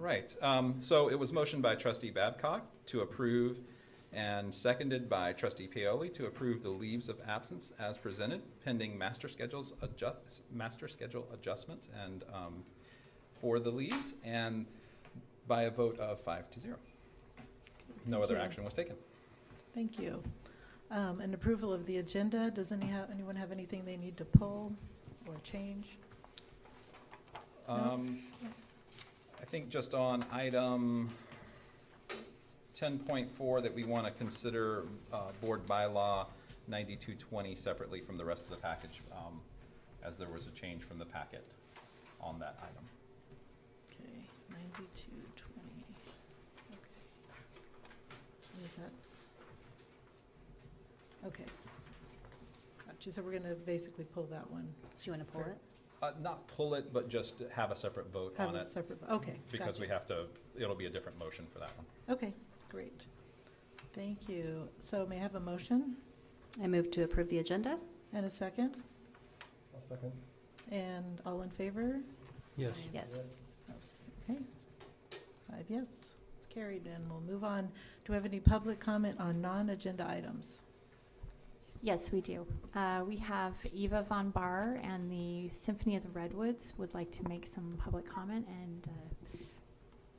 right. So it was motioned by trustee Babcock to approve and seconded by trustee Paoli to approve the leaves of absence as presented pending master schedule adjustments and for the leaves, and by a vote of 5-0. No other action was taken. Thank you. And approval of the agenda. Does anyone have anything they need to pull or change? I think just on item 10.4 that we want to consider board bylaw 9220 separately from the rest of the package, as there was a change from the packet on that item. Okay, 9220. Okay. What is that? Okay. Gotcha. So we're going to basically pull that one. So you want to pull it? Not pull it, but just have a separate vote Have on a it. separate, okay. Because gotcha. we have to, it'll be a different motion for that one. Okay, great. Thank you. So may I have a motion I move to approve the agenda. and a second? I'll second. And all in favor? Yes. Yes. Yes. Okay. 5 yes. It's carried, and we'll move on. Do we have any public comment on non-agenda items? Yes, we do. We have Eva Von Bar and the Symphony of the Redwoods would like to make some public comment and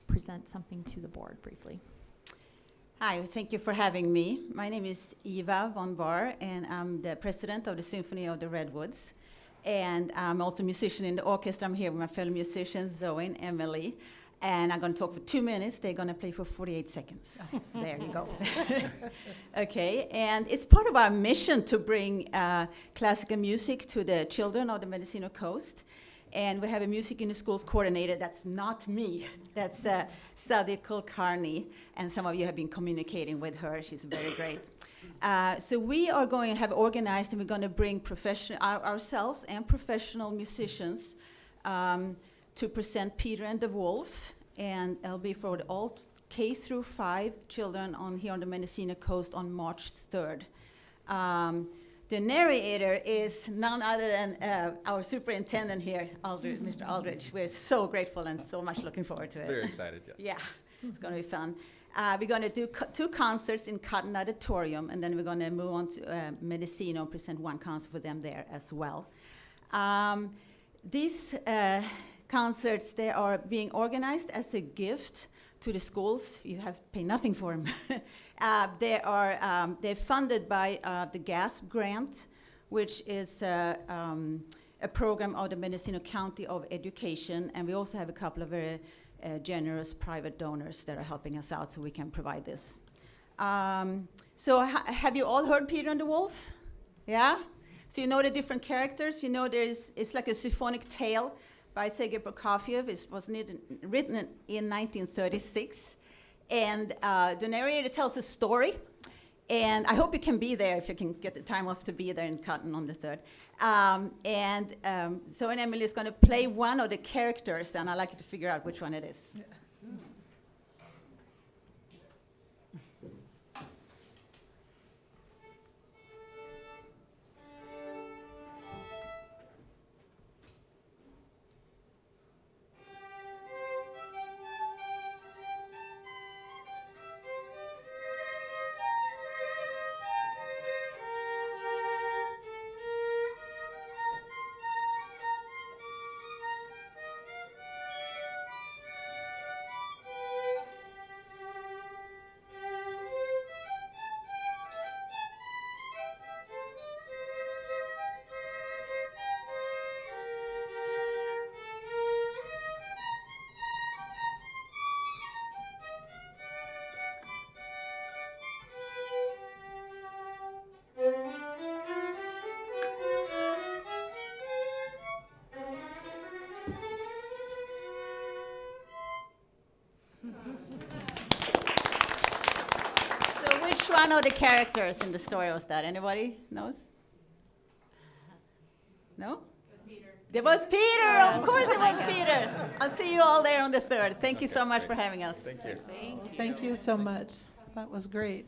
present something to the board briefly. Hi, thank you for having me. My name is Eva Von Bar, and I'm the president of the Symphony of the Redwoods. And I'm also a musician in the orchestra. I'm here with my fellow musicians, Zoe and Emily. And I'm going to talk for 2 minutes. They're going to play for 48 seconds. So there you go. Okay, and it's part of our mission to bring classical music to the children of the Mendocino Coast. And we have a music in the schools coordinator. That's not me. That's Sadie Kulkarni. And some of you have been communicating with her. She's very great. So we are going to have organized, and we're going to bring ourselves and professional musicians to present Peter and the Wolf, and it'll be for all K through 5 children here on the Mendocino Coast on March 3rd. The narrator is none other than our superintendent here, Mr. Aldridge. We're so grateful and so much looking forward to it. Very excited, yes. Yeah, it's going to be fun. We're going to do 2 concerts in Cotton Auditorium, and then we're going to move on to Mendocino and present 1 concert for them there as well. These concerts, they are being organized as a gift to the schools. You have to pay nothing for them. They're funded by the GASP grant, which is a program of the Mendocino County of Education, and we also have a couple of very generous private donors that are helping us out so we can provide this. So have you all heard Peter and the Wolf? Yeah? So you know the different characters. You know it's like a symphonic tale by Sergei Prokofiev. It was written in 1936. And the narrator tells a story. And I hope you can be there if you can get the time off to be there in Cotton on the 3rd. So Emily is going to play one of the characters, and I'd like you to figure out which one it is. Yeah. Which one of the characters in the story was that? Anybody knows? No? It was Peter. Of course it was Peter. I'll see you all there on the 3rd. Thank you so much for having us. Thank you. Thank you so much. That was great.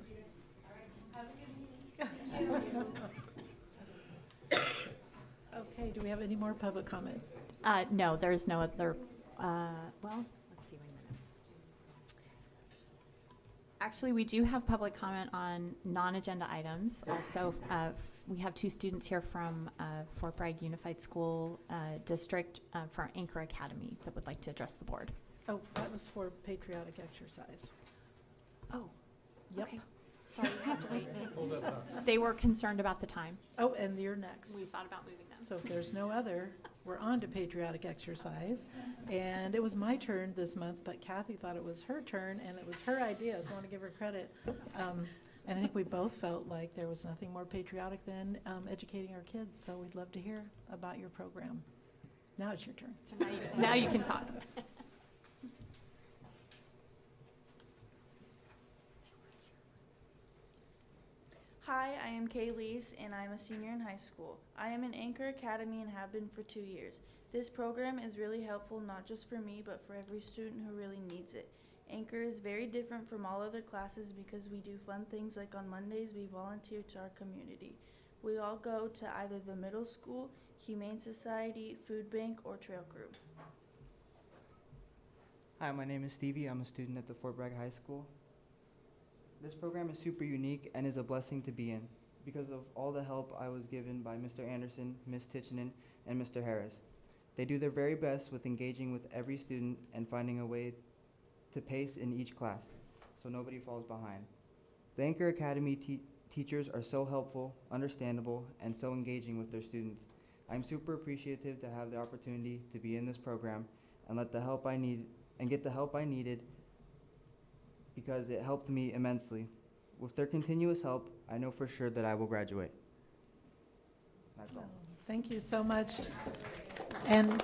Okay, do we have any more public comment? No, there's no other, well, let's see, wait a minute. Actually, we do have public comment on non-agenda items. Also, we have two students here from Fort Bragg Unified School District for Anchor Academy that would like to address the board. Oh, that was for patriotic exercise. Oh, Yep. okay. Sorry, you have to wait. They were concerned about the time. Oh, and you're next. We thought about moving them. So if there's no other, we're on to patriotic exercise. And it was my turn this month, but Kathy thought it was her turn, and it was her idea, so I want to give her credit. And I think we both felt like there was nothing more patriotic than educating our kids, so we'd love to hear about your program. Now it's your turn. So now you can talk. Hi, I am Kay Lees, and I'm a senior in high school. I am in Anchor Academy and have been for 2 years. This program is really helpful not just for me, but for every student who really needs it. Anchor is very different from all other classes because we do fun things like on Mondays we volunteer to our community. We all go to either the middle school, Humane Society, Food Bank, or Trail Crew. Hi, my name is Stevie. I'm a student at the Fort Bragg High School. This program is super unique and is a blessing to be in because of all the help I was given by Mr. Anderson, Ms. Titchenen, and Mr. Harris. They do their very best with engaging with every student and finding a way to pace in each class so nobody falls behind. The Anchor Academy teachers are so helpful, understandable, and so engaging with their students. I'm super appreciative to have the opportunity to be in this program and get the help I needed because it helped me immensely. With their continuous help, I know for sure that I will graduate. That's all. Thank you so much. And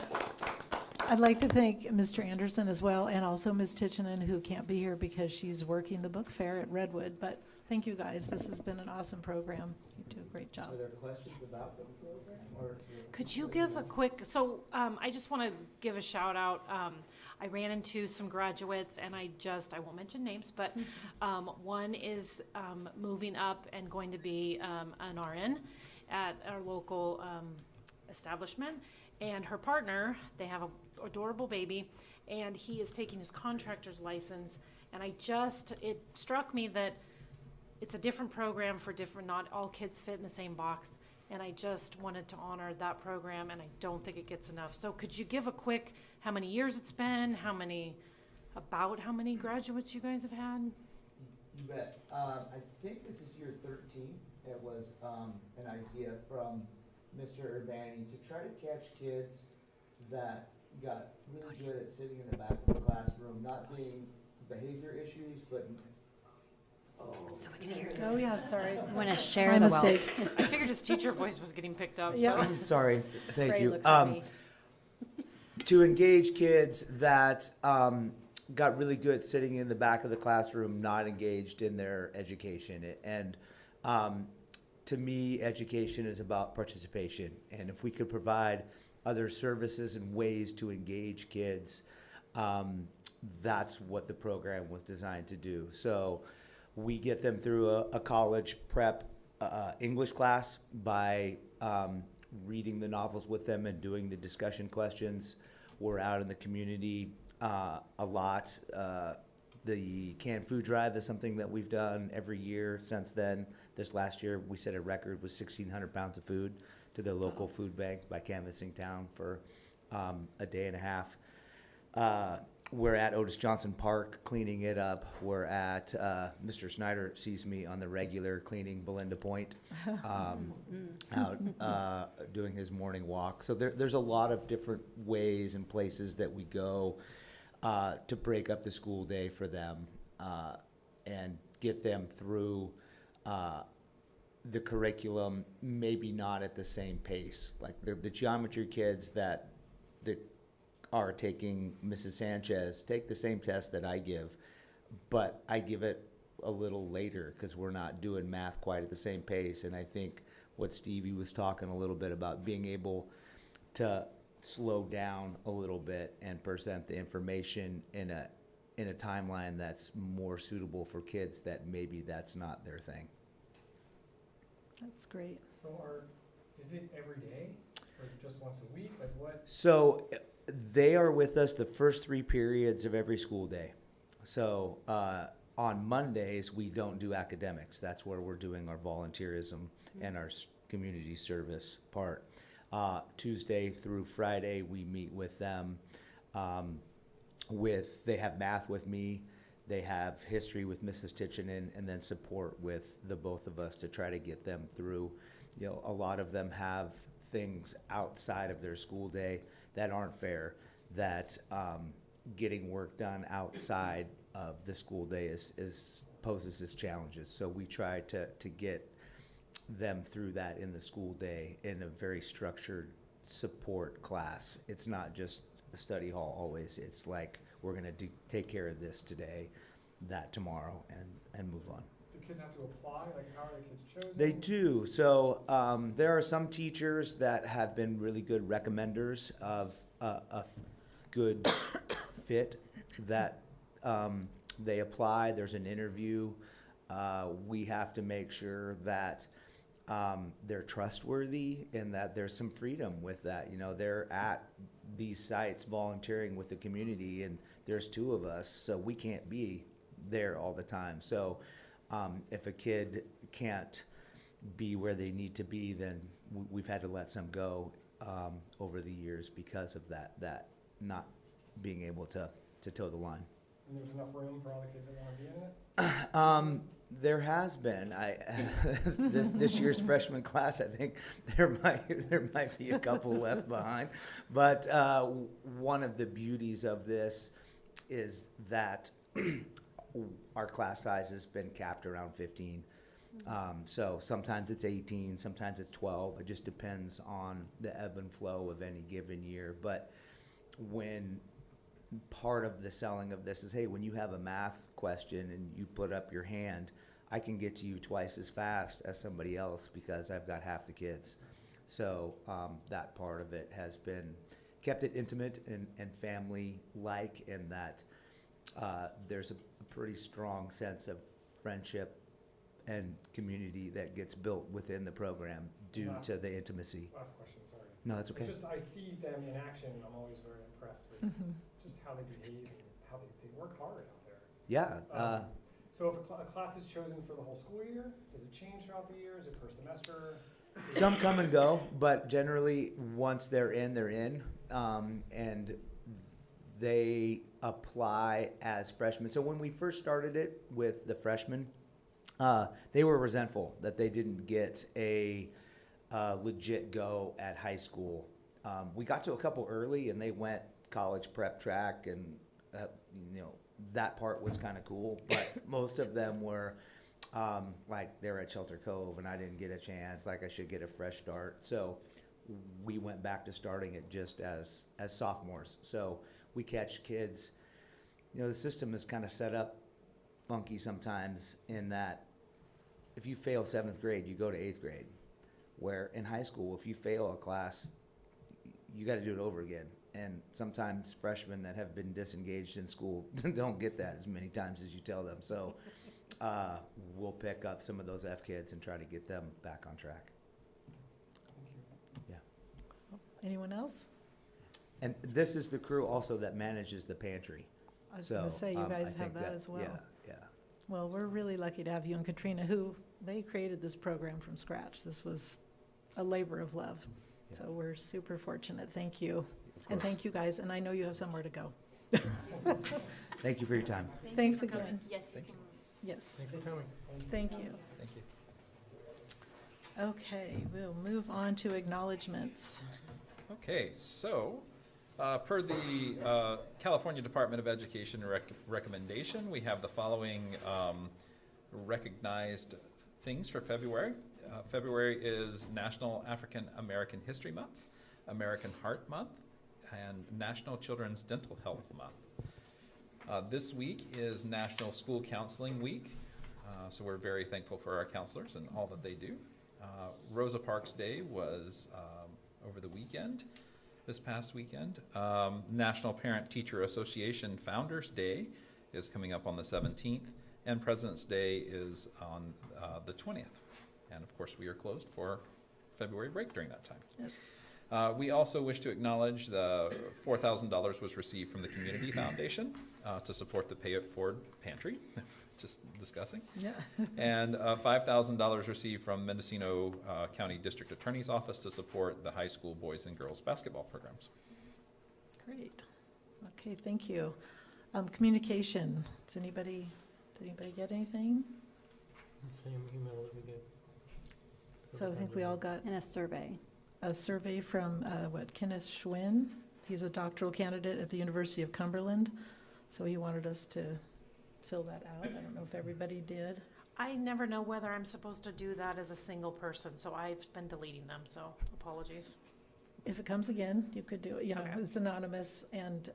I'd like to thank Mr. Anderson as well, and also Ms. Titchenen, who can't be here because she's working the book fair at Redwood. But thank you, guys. This has been an awesome program. You do a great job. Are there questions about the program, or? Could you give a quick, I just want to give a shout out. I ran into some graduates and I won't mention names, but one is moving up and going to be an RN at our local establishment. And her partner, they have an adorable baby, and he is taking his contractor's license. And it struck me that it's a different program for not all kids fit in the same box. And I just wanted to honor that program, and I don't think it gets enough. So could you give a quick, how many years it's been, how many graduates you guys have had? You bet. I think this is year 13. It was an idea from Mr. Urbani to try to catch kids that got really good at sitting in the back of the classroom, not being behavior issues, but So we can hear it. Oh, yeah, sorry. I want to share My the wealth. mistake. I figured his teacher voice was getting picked up. Yeah. sorry. Thank Ray you. looks at me. To engage kids that got really good sitting in the back of the classroom, not engaged in their education. And to me, education is about participation. And if we could provide other services and ways to engage kids, that's what the program was designed to do. So we get them through a college prep English class by reading the novels with them and doing the discussion questions. We're out in the community a lot. The canned food drive is something that we've done every year since then. This last year, we set a record with 1,600 pounds of food to the local food bank by canvassing town for a day and a half. We're at Otis Johnson Park cleaning it up. We're at, Mr. Snyder sees me on the regular cleaning Belinda Point, out doing his morning walk. So there's a lot of different ways and places that we go to break up the school day for them and get them through the curriculum, maybe not at the same pace. Like the geometry kids that are taking Mrs. Sanchez take the same test that I give, but I give it a little later because we're not doing math quite at the same pace. And I think what Stevie was talking a little bit about, being able to slow down a little bit and present the information in a timeline that's more suitable for kids that maybe that's not their thing. That's great. So is it every day or just once a week? Like what? So they are with us the first 3 periods of every school day. So on Mondays, we don't do academics. That's where we're doing our volunteerism and our community service part. Tuesday through Friday, we meet with them. They have math with me, they have history with Mrs. Titchenen, and then support with the both of us to try to get them through. You know, a lot of them have things outside of their school day that aren't fair, that getting work done outside of the school day poses as challenges. So we try to get them through that in the school day in a very structured support class. It's not just a study hall always. It's like, we're gonna take care of this today, that tomorrow, and move on. Do kids have to apply? Like, how are the kids chosen? They do. So there are some teachers that have been really good recommenders of a good fit that they apply. There's an interview. We have to make sure that they're trustworthy and that there's some freedom with that. You know, they're at these sites volunteering with the community, and there's 2 of us, so we can't be there all the time. So if a kid can't be where they need to be, then we've had to let some go over the years because of that not being able to toe the line. And there's enough room for all the kids that want to be in it? There has been. This year's freshman class, I think there might be a couple left behind. But one of the beauties of this is that our class size has been capped around 15. So sometimes it's 18, sometimes it's 12. It just depends on the ebb and flow of any given year. But when part of the selling of this is, hey, when you have a math question and you put up your hand, I can get to you twice as fast as somebody else because I've got half the kids. So that part of it has been kept it intimate and family-like, in that there's a pretty strong sense of friendship and community that gets built within the program due to the intimacy. Last question, sorry. No, that's okay. It's just, I see them in action, and I'm always very impressed with just how they behave and how they work hard out there. Yeah. So if a class is chosen for the whole school year, does it change throughout the year? Is it per semester? Some come and go, but generally, once they're in, they're in. And they apply as freshmen. So when we first started it with the freshmen, they were resentful that they didn't get a legit go at high school. We got to a couple early, and they went college prep track, and that part was kind of cool. But most of them were like, they're at Shelter Cove, and I didn't get a chance. Like, I should get a fresh start. So we went back to starting it just as sophomores. So we catch kids. The system is kind of set up funky sometimes, in that if you fail 7th grade, you go to 8th grade. Where in high school, if you fail a class, you got to do it over again. And sometimes freshmen that have been disengaged in school don't get that as many times as you tell them. So we'll pick up some of those F kids and try to get them back on track. Yeah. Anyone else? And this is the crew also that manages the pantry. I was gonna say, you I guys think have that as well. Yeah. Well, we're really lucky to have you and Katrina, who, they created this program from scratch. This was a labor of love. Yeah. So we're super fortunate. Thank you. And thank you, guys. And I know you have somewhere to go. Thank you for your time. Thanks again. Yes, Thank you. Yes, Thank you for coming. thank you. Thank you. Okay, we'll move on to acknowledgements. Okay, so per the California Department of Education recommendation, we have the following recognized things for February. February is National African American History Month, American Heart Month, and National Children's Dental Health Month. This week is National School Counseling Week, so we're very thankful for our counselors and all that they do. Rosa Parks Day was over the weekend, this past weekend. National Parent Teacher Association Founders Day is coming up on the 17th, and President's Day is on the 20th. And of course, we are closed for February break during that time. Yes. We also wish to acknowledge the $4,000 was received from the Community Foundation to support the Pay It Forward Pantry, just discussing. Yeah. And $5,000 received from Mendocino County District Attorney's Office to support the high school boys and girls basketball programs. Great. Okay, thank you. Communication. Did anybody get anything? Same email that we get. So I think we all got And a survey. a survey from, Kenneth Schwinn. He's a doctoral candidate at the University of Cumberland. So he wanted us to fill that out. I don't know if everybody did. I never know whether I'm supposed to do that as a single person, so I've been deleting them, so apologies. If it comes again, you could do it, Okay. it's anonymous, and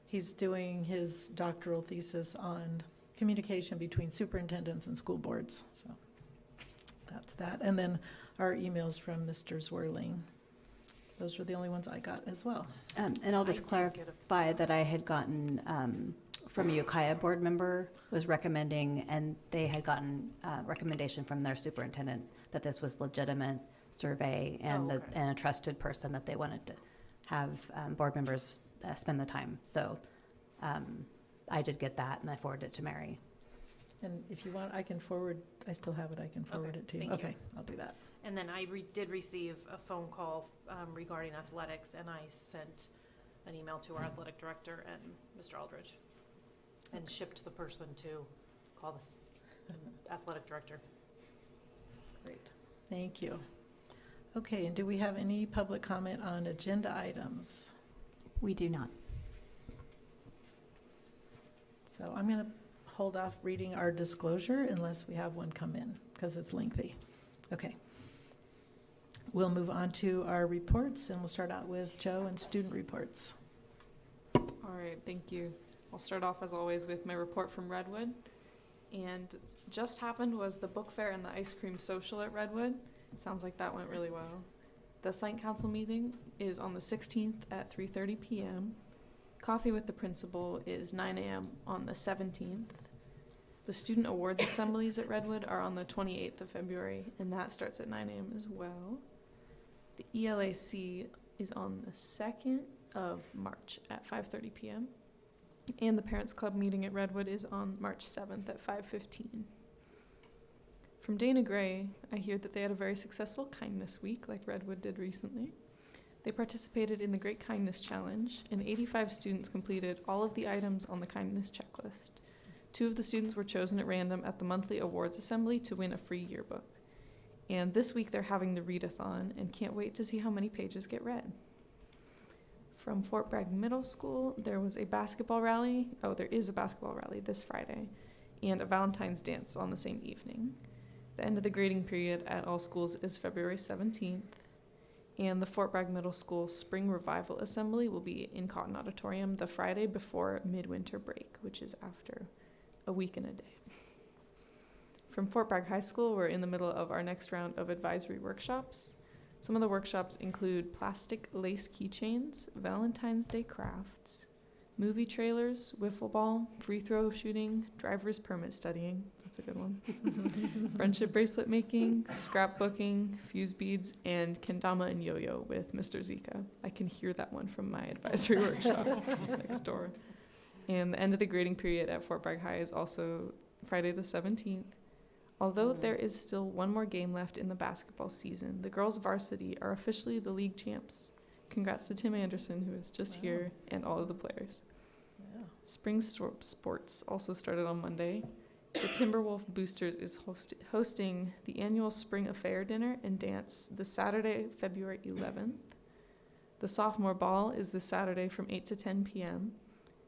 he's doing his doctoral thesis on communication between superintendents and school boards, so that's that. And then our emails from Mr. Zwirling. Those were the only ones I got as well. And I'll I just did clarify that I had gotten, from a Ukiah board member was recommending, and they had gotten recommendation from their superintendent that this was legitimate survey and Oh, okay. and a trusted person that they wanted to have board members spend the time. So I did get that, and I forwarded it to Mary. And if you want, I can forward, I still have it, I can forward Okay, it to you. thank you. Okay, I'll do that. And then I did receive a phone call regarding athletics, and I sent an email to our athletic director and Mr. Aldridge, and shipped the person to call the athletic director. Great, thank you. Okay, and do we have any public comment on agenda items? We do not. So I'm going to hold off reading our disclosure unless we have one come in, because it's lengthy. Okay. We'll move on to our reports, and we'll start out with Joe and student reports. All right, thank you. I'll start off as always with my report from Redwood. And just happened was the book fair and the ice cream social at Redwood. It sounds like that went really well. The site council meeting is on the 16th at 3:30 p.m. Coffee with the principal is 9 a.m. on the 17th. The student awards assemblies at Redwood are on the 28th of February, and that starts at 9 a.m. as well. The ELAC is on the 2nd of March at 5:30 p.m. And the Parents Club meeting at Redwood is on March 7th at 5:15. From Dana Gray, I hear that they had a very successful kindness week like Redwood did recently. They participated in the Great Kindness Challenge, and 85 students completed all of the items on the kindness checklist. 2 of the students were chosen at random at the monthly awards assembly to win a free yearbook. And this week they're having the readathon, and can't wait to see how many pages get read. From Fort Bragg Middle School, there was a basketball rally. Oh, there is a basketball rally this Friday, and a Valentine's dance on the same evening. The end of the grading period at all schools is February 17th, and the Fort Bragg Middle School Spring Revival Assembly will be in Cotton Auditorium the Friday before midwinter break, which is after a week and a day. From Fort Bragg High School, we're in the middle of our next round of advisory workshops. Some of the workshops include plastic lace keychains, Valentine's Day crafts, movie trailers, wiffle ball, free throw shooting, driver's permit studying, that's a good one, friendship bracelet making, scrapbooking, fuse beads, and kendama and yo-yo with Mr. Zika. I can hear that one from my advisory workshop. It's next door. And the end of the grading period at Fort Bragg High is also Friday the 17th. Although there is still one more game left in the basketball season, the girls varsity are officially the league champs. Congrats to Tim Anderson, who is just here, and all of the players. Yeah. Spring sports also started on Monday. The Timberwolf Boosters is hosting the annual Spring Affair dinner and dance the Saturday, February 11th. The sophomore ball is this Saturday from 8 to 10 p.m.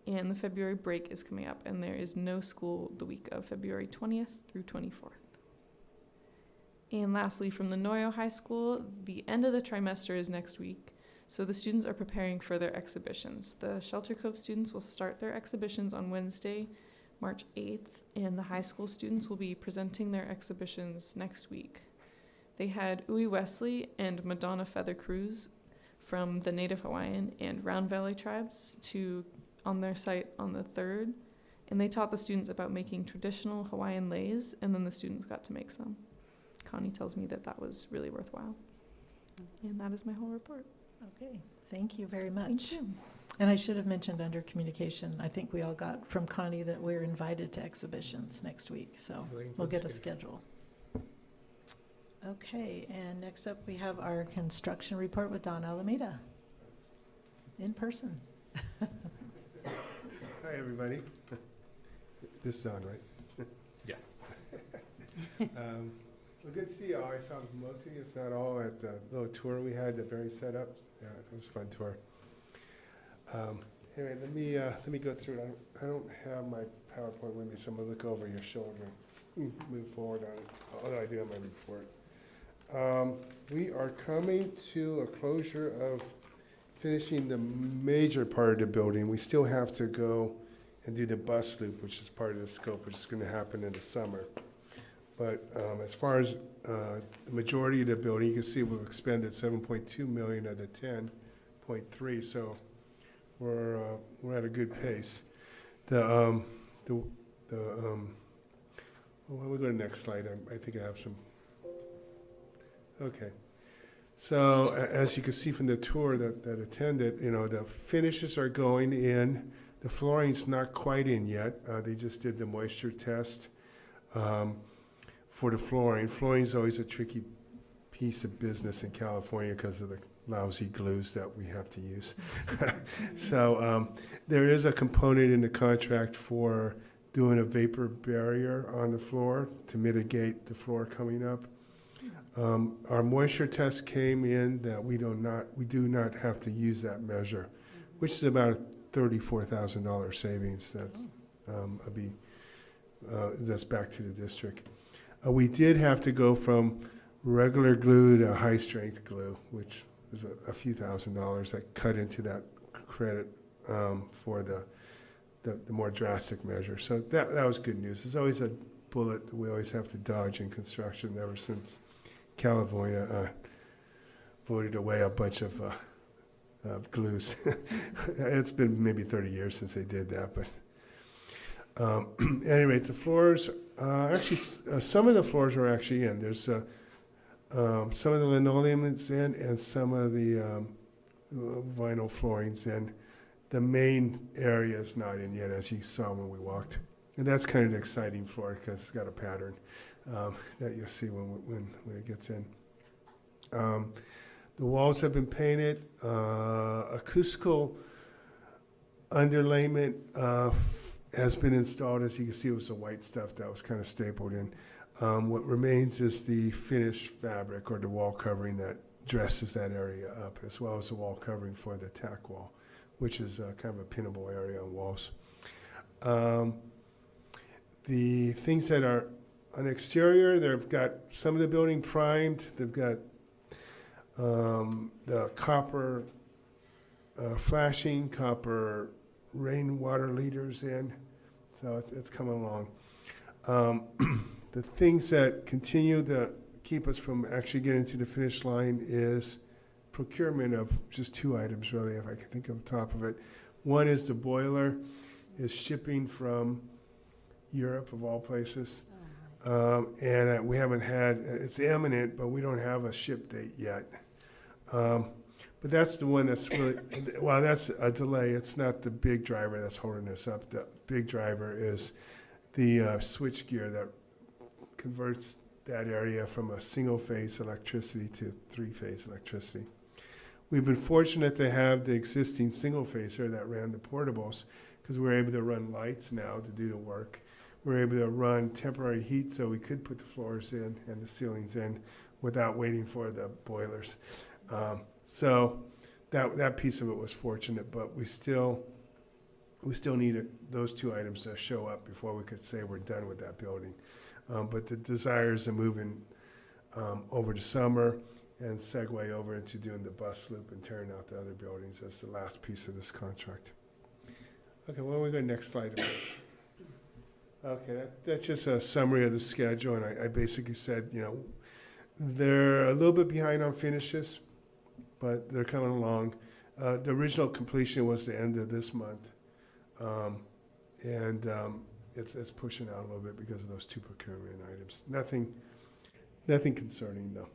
And the February break is coming up, and there is no school the week of February 20th through 24th. And lastly, from the Noyo High School, the end of the trimester is next week, so the students are preparing for their exhibitions. The Shelter Cove students will start their exhibitions on Wednesday, March 8th, and the high school students will be presenting their exhibitions next week. They had Uwe Wesley and Madonna Feather Cruz from the Native Hawaiian and Round Valley tribes on their site on the 3rd, and they taught the students about making traditional Hawaiian leis, and then the students got to make some. Connie tells me that that was really worthwhile. And that is my whole report. Okay, thank you very much. Thank you. And I should have mentioned under communication, I think we all got from Connie that we're invited to exhibitions next week, so we'll get a schedule. Okay, and next up, we have our construction report with Don Alameda, in person. Hi, everybody. This is on, right? Yeah. Well, good to see you all. I saw mostly, if not all, at the little tour we had, the Berry setup. Yeah, it was a fun tour. Anyway, let me go through it. I don't have my PowerPoint with me, so I'm gonna look over your shoulder and move forward on it, although I do have my report. We are coming to a closure of finishing the major part of the building. We still have to go and do the bus loop, which is part of the scope, which is going to happen in the summer. But as far as the majority of the building, you can see we've expended 7.2 million of the 10.3, so we're at a good pace. Well, we'll go to the next slide. I think I have some. Okay. So as you can see from the tour that attended, the finishes are going in. The flooring's not quite in yet. They just did the moisture test for the flooring. Flooring's always a tricky piece of business in California because of the lousy glues that we have to use. So there is a component in the contract for doing a vapor barrier on the floor to mitigate the floor coming up. Our moisture test came in that we do not have to use that measure, which is about $34,000 savings. That's back to the district. We did have to go from regular glue to high strength glue, which was a few $1,000s that cut into that credit for the more drastic measure. So that was good news. There's always a bullet that we always have to dodge in construction ever since California voted away a bunch of glues. It's been maybe 30 years since they did that, but anyway, the floors, actually, some of the floors are actually in. There's some of the linoleum is in and some of the vinyl flooring's in. The main area is not in yet, as you saw when we walked. And that's kind of an exciting floor because it's got a pattern that you'll see when it gets in. The walls have been painted. Acoustical underlayment has been installed. As you can see, it was the white stuff that was kind of stapled in. What remains is the finished fabric or the wall covering that dresses that area up, as well as the wall covering for the tack wall, which is kind of a pinnable area on walls. The things that are on the exterior, they've got some of the building primed. They've got the copper flashing, copper rainwater leaders in. So it's coming along. The things that continue to keep us from actually getting to the finish line is procurement of just two items, really, if I can think of the top of it. One is the boiler is shipping from Europe, of all places. And we haven't had, it's imminent, but we don't have a ship date yet. But that's the one that's really, well, that's a delay. It's not the big driver that's holding us up. The big driver is the switch gear that converts that area from a single-phase electricity to three-phase electricity. We've been fortunate to have the existing single-phaser that ran the portables because we're able to run lights now to do the work. We're able to run temporary heat so we could put the floors in and the ceilings in without waiting for the boilers. So that piece of it was fortunate, but we still needed those two items to show up before we could say we're done with that building. But the desire is to move in over the summer and segue over into doing the bus loop and tearing out the other buildings as the last piece of this contract. Okay, why don't we go next slide? Okay, that's just a summary of the schedule, and I basically said, they're a little bit behind on finishes, but they're coming along. The original completion was the end of this month, and it's pushing out a little bit because of those two procurement items. Nothing concerning, though.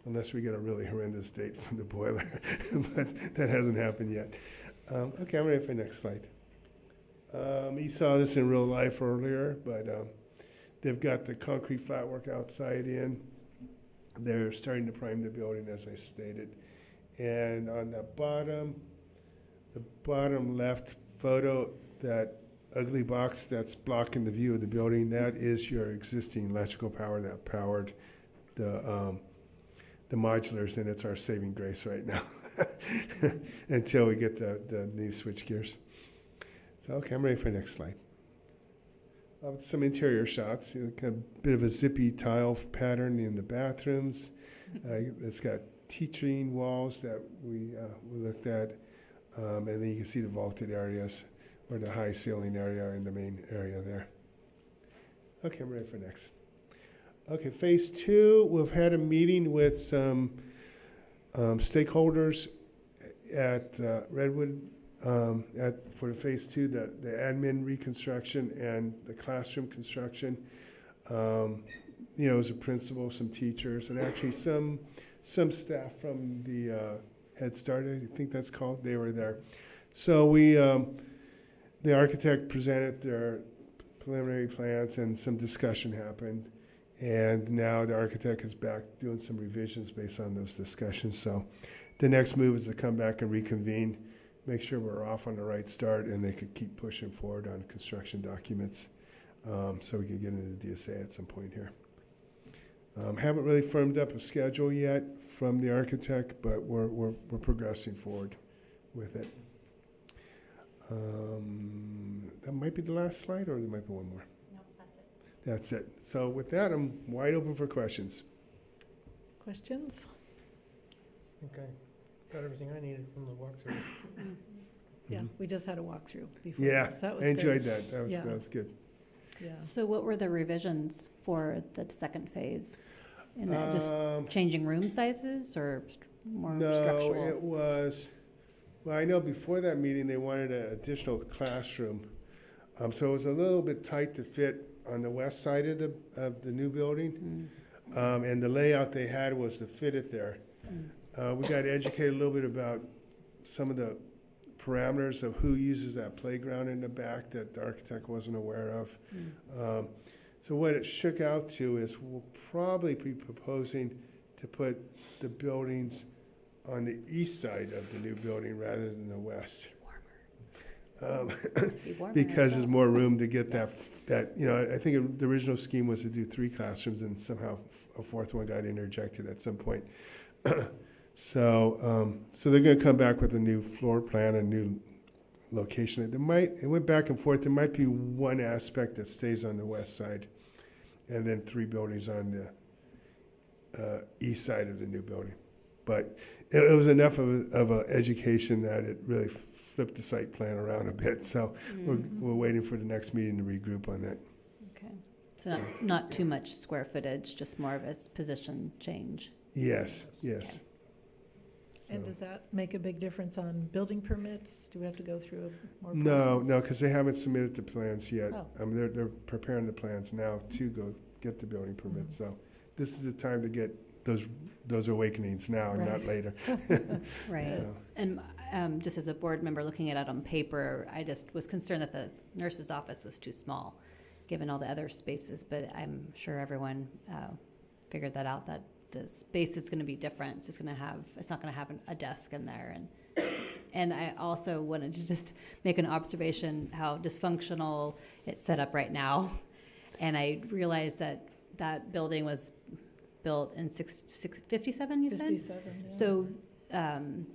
unless we get a really horrendous date from the boiler, but that hasn't happened yet. Okay, I'm ready for the next slide. You saw this in real life earlier, but they've got the concrete flatwork outside in. They're starting to prime the building, as I stated. And on the bottom left photo, that ugly box that's blocking the view of the building, that is your existing electrical power that powered the modulars, and it's our saving grace right now until we get the new switch gears. So, okay, I'm ready for the next slide. Some interior shots, kind of a bit of a zippy tile pattern in the bathrooms. It's got teaching walls that we looked at, and then you can see the vaulted areas or the high ceiling area in the main area there. Okay, I'm ready for next. Okay, phase 2, we've had a meeting with some stakeholders at Redwood for phase 2, the admin reconstruction and the classroom construction. As a principal, some teachers, and actually some staff from the Head Start, I think that's called, they were there. So the architect presented their preliminary plans and some discussion happened. And now the architect is back doing some revisions based on those discussions. So the next move is to come back and reconvene, make sure we're off on the right start, and they could keep pushing forward on construction documents so we can get into the DSA at some point here. Haven't really firmed up a schedule yet from the architect, but we're progressing forward with it. That might be the last slide, or there might be one more. No, that's it. That's it. So with that, I'm wide open for questions. Questions? Okay, got everything I needed from the walkthrough. Yeah, Mhm. we just had a walkthrough before. Yeah, this. That was I enjoyed great. that. Yeah. That was good. Yeah. So what were the revisions for the second phase? In that, just changing room sizes or more structural? No, it was, well, I know before that meeting, they wanted an additional classroom. So it was a little bit tight to fit on the west side of the new building. And the layout they had was to fit it there. We got to educate a little bit about some of the parameters of who uses that playground in the back that the architect wasn't aware of. So what it shook out to is we'll probably be proposing to put the buildings on the east side of the new building rather than the west. Because there's more room to get that, I think the original scheme was to do 3 classrooms, and somehow a 4th one got interjected at some point. So they're going to come back with a new floor plan, a new location. It went back and forth. There might be one aspect that stays on the west side, and then 3 buildings on the east side of the new building. But it was enough of an education that it really flipped the site plan around a bit. So we're waiting for the next meeting to regroup on that. Okay. So not too much square footage, just more of a position change. Yes. Okay. And does that make a big difference on building permits? Do we have to go through a more No, process? because they haven't submitted the plans yet. Oh. They're preparing the plans now to go get the building permits. So this is the time to get those awakenings now and not Right. later. Right. So, And just as a board member looking at it on paper, I just was concerned that the nurse's office was too small, given all the other spaces, but I'm sure everyone figured that out, that the space is going to be different. It's not going to have a desk in there. And I also wanted to just make an observation how dysfunctional it's set up right now. And I realized that that building was built in 57, you said? 57, yeah. So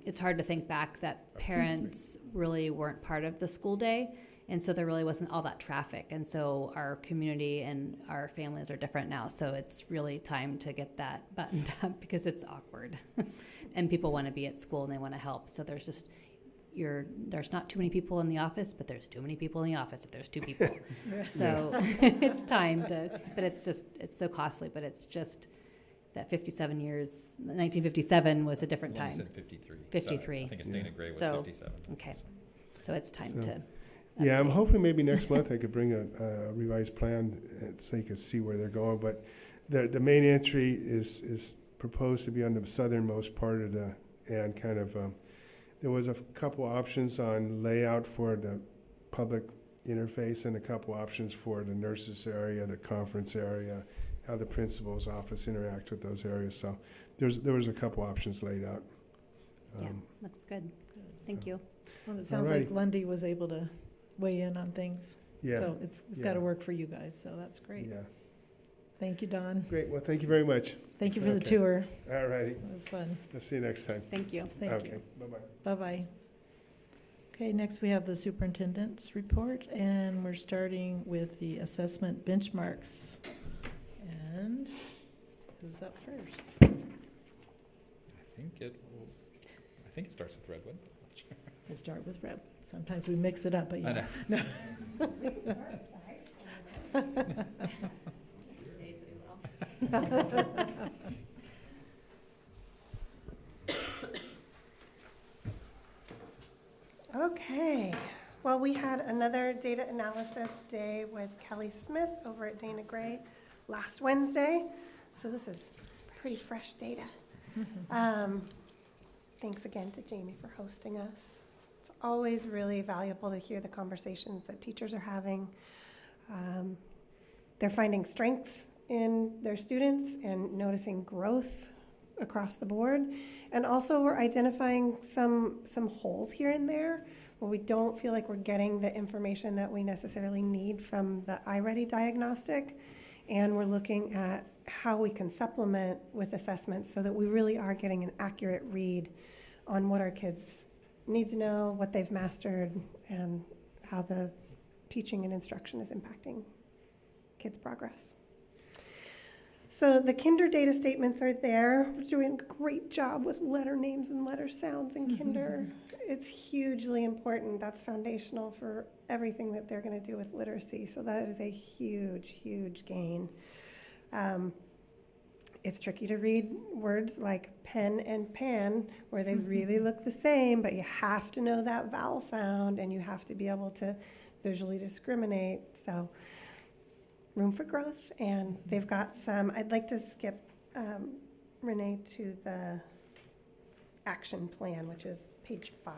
it's hard to think back that parents really weren't part of the school day, and so there really wasn't all that traffic. And so our community and our families are different now, so it's really time to get that buttoned up because it's awkward. And people want to be at school and they want to help, so there's not too many people in the office, but there's too many people in the office if there's 2 people. So it's time to, but it's so costly, but it's just that 57 years, 1957 was a different Well, you time. said 53. 53. So I think it's Dana Gray was So, 57. Okay, so it's time So, to. yeah, I'm update. hoping maybe next month I could bring a revised plan so you can see where they're going. But the main entry is proposed to be on the southernmost part of and kind of, there was a couple options on layout for the public interface and a couple options for the nurses area, the conference area, how the principal's office interact with those areas. So there was a couple options laid out. Yeah, looks good. Thank you. Well, it sounds like Lundy was able to weigh in on things. Yeah. So it's got to work for you guys, so that's great. Yeah. Thank you, Don. Great. Well, thank you very much. Thank you for the Okay. tour. All righty. It was fun. I'll see you next time. Thank you. Thank Okay. you. Bye-bye. Bye-bye. Okay, next we have the superintendent's report, and we're starting with the assessment benchmarks. And who's up first? I think it starts with Redwood. We'll start with Reb. Sometimes we mix it up, but I yeah. know. Okay, well, we had another data analysis day with Kelly Smith over at Dana Gray last Wednesday, so this is pretty fresh data. Thanks again to Jamie for hosting us. It's always really valuable to hear the conversations that teachers are having. They're finding strengths in their students and noticing growth across the board. And also we're identifying some holes here and there where we don't feel like we're getting the information that we necessarily need from the iReady diagnostic. And we're looking at how we can supplement with assessments so that we really are getting an accurate read on what our kids need to know, what they've mastered, and how the teaching and instruction is impacting kids' progress. So the Kinder data statements are there. We're doing a great job with letter names and letter sounds in Kinder. It's hugely important. That's foundational for everything that they're going to do with literacy. So that is a huge, huge gain. It's tricky to read words like pen and pan, where they really look the same, but you have to know that vowel sound and you have to be able to visually discriminate. So room for growth, and they've got some. I'd like to skip Renee to the action plan, which is page 5.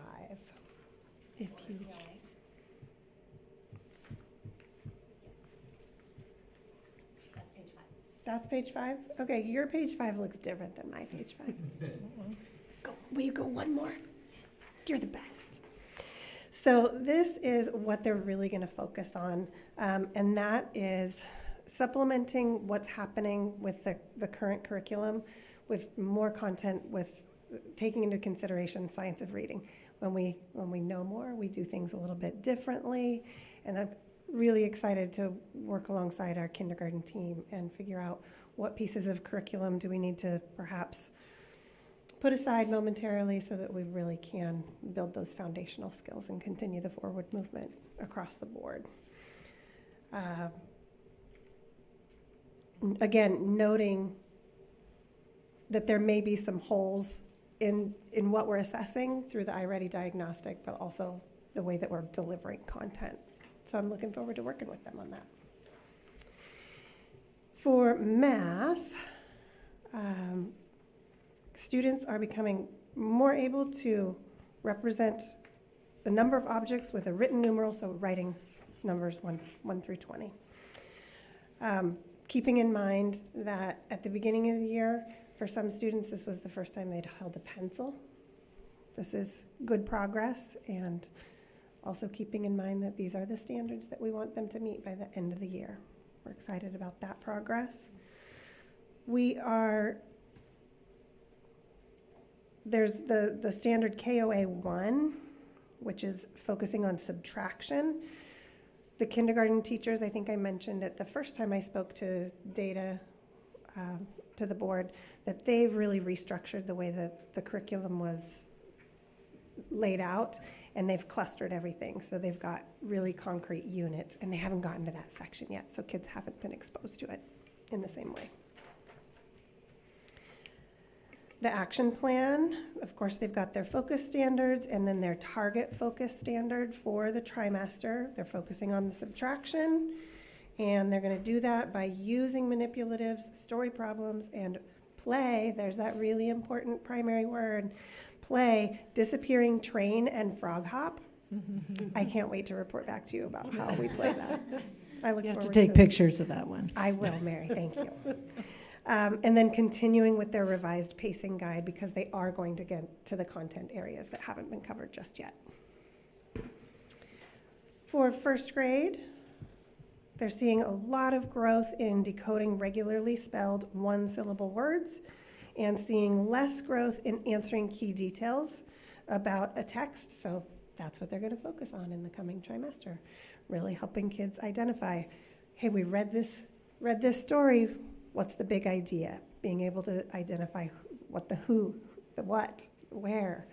If you That's page 5? Okay, your page 5 looks different than my page 5. Will you go one more? You're the best. So this is what they're really going to focus on, and that is supplementing what's happening with the current curriculum with more content, with taking into consideration science of reading. When we know more, we do things a little bit differently, and I'm really excited to work alongside our kindergarten team and figure out what pieces of curriculum do we need to perhaps put aside momentarily so that we really can build those foundational skills and continue the forward movement across the board. Again, noting that there may be some holes in what we're assessing through the iReady diagnostic, but also the way that we're delivering content. So I'm looking forward to working with them on that. For math, students are becoming more able to represent a number of objects with a written numeral, so writing numbers 1 through 20. Keeping in mind that at the beginning of the year, for some students, this was the first time they'd held a pencil. This is good progress, and also keeping in mind that these are the standards that we want them to meet by the end of the year. We're excited about that progress. There's the standard KOA 1, which is focusing on subtraction. The kindergarten teachers, I think I mentioned it the first time I spoke to data to the board, that they've really restructured the way that the curriculum was laid out, and they've clustered everything. So they've got really concrete units, and they haven't gotten to that section yet, so kids haven't been exposed to it in the same way. The action plan, of course, they've got their focus standards and then their target focus standard for the trimester. They're focusing on the subtraction, and they're going to do that by using manipulatives, story problems, and play, there's that really important primary word, play, disappearing train and frog hop. I can't wait to report back to you about how we play that. I look You have forward to take pictures of that one. I will, Mary, thank you. And then continuing with their revised pacing guide, because they are going to get to the content areas that haven't been covered just yet. For first grade, they're seeing a lot of growth in decoding regularly spelled one-syllable words and seeing less growth in answering key details about a text. So that's what they're going to focus on in the coming trimester, really helping kids identify, hey, we read this story, what's the big idea? Being able to identify what the who, the what, the where.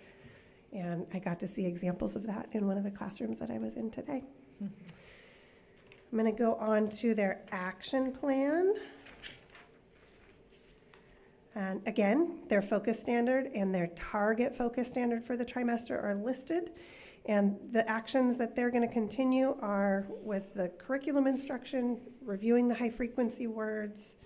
And I got to see examples of that in one of the classrooms that I was in today. I'm going to go on to their action plan. And again, their focus standard and their target focus standard for the trimester are listed. And the actions that they're going to continue are with the curriculum instruction, reviewing the high-frequency words,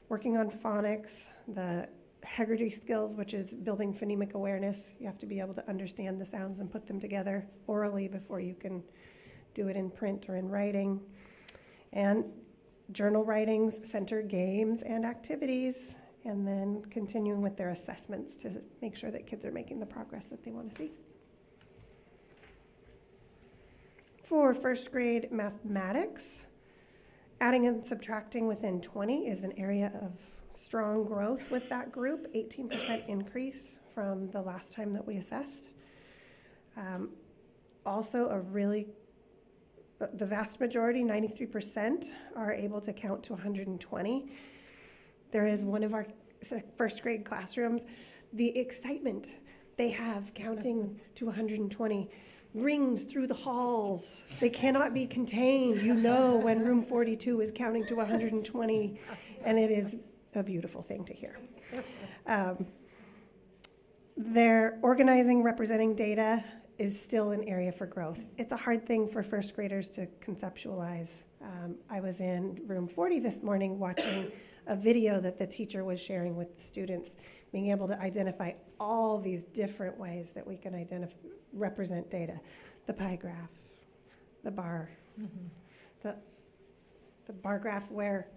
working on phonics, the Hegarty skills, which is building phonemic awareness. You have to be able to understand the sounds and put them together orally before you can do it in print or in writing. And journal writings, center games and activities, and then continuing with their assessments to make sure that kids are making the progress that they want to see. For first grade mathematics, adding and subtracting within 20 is an area of strong growth with that group, 18% increase from the last time that we assessed. Also the vast majority, 93%, are able to count to 120. There is one of our first grade classrooms, the excitement they have counting to 120 rings through the halls. They cannot be contained. You know when room 42 is counting to 120, and it is a beautiful thing to hear. Their organizing, representing data is still an area for growth. It's a hard thing for first graders to conceptualize. I was in room 40 this morning watching a video that the teacher was sharing with the students, being able to identify all these different ways that we can represent data. The pie graph, the bar, the bar graph where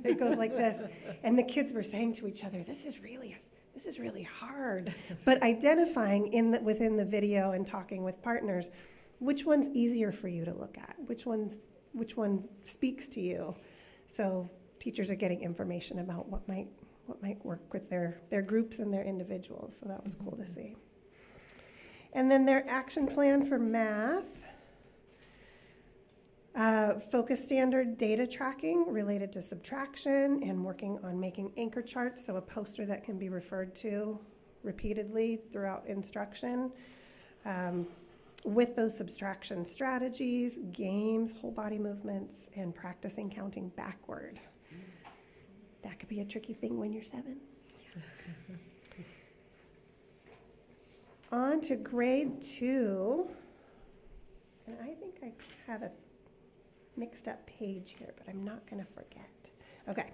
it goes like this. And the kids were saying to each other, this is really hard. But identifying within the video and talking with partners, which one's easier for you to look at? Which one speaks to you? So teachers are getting information about what might work with their groups and their individuals. So that was cool to see. And then their action plan for math. Focus standard data tracking related to subtraction and working on making anchor charts, so a poster that can be referred to repeatedly throughout instruction. With those subtraction strategies, games, whole body movements, and practicing counting backward. That could be a tricky thing when you're 7. On to grade 2. And I think I have a mixed up page here, but I'm not going to forget. Okay.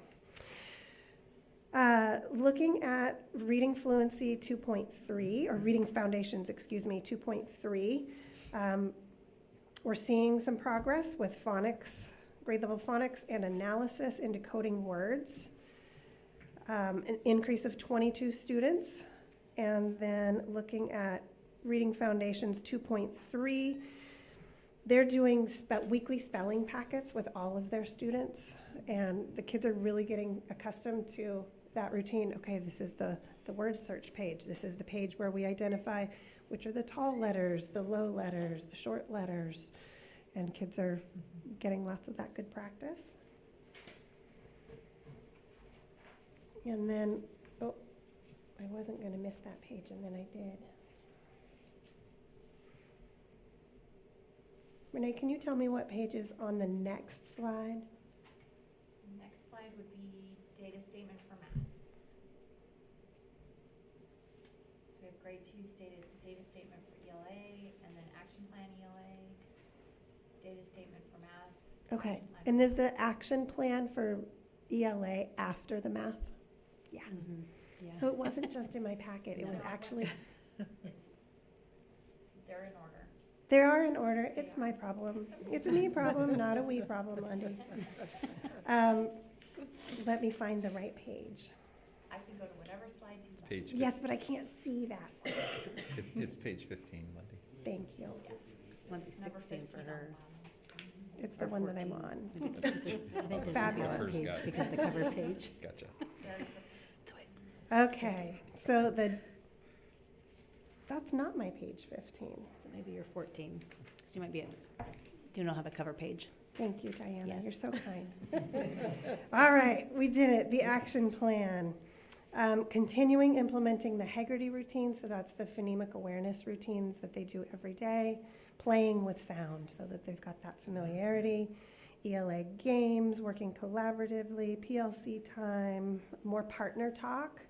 Looking at reading fluency 2.3, or reading foundations, 2.3, we're seeing some progress with phonics, grade level phonics and analysis in decoding words. An increase of 22 students. And then looking at reading foundations 2.3, they're doing weekly spelling packets with all of their students, and the kids are really getting accustomed to that routine. Okay, this is the word search page. This is the page where we identify which are the tall letters, the low letters, the short letters, and kids are getting lots of that good practice. And then, I wasn't going to miss that page, and then I did. Renee, can you tell me what page is on the next slide? Next slide would be data statement for math. So we have grade 2 data statement for ELA, and then action plan ELA, data statement for math. Okay, and is the action plan for ELA after the math? Yeah. Yeah. So it wasn't just in my packet, it was actually, They're in order. there are in order, it's my problem. It's a me problem, not a we problem, Lundy. Let me find the right page. I can go to whatever slide you want. Page, Yes, but I can't see that. it's page 15, Lindy. Thank you. Might be Number 16 for 15 her. It's the one that I'm on. I think there's a Fabulous. cover page because the cover page. Gotcha. Okay, so that's not my page 15. So maybe you're 14, because you might be, you don't have a cover page. Thank you, Diana, Yes. you're so kind. All right, we did it, the action plan. Continuing implementing the Heggerty routine, so that's the phonemic awareness routines that they do every day, playing with sound so that they've got that familiarity, ELA games, working collaboratively, PLC time, more partner talk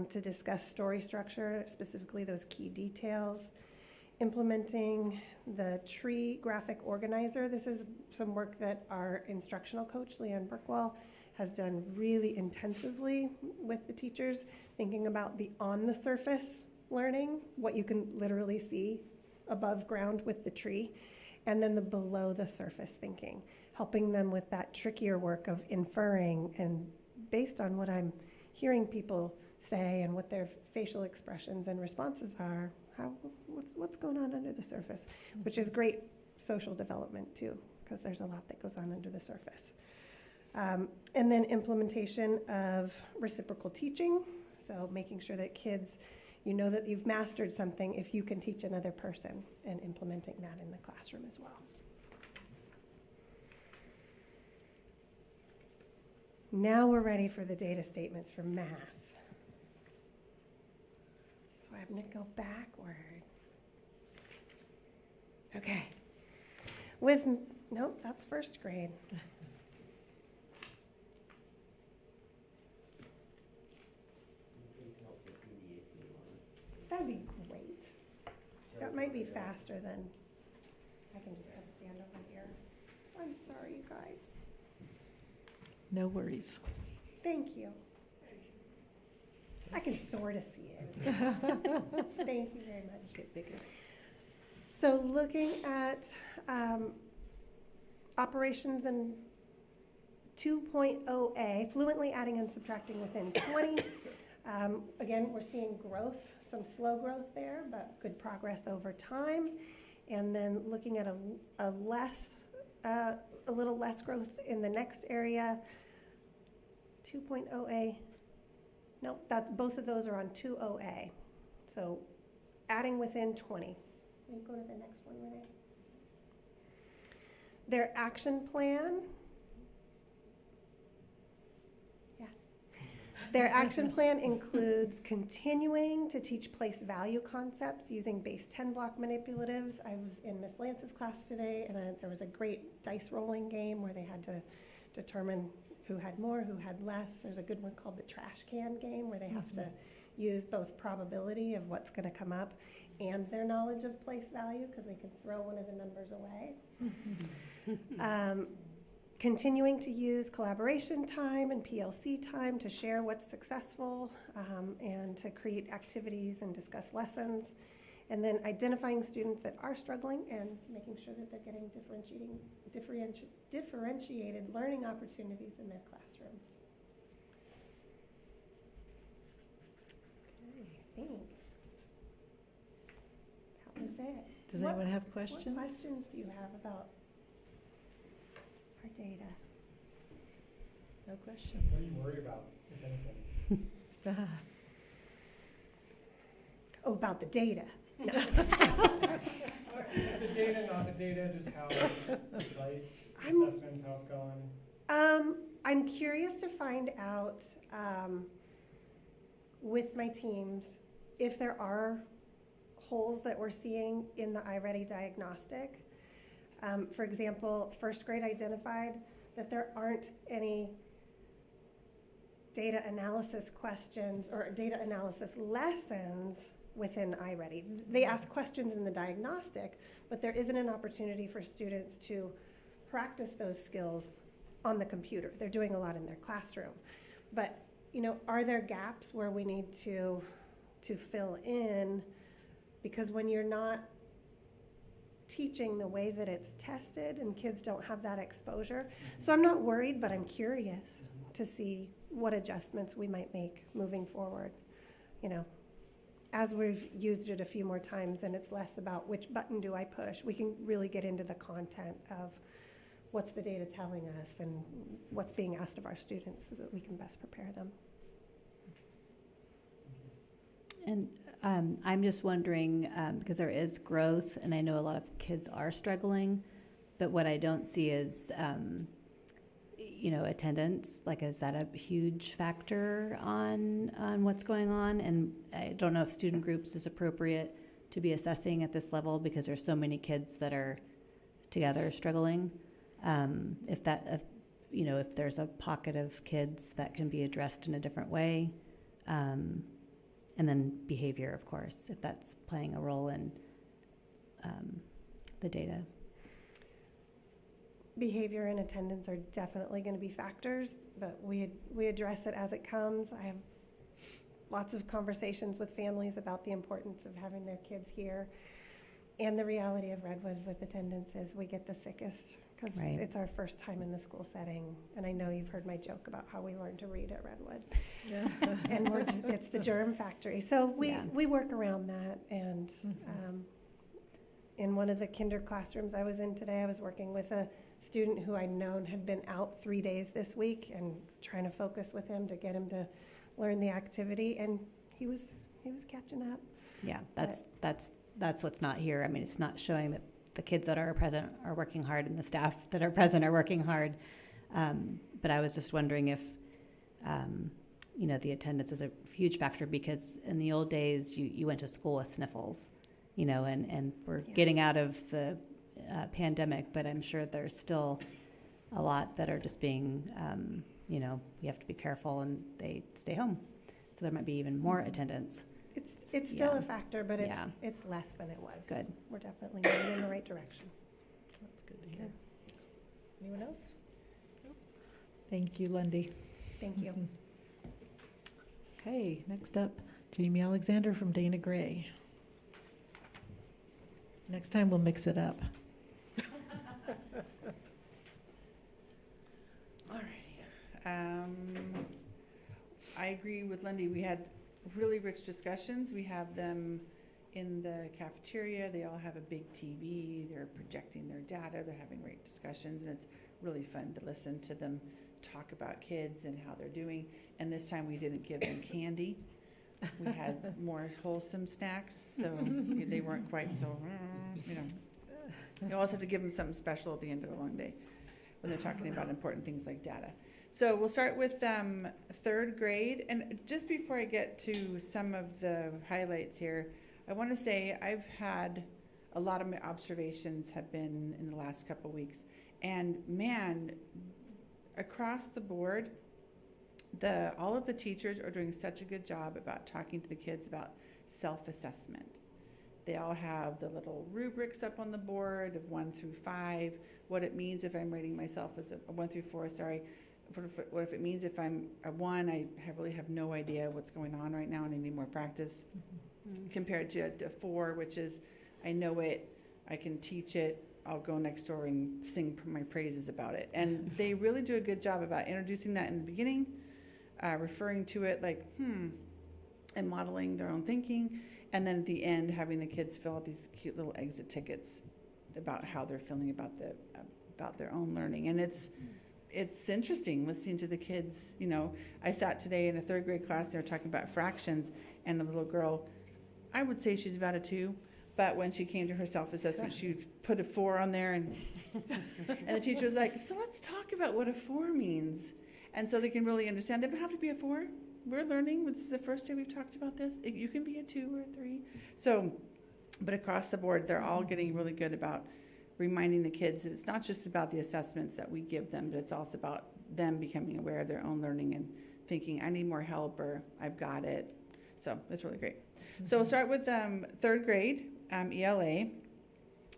to discuss story structure, specifically those key details, implementing the tree graphic organizer. This is some work that our instructional coach, Leanne Brookwell, has done really intensively with the teachers, thinking about the on-the-surface learning, what you can literally see above ground with the tree, and then the below-the-surface thinking, helping them with that trickier work of inferring, and based on what I'm hearing people say and what their facial expressions and responses are, what's going on under the surface, which is great social development too, because there's a lot that goes on under the surface. And then implementation of reciprocal teaching, so making sure that kids, you know that you've mastered something if you can teach another person, and implementing that in the classroom as well. Now we're ready for the data statements for math. So I'm going to go backward. Okay. Nope, that's first grade. That'd be great. That might be faster than, I can just kind of stand over here. I'm sorry, you guys. No worries. Thank you. I can sort of see it. Thank you very much. Get bigger. So looking at operations in 2.0A, fluently adding and subtracting within 20. Again, we're seeing growth, some slow growth there, but good progress over time. And then looking at a little less growth in the next area, 2.0A. No, both of those are on 2.0A. So adding within 20. Can you go to the next one, Renee? Their action plan. Yeah. Their action plan includes continuing to teach place value concepts using base 10 block manipulatives. I was in Miss Lance's class today, and there was a great dice rolling game where they had to determine who had more, who had less. There's a good one called the trash can game where they have to use both probability of what's going to come up and their knowledge of place value, because they can throw one of the numbers away. Continuing to use collaboration time and PLC time to share what's successful and to create activities and discuss lessons. And then identifying students that are struggling and making sure that they're getting differentiated learning opportunities in their classrooms. Okay, I think that was it. Does anyone have questions? What questions do you have about our data? No questions. What do you worry about, if anything? Oh, about the data. No. The data, not the data, just how it's like, assessments, how it's going. I'm curious to find out with my teams if there are holes that we're seeing in the iReady diagnostic. For example, first grade identified that there aren't any data analysis questions or data analysis lessons within iReady. They ask questions in the diagnostic, but there isn't an opportunity for students to practice those skills on the computer. They're doing a lot in their classroom. But you know, are there gaps where we need to fill in? Because when you're not teaching the way that it's tested and kids don't have that exposure. So I'm not worried, but I'm curious to see what adjustments we might make moving forward. You know, as we've used it a few more times and it's less about which button do I push, we can really get into the content of what's the data telling us and what's being asked of our students so that we can best prepare them. And I'm just wondering, because there is growth, and I know a lot of kids are struggling, but what I don't see is, you know, attendance. Like, is that a huge factor on what's going on? And I don't know if student groups is appropriate to be assessing at this level because there's so many kids that are together struggling. If you know, if there's a pocket of kids that can be addressed in a different way. And then behavior, of course, if that's playing a role in the data. Behavior and attendance are definitely going to be factors, but we address it as it comes. I have lots of conversations with families about the importance of having their kids here. And the reality of Redwood with attendance is we get the sickest because Right. it's our first time in the school setting. And I know you've heard my joke about how we learned to read at Redwood. Yeah. And it's the germ factory. So Yeah. we work around that. And in one of the kinder classrooms I was in today, I was working with a student who I'd known had been out 3 days this week and trying to focus with him to get him to learn the activity. And he was catching up. Yeah, that's what's not here. I mean, it's not showing that the kids that are present are working hard and the staff that are present are working hard. But I was just wondering if, you know, the attendance is a huge factor because in the old days, you went to school with sniffles, you know, and we're getting out of the pandemic, but I'm sure there's still a lot that are just being, you know, you have to be careful and they stay home. So there might be even more attendance. It's still Yeah. a factor, but Yeah. it's less than it was. Good. We're definitely moving in the right direction. That's good to hear. Anyone else? Thank you, Lundy. Thank you. Okay, next up, Jamie Alexander from Dana Gray. Next time we'll mix it up. I agree with Lindy. We had really rich discussions. We have them in the cafeteria. They all have a big TV. They're projecting their data. They're having great discussions, and it's really fun to listen to them talk about kids and how they're doing. And this time we didn't give them candy. We had more wholesome snacks, so they weren't quite so, you know. You always have to give them something special at the end of a long day when they're talking about important things like data. So we'll start with third grade. And just before I get to some of the highlights here, I want to say I've had a lot of my observations have been in the last couple of weeks. And man, across the board, all of the teachers are doing such a good job about talking to the kids about self-assessment. They all have the little rubrics up on the board of 1 through 5, what it means if I'm rating myself as a 1 through 4, sorry. What if it means if I'm a 1, I really have no idea what's going on right now and I need more practice, compared to a 4, which is I know it, I can teach it, I'll go next door and sing my praises about it. And they really do a good job about introducing that in the beginning, referring to it like, and modeling their own thinking. And then at the end, having the kids fill out these cute little exit tickets about how they're feeling about their own learning. And it's interesting listening to the kids. You know, I sat today in a third grade class, they were talking about fractions, and the little girl, I would say she's about a 2, but when she came to her self-assessment, she put a 4 on there, and the teacher was like, so let's talk about what a 4 means. And so they can really understand. They don't have to be a 4. We're learning. This is the first day we've talked about this. You can be a 2 or a 3. So, but across the board, they're all getting really good about reminding the kids that it's not just about the assessments that we give them, but it's also about them becoming aware of their own learning and thinking, I need more help, or I've got it. So it's really great. So we'll start with third grade, ELA.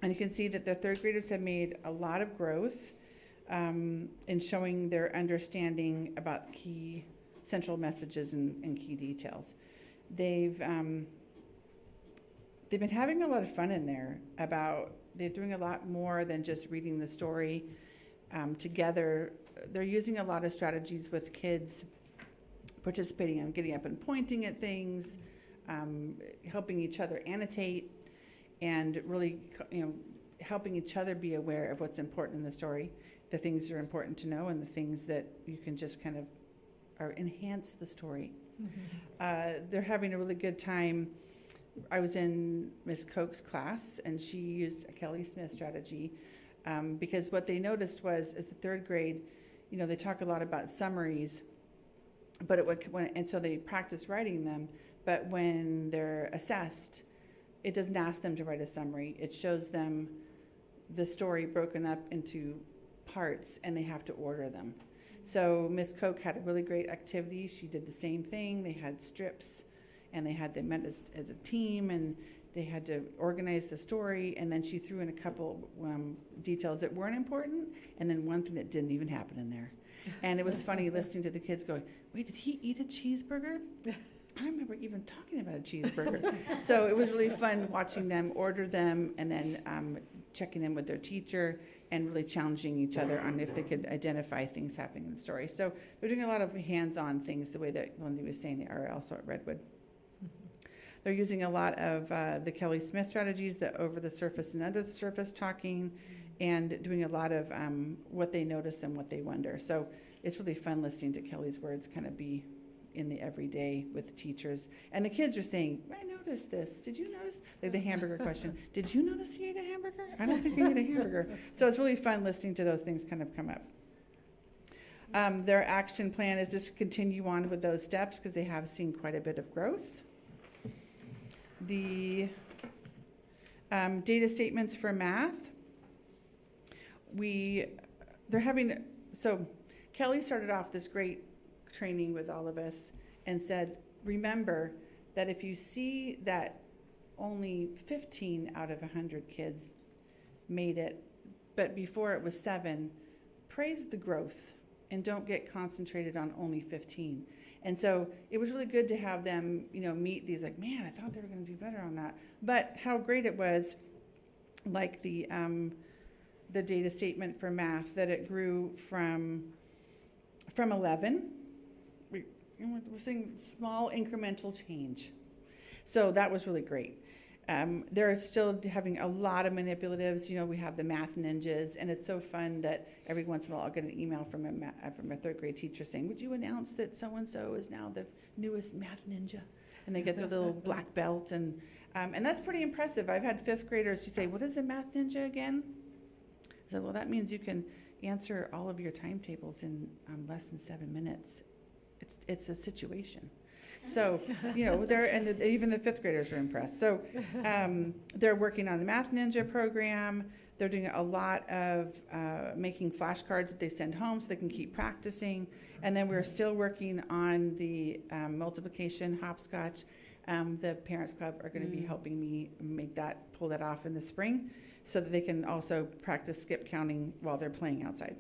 And you can see that the third graders have made a lot of growth in showing their understanding about key central messages and key details. They've been having a lot of fun in there they're doing a lot more than just reading the story together. They're using a lot of strategies with kids participating in getting up and pointing at things, helping each other annotate, and really, helping each other be aware of what's important in the story, the things that are important to know, and the things that you can just kind of enhance the story. They're having a really good time. I was in Miss Koch's class, and she used a Kelly Smith strategy because what they noticed was, as the third grade, they talk a lot about summaries, but and so they practice writing them. But when they're assessed, it doesn't ask them to write a summary. It shows them the story broken up into parts, and they have to order them. So Miss Koch had a really great activity. She did the same thing. They had strips, and they met as a team, and they had to organize the story, and then she threw in a couple details that weren't important, and then one thing that didn't even happen in there. And it was funny listening to the kids going, wait, did he eat a cheeseburger? I don't remember even talking about a cheeseburger. So it was really fun watching them order them, and then checking in with their teacher and really challenging each other on if they could identify things happening in the story. So they're doing a lot of hands-on things, the way that Lindy was saying they are also at Redwood. They're using a lot of the Kelly Smith strategies, the over the surface and under the surface talking, and doing a lot of what they notice and what they wonder. So it's really fun listening to Kelly's words kind of be in the everyday with the teachers. And the kids are saying, I noticed this. Did you notice? Like the hamburger question. Did you notice he ate a hamburger? I don't think he ate a hamburger. So it's really fun listening to those things kind of come up. Their action plan is just to continue on with those steps because they have seen quite a bit of growth. The data statements for math, so Kelly started off this great training with all of us and said, remember that if you see that only 15 out of 100 kids made it, but before it was 7, praise the growth and don't get concentrated on only 15. And so it was really good to have them, meet these like, man, I thought they were going to do better on that. But how great it was, like the data statement for math, that it grew from 11. We're seeing small incremental change. So that was really great. They're still having a lot of manipulatives. We have the math ninjas, and it's so fun that every once in a while I'll get an email from a third grade teacher saying, would you announce that so-and-so is now the newest math ninja? And they get their little black belt, and that's pretty impressive. I've had 5th graders who say, what is a math ninja again? I said, well, that means you can answer all of your timetables in less than 7 minutes. It's a situation. So, even the 5th graders are impressed. So they're working on the Math Ninja program. They're doing a lot of making flashcards that they send home so they can keep practicing. And then we're still working on the multiplication hopscotch. The Parents Club are going to be helping me pull that off in the spring so that they can also practice skip counting while they're playing outside.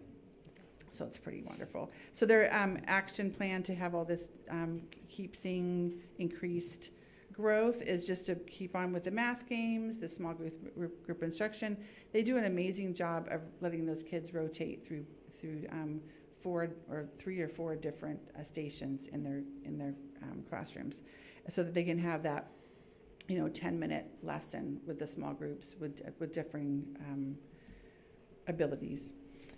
So it's pretty wonderful. So their action plan to have all this keep seeing increased growth is just to keep on with the math games, the small group instruction. They do an amazing job of letting those kids rotate through 3 or 4 different stations in their classrooms, so that they can have that 10-minute lesson with the small groups with differing abilities.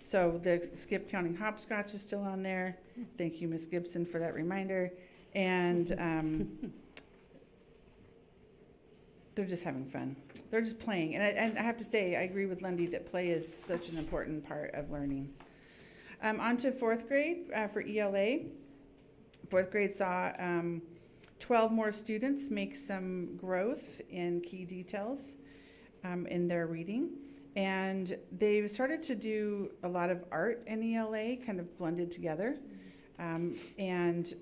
So the skip counting hopscotch is still on there. Thank you, Ms. Gibson, for that reminder. And they're just having fun. They're just playing. And I have to say, I agree with Lundy that play is such an important part of learning. On to 4th grade for ELA. 4th grade saw 12 more students make some growth in key details in their reading. And they've started to do a lot of art in ELA, kind of blended together, and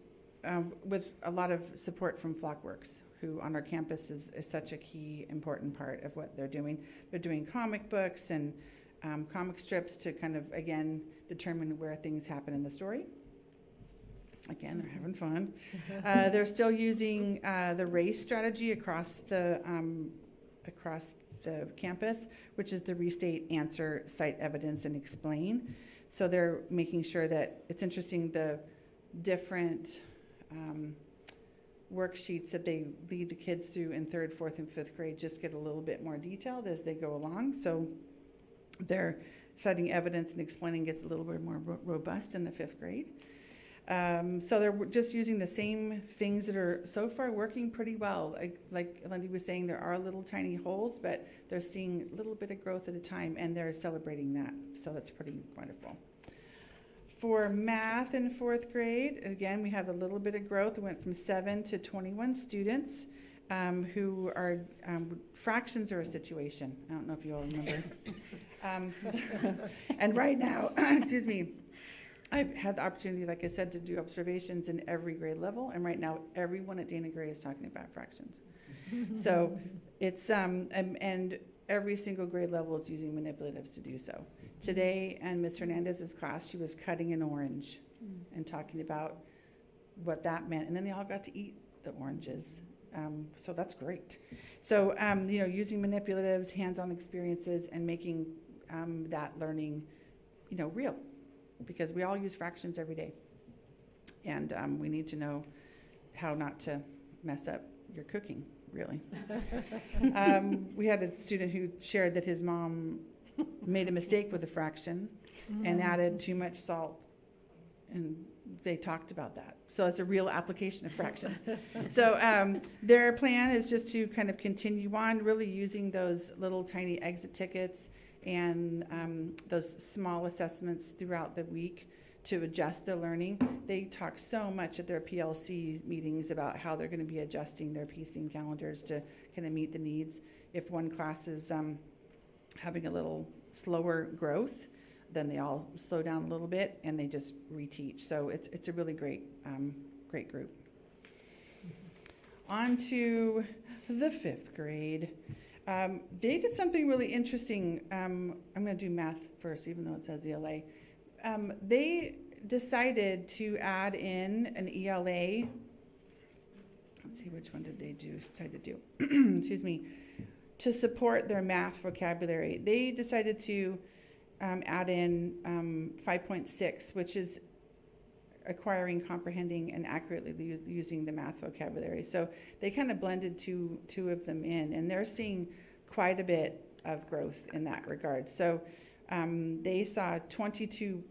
with a lot of support from Flockworks, who on our campus is such a key, important part of what they're doing. They're doing comic books and comic strips to kind of, again, determine where things happen in the story. Again, they're having fun. They're still using the RACE strategy across the campus, which is the restate, answer, cite evidence, and explain. So they're making sure that, it's interesting, the different worksheets that they lead the kids through in 3rd, 4th, and 5th grade just get a little bit more detailed as they go along. So their citing evidence and explaining gets a little bit more robust in the 5th grade. So they're just using the same things that are so far working pretty well. Like Lindy was saying, there are little tiny holes, but they're seeing a little bit of growth at a time, and they're celebrating that. So that's pretty wonderful. For math in 4th grade, again, we had a little bit of growth. It went from 7 to 21 students who are, fractions are a situation. I don't know if you all remember. And right now, excuse me, I've had the opportunity, like I said, to do observations in every grade level, and right now everyone at Dana Gray is talking about fractions. So it's, and every single grade level is using manipulatives to do so. Today, in Ms. Hernandez's class, she was cutting an orange and talking about what that meant, and then they all got to eat the oranges. So that's great. So, you know, using manipulatives, hands-on experiences, and making that learning, you know, real. Because we all use fractions every day. And we need to know how not to mess up your cooking, really. We had a student who shared that his mom made a mistake with a fraction and added too much salt, and they talked about that. So it's a real application of fractions. So their plan is just to kind of continue on, really using those little tiny exit tickets and those small assessments throughout the week to adjust their learning. They talk so much at their PLC meetings about how they're going to be adjusting their pacing calendars to kind of meet the needs. If one class is having a little slower growth, then they all slow down a little bit and they just reteach. So it's a really great great group. On to the 5th grade. They did something really interesting. I'm going to do math first, even though it says ELA. They decided to add in an ELA. Let's see, which one did they decide to do? Excuse me. To support their math vocabulary. They decided to add in 5.6, which is acquiring, comprehending, and accurately using the math vocabulary. So they kind of blended two of them in, and they're seeing quite a bit of growth in that regard. So they saw 22%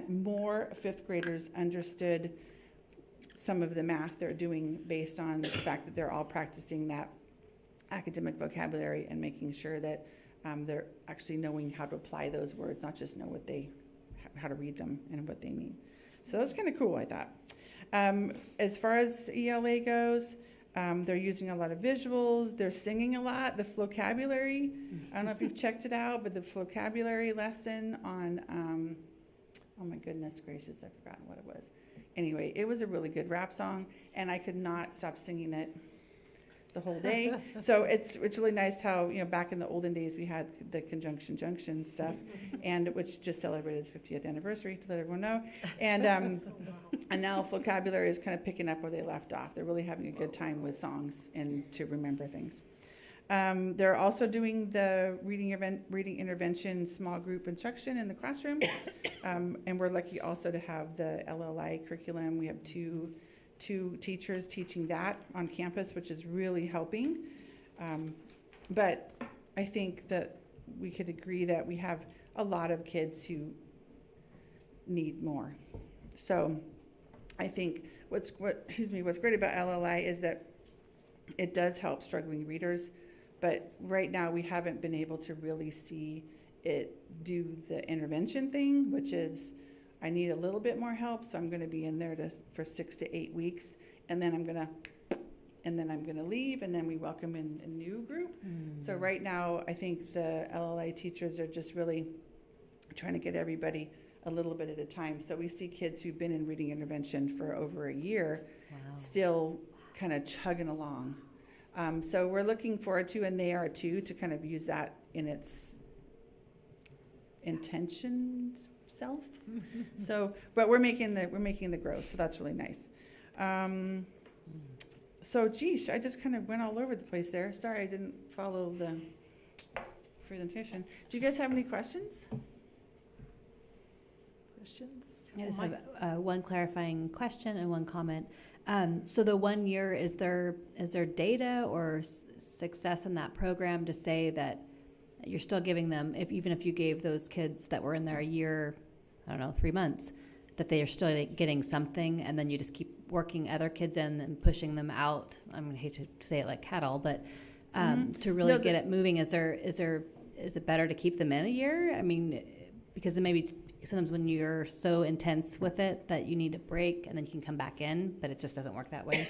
more 5th graders understood some of the math they're doing based on the fact that they're all practicing that academic vocabulary and making sure that they're actually knowing how to apply those words, not just know how to read them and what they mean. So that's kind of cool, I thought. As far as ELA goes, they're using a lot of visuals. They're singing a lot. The vocabulary, I don't know if you've checked it out, but the vocabulary lesson on, oh my goodness gracious, I've forgotten what it was. Anyway, it was a really good rap song, and I could not stop singing it the whole day. So it's really nice how, you know, back in the olden days we had the conjunction junction stuff, and which just celebrated its 50th anniversary, to let everyone know. And and now vocabulary is kind of picking up where they left off. They're really having a good time with songs and to remember things. They're also doing the reading intervention small group instruction in the classroom, and we're lucky also to have the LLI curriculum. We have two teachers teaching that on campus, which is really helping. But I think that we could agree that we have a lot of kids who need more. So I think what's great about LLI is that it does help struggling readers, but right now we haven't been able to really see it do the intervention thing, which is I need a little bit more help, so I'm going to be in there for 6 to 8 weeks, and then I'm going to leave, and then we welcome in a new group. So right now, I think the LLI teachers are just really trying to get everybody a little bit at a time. So we see kids who've been in reading intervention for over a year, still kind of chugging along. So we're looking forward to, and they are too, to kind of use that in its intentions self. So, but we're making the growth, so that's really nice. So, geez, I just kind of went all over the place there. Sorry, I didn't follow the presentation. Do you guys have any questions? Questions? I just have one clarifying question and one comment. So the 1 year, is there data or success in that program to say that you're still giving them, even if you gave those kids that were in there a year, I don't know, 3 months, that they are still getting something, and then you just keep working other kids in and pushing them out? I mean, I hate to say it like cattle, but to really get it moving, is it better to keep them in a year? I mean, because then maybe sometimes when you're so intense with it that you need a break and then you can come back in, but it just doesn't work that way.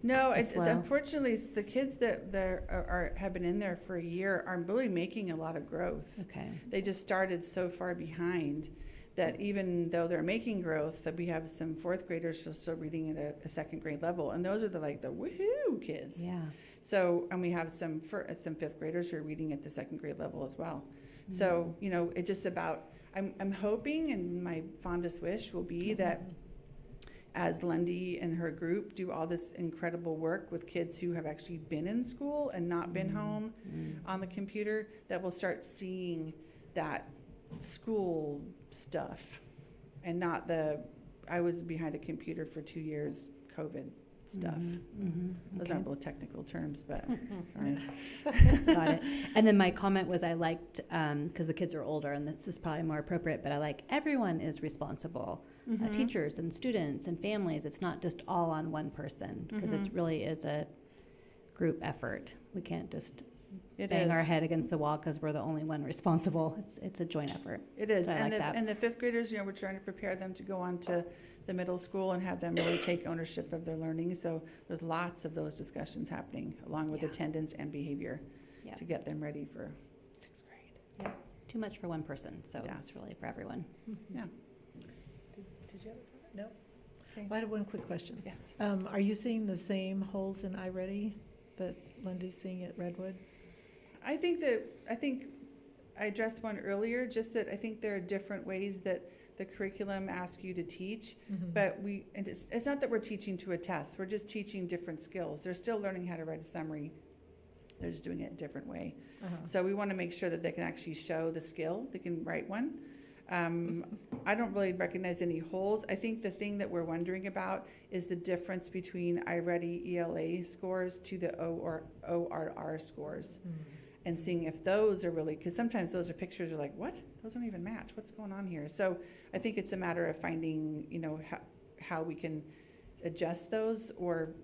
No, unfortunately, the kids that have been in there for a year are really making a lot of growth. Okay. They just started so far behind that even though they're making growth, that we have some fourth graders who are still reading at a second grade level, and those are the woohoo kids. Yeah. So, and we have some fifth graders who are reading at the second grade level as well. Mm-hmm. So, it's just about. I'm hoping, and my fondest wish will be that as Lundy and her group do all this incredible work with kids who have actually been in school and not been home on the computer, that we'll start seeing that school stuff and not I was behind a computer for 2 years, COVID stuff. Those aren't both technical terms, but Got it. And then my comment was I liked, because the kids are older, and this is probably more appropriate, but I like everyone is responsible. Teachers and students and families. It's not just all on one person, because it really is a group effort. We can't just bang our head against the wall because we're the only one responsible. It's a joint effort. It is. So And the fifth graders, we're trying to prepare them to go on to the middle school and have them really take ownership of their learning. So there's lots of those discussions happening, along with attendance and behavior, to get them ready for sixth grade. Yeah. Too much for one person, so it's really for everyone. Yeah. Did you have a comment? No? Okay. Well, I have one quick question. Yes. Are you seeing the same holes in iReady that Lindy's seeing at Redwood? I think I addressed one earlier, just that I think there are different ways that the curriculum asks you to teach, but it's not that we're teaching to a test, we're just teaching different skills. They're still learning how to write a summary, they're just doing it a different way. So we want to make sure that they can actually show the skill, they can write one. I don't really recognize any holes. I think the thing that we're wondering about is the difference between iReady ELA scores to the ORR scores. And seeing if those are really, because sometimes those are pictures are like, what? Those don't even match. What's going on here? So I think it's a matter of finding, how we can adjust those or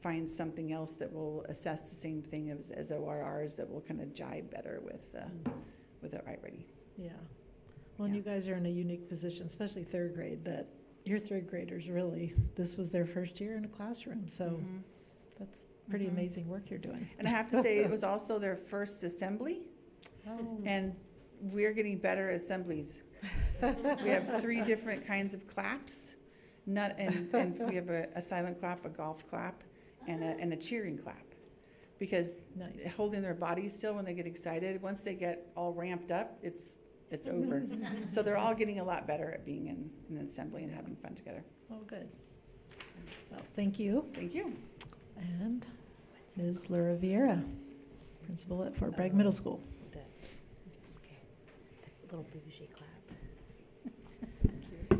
find something else that will assess the same thing as ORRs that will kind of jibe better with the iReady. Yeah. Well, and you guys are in a unique position, especially third grade, that your third graders really, this was their first year in a classroom. So that's pretty amazing work you're doing. And I have to say, it was also their first assembly. And we're getting better at assemblies. We have 3 different kinds of claps, and we have a silent clap, a golf clap, and a cheering clap. Because holding their bodies still when they get excited, once they get all ramped up, it's over. So they're all getting a lot better at being in an assembly and having fun together. Oh, good. Well, thank you. Thank you. And Ms. Laura Vieira, principal at Fort Bragg Middle School. The little bougie clap.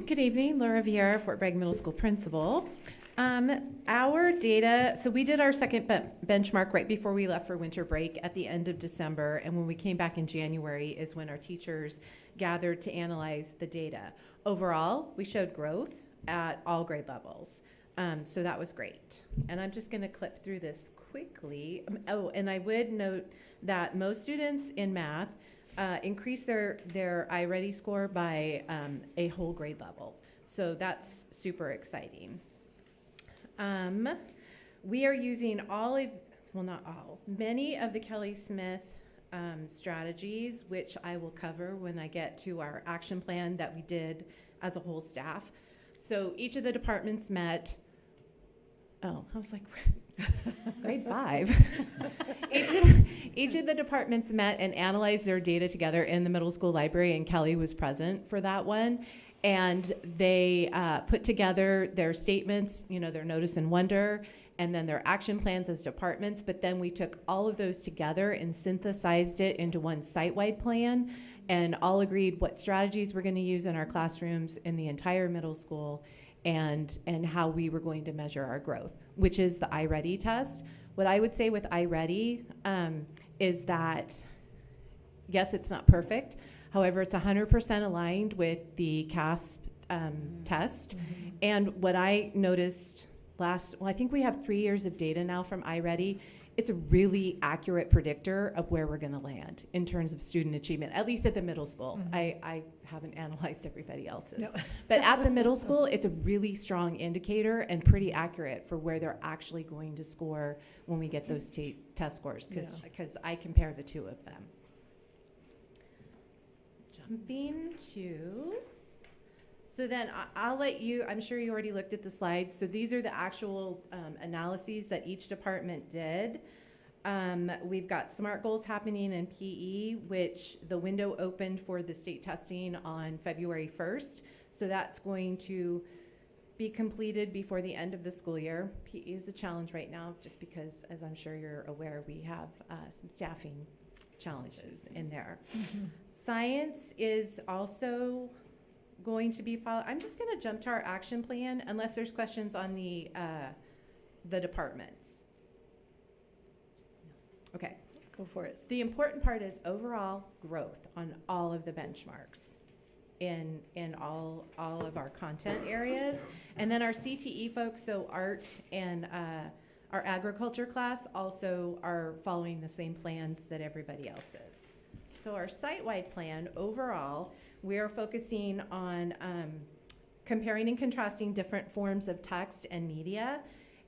Good evening, Laura Vieira, Fort Bragg Middle School principal. Our data, so we did our second benchmark right before we left for winter break at the end of December, and when we came back in January is when our teachers gathered to analyze the data. Overall, we showed growth at all grade levels. So that was great. And I'm just going to clip through this quickly. And I would note that most students in math increased their iReady score by a whole grade level. So that's super exciting. We are using many of the Kelly Smith strategies, which I will cover when I get to our action plan that we did as a whole staff. So each of the departments met. I was like, Grade 5. Each of the departments met and analyzed their data together in the middle school library, and Kelly was present for that one. And they put together their statements, their notice and wonder, and then their action plans as departments. But then we took all of those together and synthesized it into one site-wide plan, and all agreed what strategies we're going to use in our classrooms in the entire middle school, and how we were going to measure our growth, which is the iReady test. What I would say with iReady is that, yes, it's not perfect. However, it's 100% aligned with the CASP test. And what I noticed I think we have 3 years of data now from iReady. It's a really accurate predictor of where we're going to land in terms of student achievement, at least at the middle school. I haven't analyzed everybody else's. No. But at the middle school, it's a really strong indicator and pretty accurate for where they're actually going to score when we get those test scores, because I compare the two of them. Jumping to... So then I'll let you, I'm sure you already looked at the slides. So these are the actual analyses that each department did. We've got SMART goals happening in PE, which the window opened for the state testing on February 1st. So that's going to be completed before the end of the school year. PE is a challenge right now, just because, as I'm sure you're aware, we have some staffing challenges in there. Science is also going to be followed. I'm just going to jump to our action plan unless there's questions on the departments. Okay. Go for it. The important part is overall growth on all of the benchmarks in all of our content areas. And then our CTE folks, so art and our agriculture class, also are following the same plans that everybody else is. So our site-wide plan overall, we are focusing on comparing and contrasting different forms of text and media,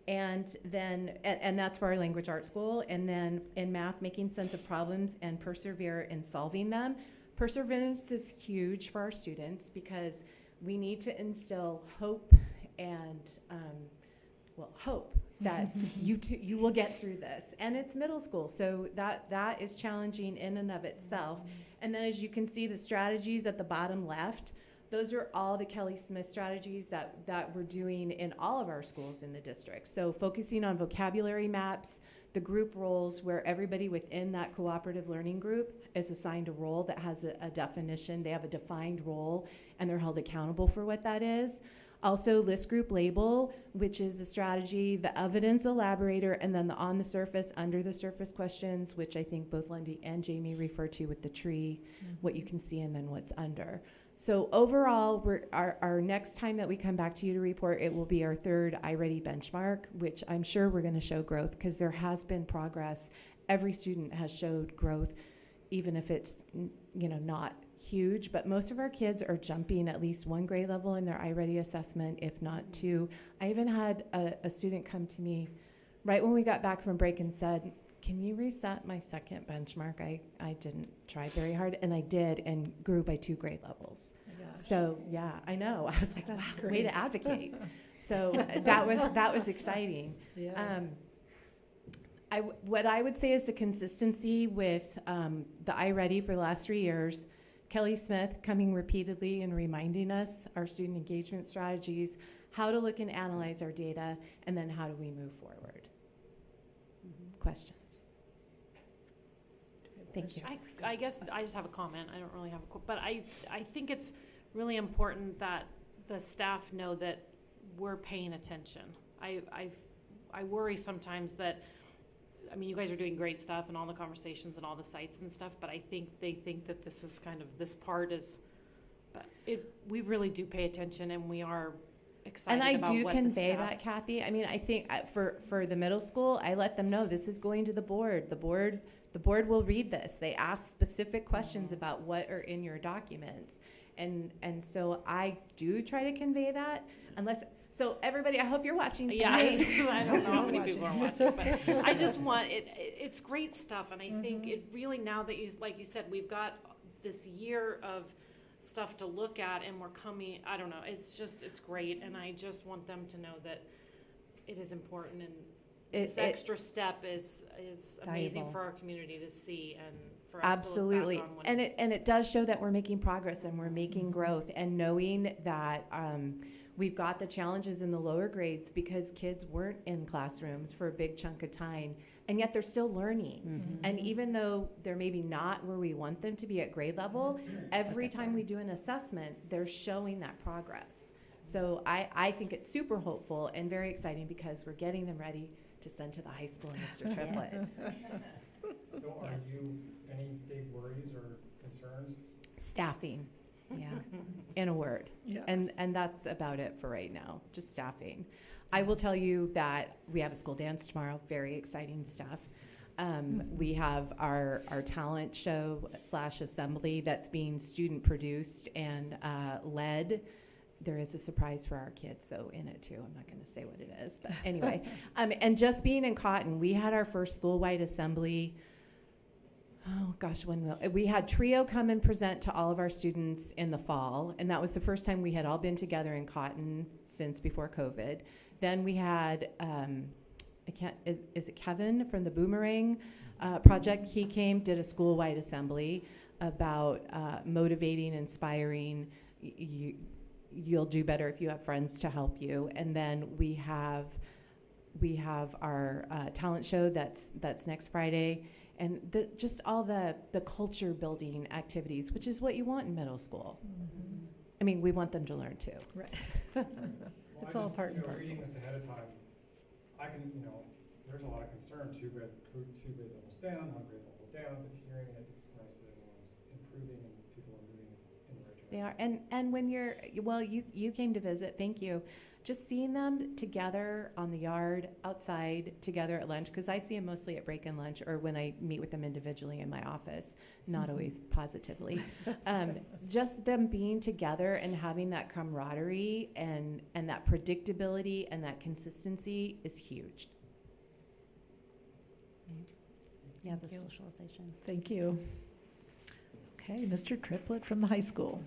and that's for our language arts school. And then in math, making sense of problems and persevere in solving them. Perseverance is huge for our students because we need to instill hope and hope that you will get through this. And it's middle school, so that is challenging in and of itself. And then as you can see, the strategies at the bottom left, those are all the Kelly Smith strategies that we're doing in all of our schools in the district. So focusing on vocabulary maps, the group roles where everybody within that cooperative learning group is assigned a role that has a definition. They have a defined role and they're held accountable for what that is. Also, list group label, which is a strategy, the evidence elaborator, and then the on the surface, under the surface questions, which I think both Lundy and Jamie refer to with the tree, what you can see and then what's under. So overall, our next time that we come back to you to report, it will be our third iReady benchmark, which I'm sure we're going to show growth because there has been progress. Every student has showed growth, even if it's not huge, but most of our kids are jumping at least one grade level in their iReady assessment, if not two. I even had a student come to me right when we got back from break and said, can you reset my second benchmark? I didn't try very hard, and I did, and grew by 2 grade levels. So yeah, I know. I was like, that's wow, great. way to advocate. So that was exciting. Yeah. What I would say is the consistency with the iReady for the last 3 years, Kelly Smith coming repeatedly and reminding us our student engagement strategies, how to look and analyze our data, and then how do we move forward. Questions? Thank you. I guess I just have a comment. I don't really have but I think it's really important that the staff know that we're paying attention. I worry sometimes that, I mean, you guys are doing great stuff and all the conversations and all the sites and stuff, but I think they think that this is kind of, this part is, but we really do pay attention and we are excited about what the staff. And I do convey that, Kathy. I mean, I think for the middle school, I let them know this is going to the board. The board will read this. They ask specific questions about what are in your documents. And so I do try to convey that so everybody, I hope you're watching tonight. Yeah, I don't know how many people are watching, but I just want it's great stuff. And I think it really, now that like you said, we've got this year of stuff to look at and we're coming, I don't know, it's great. And I just want them to know that it is important this extra step is amazing Valuable. for our community to see and for us to look Absolutely. back on when And it does show that we're making progress and we're making growth, and knowing that we've got the challenges in the lower grades because kids weren't in classrooms for a big chunk of time, and yet they're still learning. And even though they're maybe not where we want them to be at grade level, every time we do an assessment, they're showing that progress. So I think it's super hopeful and very exciting because we're getting them ready to send to the high school in Mr. Triplett. So are Yes. you, any big worries or concerns? Staffing, yeah, in a word. Yeah. And that's about it for right now, just staffing. I will tell you that we have a school dance tomorrow, very exciting stuff. We have our talent show / assembly that's being student produced and led. There is a surprise for our kids, though, in it, too. I'm not going to say what it is, but anyway. And just being in Cotton, we had our first school-wide assembly. Oh, gosh, we had Trio come and present to all of our students in the fall, and that was the first time we had all been together in Cotton since before COVID. Then we had, is it Kevin from the Boomerang Project? He came, did a school-wide assembly about motivating, inspiring. You'll do better if you have friends to help you. And then we have our talent show that's next Friday, and just all the culture building activities, which is what you want in middle school. I mean, we want them to learn too. Right. Well, It's I all just, part and parcel. reading this ahead of time, I can, there's a lot of concern, two grade levels down, 1 grade level down, but hearing it, it's nice that everyone's improving and people are moving in the right direction. They are, and when you came to visit, thank you. Just seeing them together on the yard, outside, together at lunch, because I see them mostly at break and lunch or when I meet with them individually in my office, not always positively. Just them being together and having that camaraderie and that predictability and that consistency is huge. Yeah, the Thank you. socialization. Thank you. Okay, Mr. Triplett from the high school.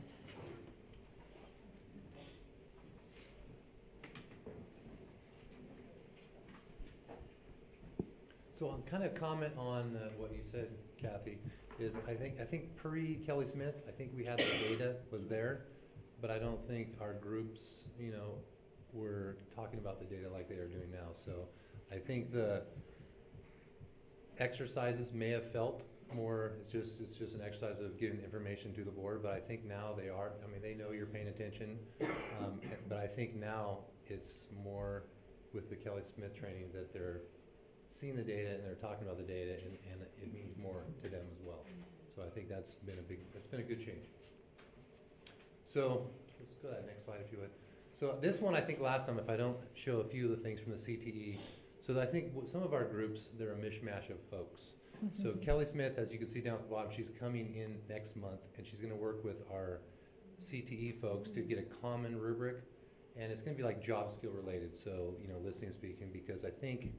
So I'll kind of comment on what you said, Kathy, is I think pre-Kelly Smith, I think we had the data was there, but I don't think our groups, were talking about the data like they are doing now. So I think the exercises may have felt more, it's just an exercise of getting the information to the board, but I think now they are, they know you're paying attention, but I think now it's more with the Kelly Smith training that they're seeing the data and they're talking about the data, and it means more to them as well. So I think that's been a good change. So let's go to that next slide if you would. So this one, I think last time, if I don't show a few of the things from the CTE, so I think some of our groups, they're a mishmash of folks. So Kelly Smith, as you can see down at the bottom, she's coming in next month, and she's going to work with our CTE folks to get a common rubric, and it's going to be like job skill related. So listening and speaking, because I think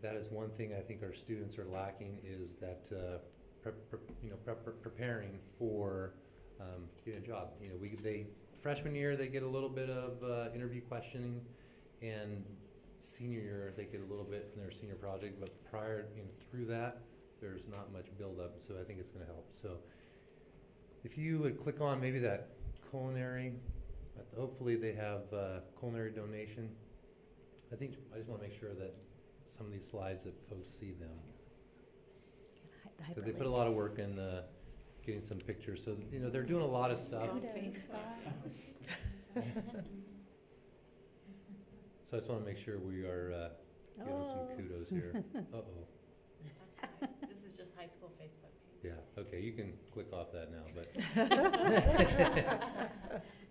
that is one thing I think our students are lacking is that preparing for getting a job. Freshman year they get a little bit of interview questioning, and senior year they get a little bit in their senior project, but prior through that there's not much build up. So I think it's going to help. So if you would click on maybe that culinary, hopefully they have culinary donation. I just want to make sure that some of these slides that folks see them, because they put a lot of work in getting some pictures. So they're doing a lot of stuff. So I just want to make sure we are giving some kudos here. This is just high school Facebook page. Yeah. Okay. You can click off that now,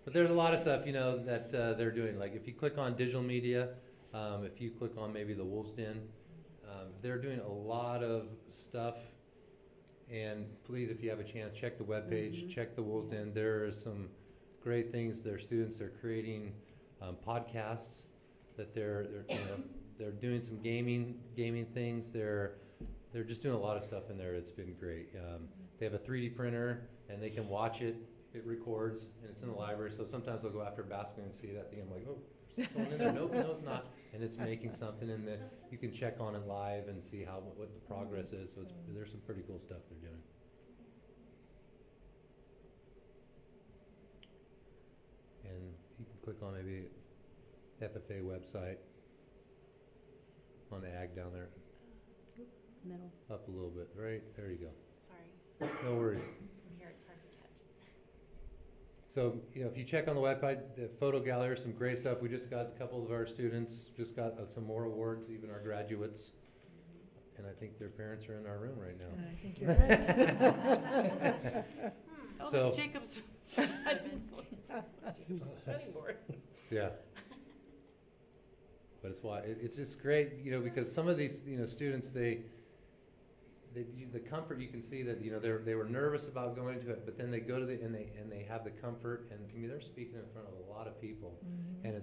but there's a lot of stuff that they're doing. Like if you click on digital media. If you click on maybe the Wolves Den, they're doing a lot of stuff. And please, if you have a chance, check the webpage, check the Wolves Den. There are some great things. Their students are creating podcasts that they're doing some gaming things. They're just doing a lot of stuff in there. It's been great. They have a 3D printer and they can watch it. It records and it's in the library. So sometimes they'll go after basketball and see that thing. I'm like, oh, there's someone in there, no, it's not, and it's making something, and that you can check on it live and see how, what the progress is, so there's some pretty cool stuff they're doing. And you can click on maybe FFA website on the ag down there, Middle. up a little bit, right, there you go. Sorry, No worries. from here it's hard to catch. So, you know, if you check on the website, the photo gallery, some great stuff. We just got a couple of our students, just got some more awards, even our graduates. And I think their parents are in our room right now. I think you're right. Oh, So- that's Jacob's cutting board. Yeah. But it's why, it's just great, you know, because some of these, you know, students, the comfort, you can see that, you know, they were nervous about going to it, but then they go to and they have the comfort, and I mean, they're speaking in front of a lot of people, and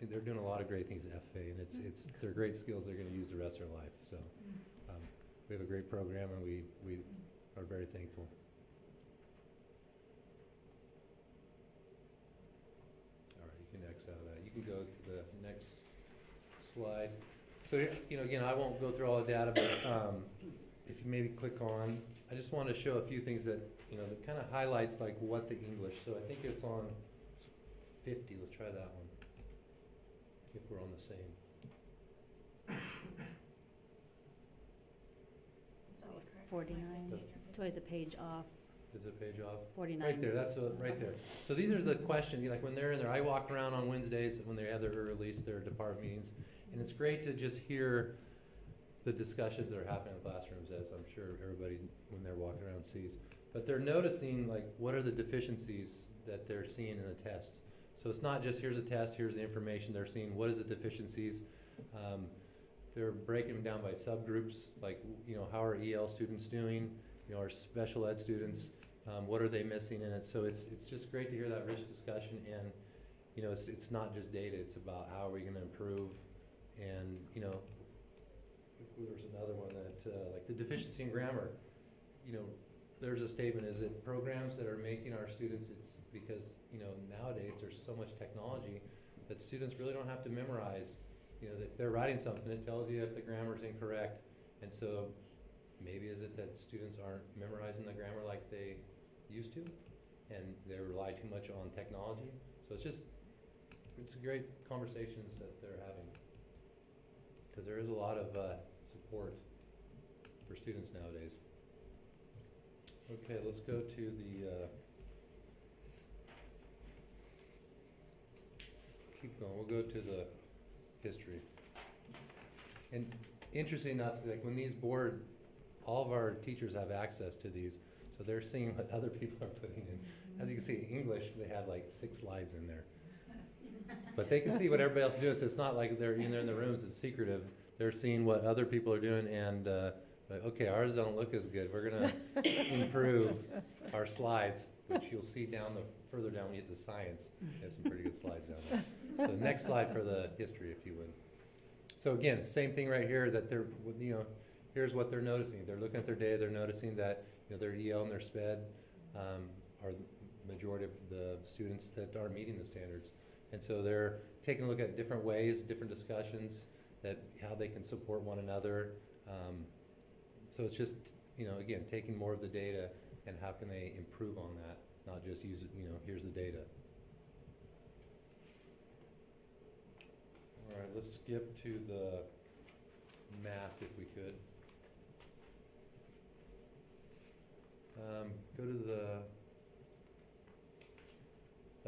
they're doing a lot of great things at FFA, and they're great skills they're gonna use the rest of their life, so. We have a great program, and we are very thankful. All right, you can X out of that. You can go to the next slide. So, you know, again, I won't go through all the data, but if you maybe click on, I just want to show a few things that, you know, that kind of highlights like what the English. So I think it's on 50. Let's try that one, if we're on the same. Does that look correct? 49. It's always a page off. Is it page off? 49. Right there, that's right there. So these are the questions, you know, like when they're in there, I walk around on Wednesdays when they have their release, their department meetings, and it's great to just hear the discussions that are happening in classrooms, as I'm sure everybody, when they're walking around, sees. But they're noticing, like, what are the deficiencies that they're seeing in the test. So it's not just, here's a test, here's the information, they're seeing what is the deficiencies. They're breaking them down by subgroups, like, you know, how are EL students doing, you know, our special ed students, what are they missing in it? So it's just great to hear that rich discussion, and, you know, it's not just data, it's about how are we gonna improve, and, you know, there's another one that, like the deficiency in grammar, you know, there's a statement, is it programs that are making our students, it's because, you know, nowadays there's so much technology that students really don't have to memorize. You know, if they're writing something, it tells you if the grammar's incorrect, and so maybe is it that students aren't memorizing the grammar like they used to, and they rely too much on technology? So it's great conversations that they're having, because there is a lot of support for students nowadays. Okay, let's go to the, keep going, we'll go to the history. And interesting enough, like when these board, all of our teachers have access to these, so they're seeing what other people are putting in. As you can see, English, they have like 6 slides in there. But they can see what everybody else is doing, so it's not like they're in there in the rooms, it's secretive. They're seeing what other people are doing, and like, okay, ours don't look as good. We're gonna improve our slides, which you'll see further down when you get to science. They have some pretty good slides down there. So next slide for the history, if you would. So again, same thing right here, that they're, you know, here's what they're noticing. They're looking at their data, they're noticing that, you know, their EL and their SPED are the majority of the students that are meeting the standards. And so they're taking a look at different ways, different discussions, that how they can support one another. So it's just, you know, again, taking more of the data and how can they improve on that, not just use it, you know, here's the data. All right, let's skip to the math if we could. Go to the,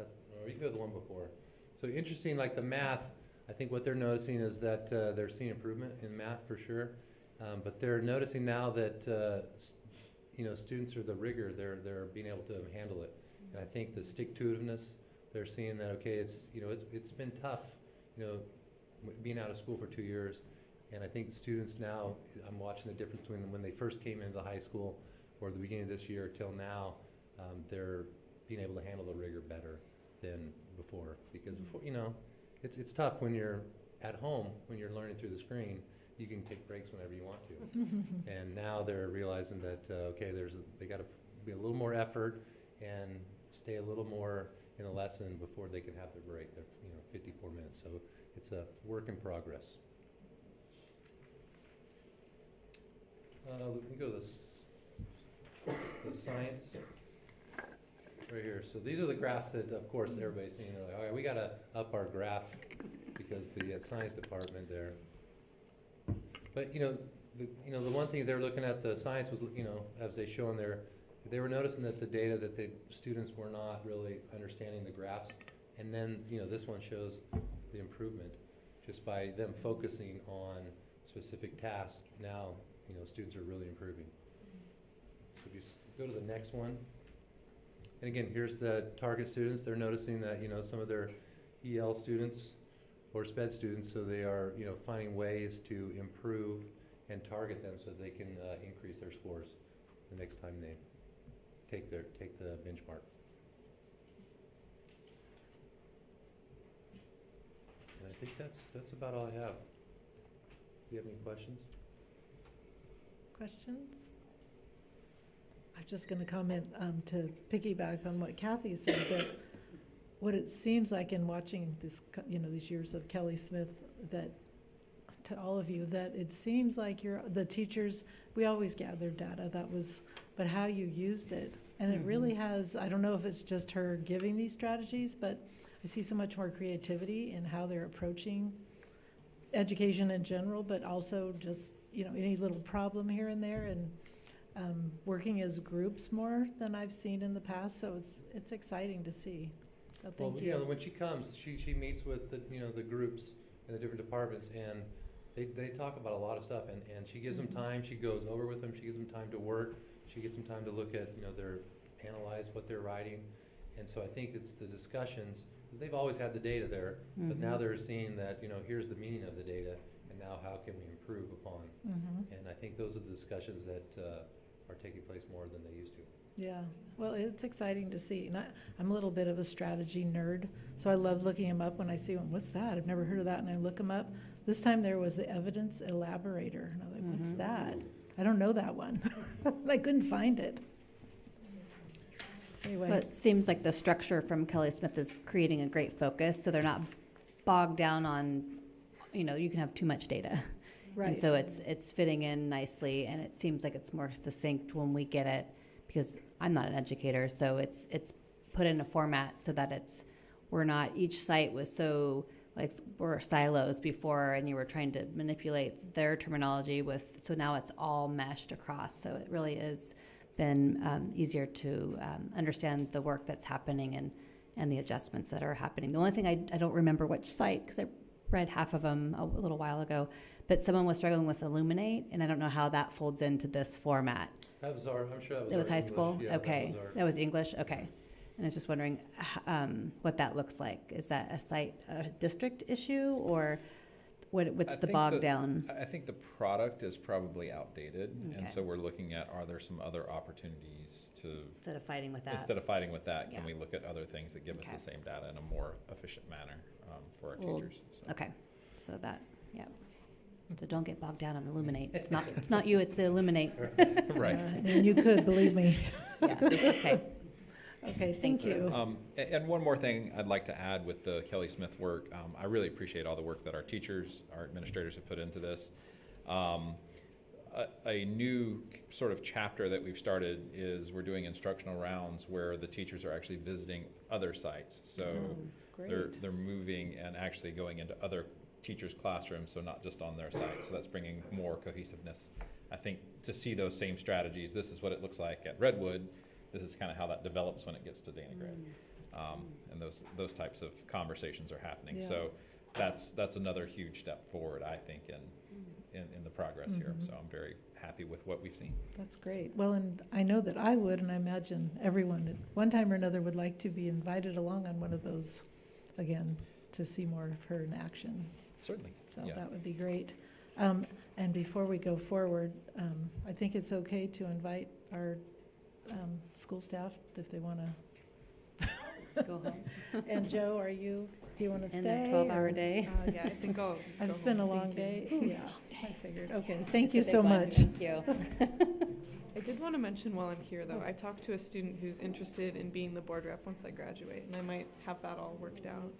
or you can go to the one before. So interesting, like the math, I think what they're noticing is that they're seeing improvement in math for sure, but they're noticing now that you know, students are the rigor, they're being able to handle it, and I think the stick-to-itiveness, they're seeing that, okay, it's, you know, it's been tough, you know, being out of school for 2 years, and I think students now, I'm watching the difference between when they first came into high school or the beginning of this year till now, they're being able to handle the rigor better than before, because before, you know, it's tough when you're at home, when you're learning through the screen, you can take breaks whenever you want to. And now they're realizing that, okay, they gotta be a little more effort and stay a little more in a lesson before they can have their break. They're, you know, 54 minutes. So it's a work in progress. We can go to the science right here. So these are the graphs that, of course, everybody's seeing. They're like, all right, we got to up our graph because the science department there. But the one thing they're looking at, the science was, as they show in there, they were noticing that the data that the students were not really understanding the graphs. And then, this one shows the improvement just by them focusing on specific tasks. Now, students are really improving. So if you go to the next one. And again, here's the target students. They're noticing that, some of their EL students or SPED students, so they are, finding ways to improve and target them so they can increase their scores the next time they take the benchmark. And I think that's about all I have. Do you have any questions? Questions? I'm just going to comment to piggyback on what Kathy said, that what it seems like in watching this, these years of Kelly Smith, that to all of you, that it seems like the teachers, we always gathered data, but how you used it. And it really has, I don't know if it's just her giving these strategies, but I see so much more creativity in how they're approaching education in general, but also just, any little problem here and there, and working as groups more than I've seen in the past. So it's exciting to see. So thank you. When she comes, she meets with the groups in the different departments, and they talk about a lot of stuff, and she gives them time. She goes over with them. She gives them time to work. She gets them time to look at, analyze what they're writing. And so I think it's the discussions, because they've always had the data there, but now they're seeing that, here's the meaning of the data, and now how can we improve upon? And I think those are the discussions that are taking place more than they used to. Yeah, well, it's exciting to see. And I'm a little bit of a strategy nerd, so I love looking them up when I see them. What's that? I've never heard of that, and I look them up. This time there was the evidence elaborator, and I was like, what's that? I don't know that one. I couldn't find it. Anyway. Well, it seems like the structure from Kelly Smith is creating a great focus, so they're not bogged down on, you can have too much data. Right. And so it's fitting in nicely, and it seems like it's more succinct when we get it, because I'm not an educator, so it's put in a format so that we're not, each site was so, we're silos before, and you were trying to manipulate their terminology so now it's all meshed across. So it really is been easier to understand the work that's happening and the adjustments that are happening. The only thing I don't remember which site, because I read half of them a little while ago, but someone was struggling with Illuminate, and I don't know how that folds into this format. I'm sure that was It was high English. school? Yeah, okay. That was English? Okay. And I was just wondering what that looks like. Is that a district issue, or what's the bog down? I think the product is probably outdated, and Okay. so we're looking at, are there some other opportunities to, Instead of fighting with that. can we look at other things that give us the same data in a more efficient manner for our Well, teachers? So. Okay. So that, yeah. So don't get bogged down on Illuminate. It's not you, it's the Illuminate. Right. And you could, believe me. Yeah, it's okay. Okay, thank you. And one more thing I'd like to add with the Kelly Smith work, I really appreciate all the work that our teachers, our administrators have put into this. A new sort of chapter that we've started is we're doing instructional rounds where the teachers are actually visiting other sites. So they're moving and actually going into other teachers' classrooms, so not just on their site. So that's bringing more cohesiveness. I think to see those same strategies, this is what it looks like at Redwood. This is kind of how that develops when it gets to Dana Gray. And those types of conversations are happening. Yeah. So that's another huge step forward, I think, in the progress here. So I'm very happy with what we've seen. That's great. Well, and I know that I would, and I imagine everyone at one time or another would like to be invited along on one of those again to see more of her in action. Certainly. So Yeah. that would be great. And before we go forward, I think it's okay to invite our school staff if they want to Go home. And Joe, do you want to stay? In the 12-hour day. Yeah, I think I'll go It's been a home. long Thank day. you. Yeah, I figured. Okay, thank you It's a so big one. much. Thank you. I did want to mention while I'm here, though, I talked to a student who's interested in being the board rep once I graduate, and I might have that all worked out.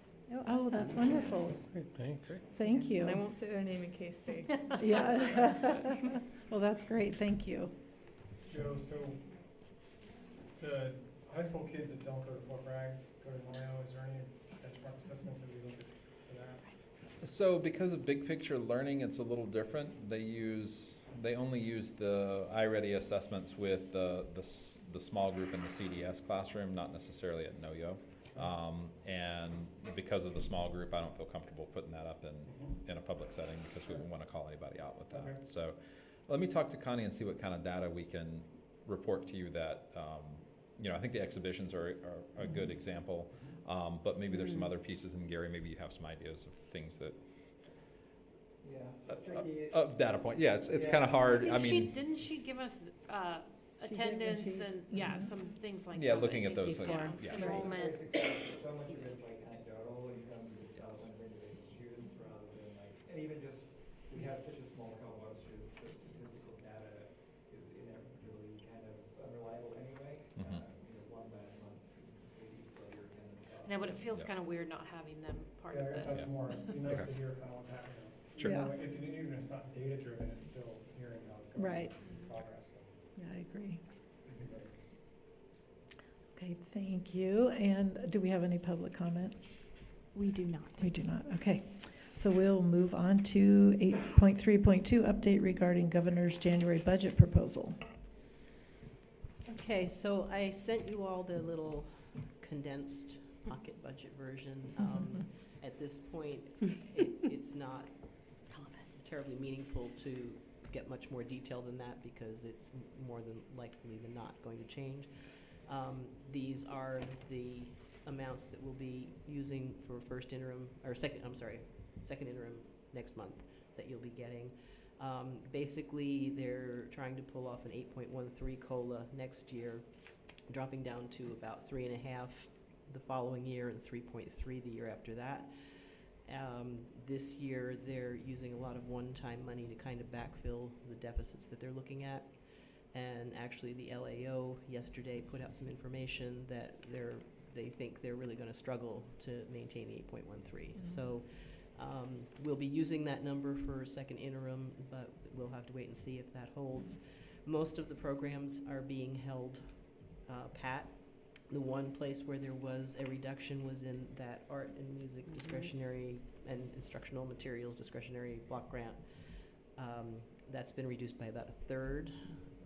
Oh, that's awesome. wonderful. Great. Thank you. And I won't say their name in case they. Yeah. Well, that's great. Thank you. Joe, so the high school kids that don't go to Fort Bragg, go to Moyo, is there any benchmark assessments that we look at for that? So because of big picture learning, it's a little different. They only use the iReady assessments with the small group in the CDS classroom, not necessarily at NOYO. And because of the small group, I don't feel comfortable putting that up in a public setting because we wouldn't want to call anybody out with that. Okay. So let me talk to Connie and see what kind of data we can report to you that, I think the exhibitions are a good example, but maybe there's some other pieces, and Gary, maybe you have some ideas of things that, of data point. Yeah, it's kind of hard. Didn't she give us She did, attendance didn't she? and, some things like that? Yeah, looking at those, Before. yeah. Enrollment. So much of it is like anecdotal in terms of individual students rather than like, and even just, we have such a small cohort of students, the statistical data is inevitably kind of unreliable anyway. Mhm. One bad month can completely throw your attendance off. No, but it feels Yeah. kind of weird not having them part Yeah, of I guess this. that's more, it'd be nice to hear kind of what's happening. Sure. Yeah. Even if it's not data driven, it's still hearing how it's going. Right. Progress, so Yeah, I agree. it'd be better. Okay, thank you. And do we have any public comment? We do not. We do not. Okay. So we'll move on to 8.3.2, update regarding governor's January budget proposal. Okay, so I sent you all the little condensed pocket budget version. At this point, it's not terribly meaningful to get much more detail than that because it's more than likely than not going to change. These are the amounts that we'll be using for second interim next month that you'll be getting. Basically, they're trying to pull off an 8.13 COLA next year, dropping down to about 3.5 the following year and 3.3 the year after that. This year, they're using a lot of one-time money to kind of backfill the deficits that they're looking at. And actually, the LAO yesterday put out some information that they think they're really going to struggle to maintain the 8.13. So we'll be using that number for second interim, but we'll have to wait and see if that holds. Most of the programs are being held pat. The one place where there was a reduction was in that art and music discretionary and instructional materials discretionary block grant. That's been reduced by about a third,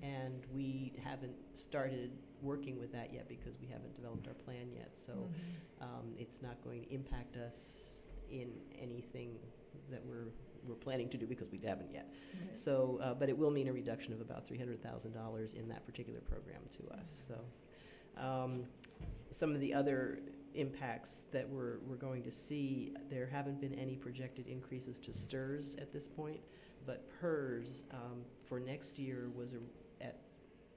and we haven't started working with that yet because we haven't developed our plan yet. So it's not going to impact us in anything that we're planning to do because we haven't yet. Okay. So, but it will mean a reduction of about $300,000 in that particular program to us. So. Some of the other impacts that we're going to see, there haven't been any projected increases to STRS at this point, but PERS for next year was at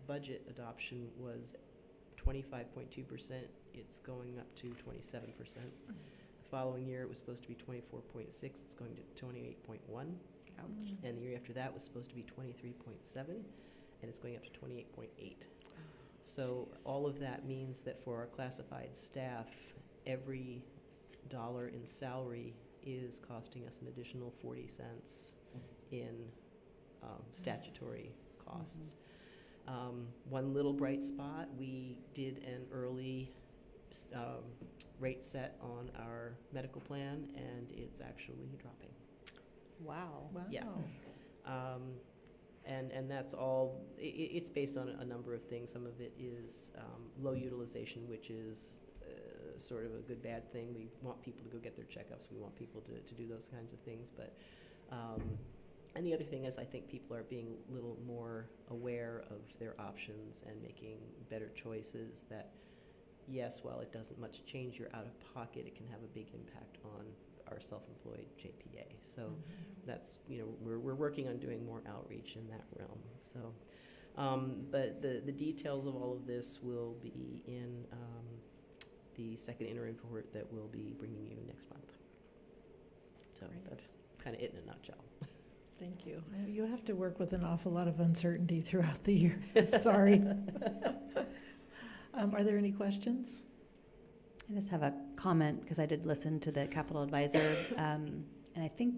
budget adoption was 25.2%. It's going up to 27%. The following year it was supposed to be 24.6. It's going to 28.1. And the year after that was supposed to be 23.7, and it's going up to 28.8. So all of that means that for our classified staff, every dollar in salary is costing us an additional 40 cents in statutory costs. One little bright spot, we did an early rate set on our medical plan, and it's actually dropping. Wow. Yeah. And that's all, it's based on a number of things. Some of it is low utilization, which is sort of a good, bad thing. We want people to go get their checkups. We want people to do those kinds of things. But and the other thing is I think people are being a little more aware of their options and making better choices that, yes, while it doesn't much change your out-of-pocket, it can have a big impact on our self-employed JPA. So that's, we're working on doing more outreach in that realm. So, but the details of all of this will be in the second interim report that we'll be bringing you next month. So that's kind of it in a nutshell. Thank you. You have to work with an awful lot of uncertainty throughout the year. Sorry. Are there any questions? I just have a comment, because I did listen to the Capital Advisor, and I think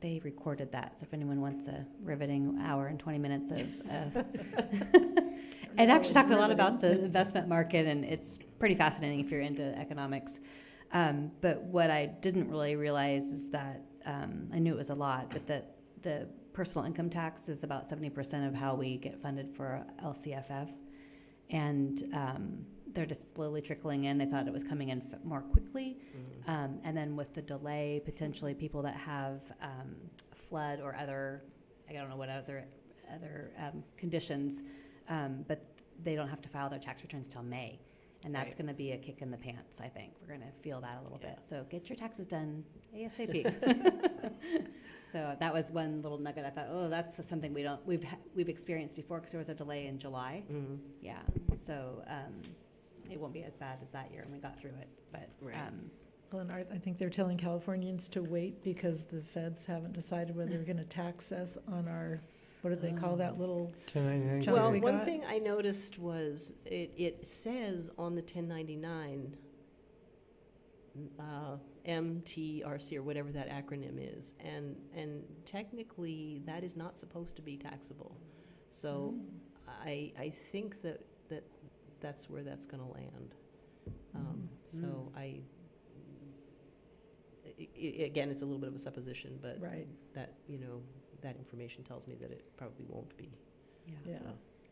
they recorded that. So if anyone wants a riveting hour and 20 minutes of it actually talked a lot about the investment market, and it's pretty fascinating if you're into economics. But what I didn't really realize is that I knew it was a lot, but that the personal income tax is about 70% of how we get funded for LCFF. And they're just slowly trickling in. They thought it was coming in more quickly. And then with the delay, potentially people that have flood or other, I don't know what other conditions, but they don't have to file their tax returns till May. And that's going to be a kick in the pants, I think. We're going to feel that a little bit. So get your taxes done ASAP. So that was one little nugget. I thought, oh, that's something we've experienced before, because there was a delay in July. Yeah. So it won't be as bad as that year, and we got through it. But Well, and I think they're telling Californians to wait because the feds haven't decided whether they're going to tax us on our, what do they call that little chunk Well, we one got? thing I noticed was it says on the 1099 MTRC or whatever that acronym is, and technically that is not supposed to be taxable. So I think that's where that's going to land. So again, it's a little bit of a supposition, but that, that information tells me that it probably won't be. Yeah. So.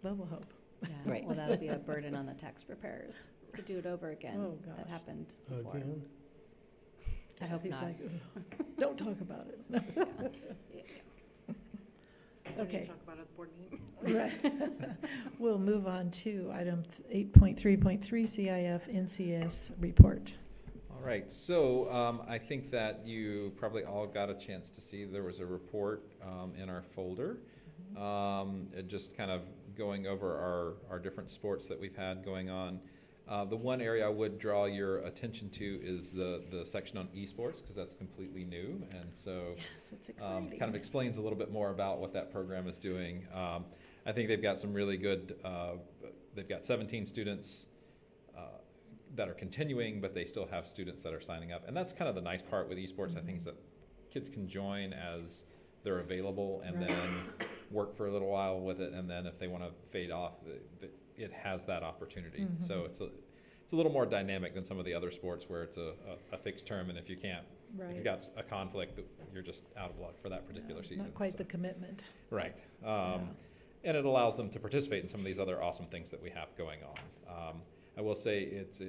Well, we'll hope. yeah. Right. Well, that'll be a burden on the tax preparers to do it over again. Oh, gosh. That happened before. Again? I hope He's not. like, "Ugh, don't talk about it. Okay. Talk about it at the board meeting. Right. We'll move on to item 8.3.3, CIF NCS report. All right, so I think that you probably all got a chance to see there was a report in our folder, just kind of going over our different sports that we've had going on. The one area I would draw your attention to is the section on esports, because that's completely new, and so it's exciting. kind of explains a little bit more about what that program is doing. I think they've got some really good, they've got 17 students that are continuing, but they still have students that are signing up. And that's kind of the nice part with esports, I think, is that kids can join as they're available and then work for a little while with it. And then if they want to fade off, it has that opportunity. So it's a little more dynamic than some of the other sports where it's a fixed term. And if you can't, if you've got a conflict, you're just out of luck for that particular season. Not quite the commitment. Right. And it allows them to participate in some of these other awesome things that we have going on. I will say it's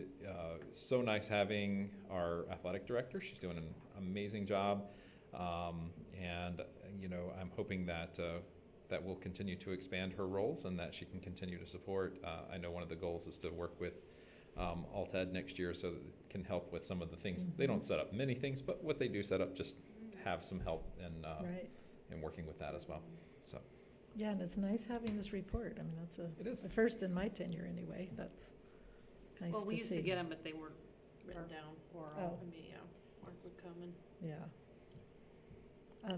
so nice having our athletic director. She's doing an amazing job. And, I'm hoping that that will continue to expand her roles and that she can continue to support. I know one of the goals is to work with AltEd next year so that it can help with some of the things. They don't set up many things, but what they do set up, just have some help in working with that as well. So. Yeah, and it's nice having this report. I mean, that's a first in my tenure anyway. That's nice to see. Well, we used to get them, but they weren't written down or Oh. Mark would come and. Yeah.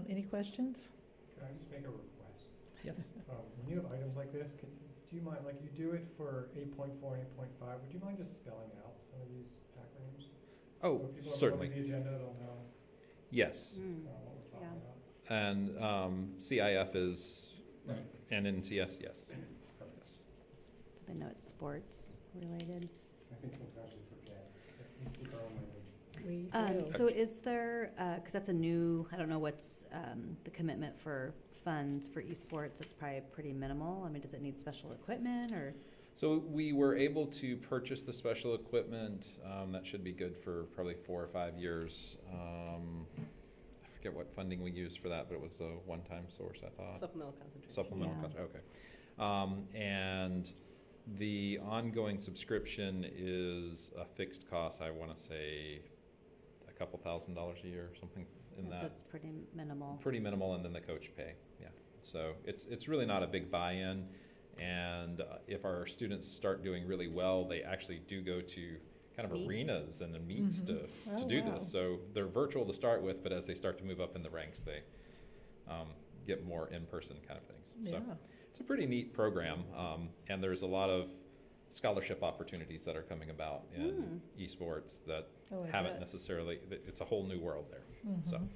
Any questions? Can I just make a request? Yes. When you have items like this, do you mind, like you do it for 8.4 and 8.5, would you mind just spelling out some of these acronyms? Oh, So if people certainly. look at the agenda, they'll know Yes. what we're talking about. And CIF is, Right. and NCS, yes. Yes. Do they know it's sports related? I think sometimes we forget that we speak our own language. We So is there, because that's a new, I don't know what's the commitment for funds for esports. It's probably pretty minimal. I mean, does it need special equipment or? So we were able to purchase the special equipment. That should be good for probably 4 or 5 years. I forget what funding we used for that, but it was a one-time source, I thought. Supplemental concentration. Supplemental concentration, okay. And the ongoing subscription is a fixed cost, I want to say a couple $1,000s a year, something in that. So it's pretty minimal. Pretty minimal, and then the coach pay, yeah. So it's really not a big buy-in, and if our students start doing really well, they actually do go to kind of Meets. arenas and meets to Oh, do wow. this. So they're virtual to start with, but as they start to move up in the ranks, they get more in-person kind of things. So Yeah. it's a pretty neat program, and there's a lot of scholarship opportunities that are coming about in esports that Oh, I haven't bet. necessarily, it's a whole new world there, so. Mhm.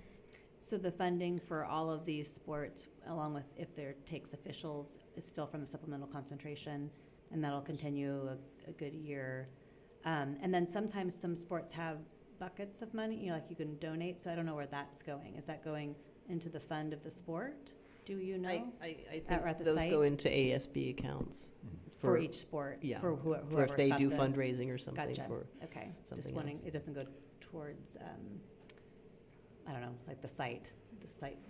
So the funding for all of these sports, along with if there takes officials, is still from the supplemental concentration, and that'll continue a good year. And then sometimes some sports have buckets of money, you know, like you can donate, so I don't know where that's going. Is that going into the fund of the sport? Do you know? I Or at think the those site? go into ASB accounts. For each sport? Yeah. For For whoever's if they got do the- fundraising or something Gotcha. for Okay, just something wondering, else. it doesn't go towards, I don't know, like the site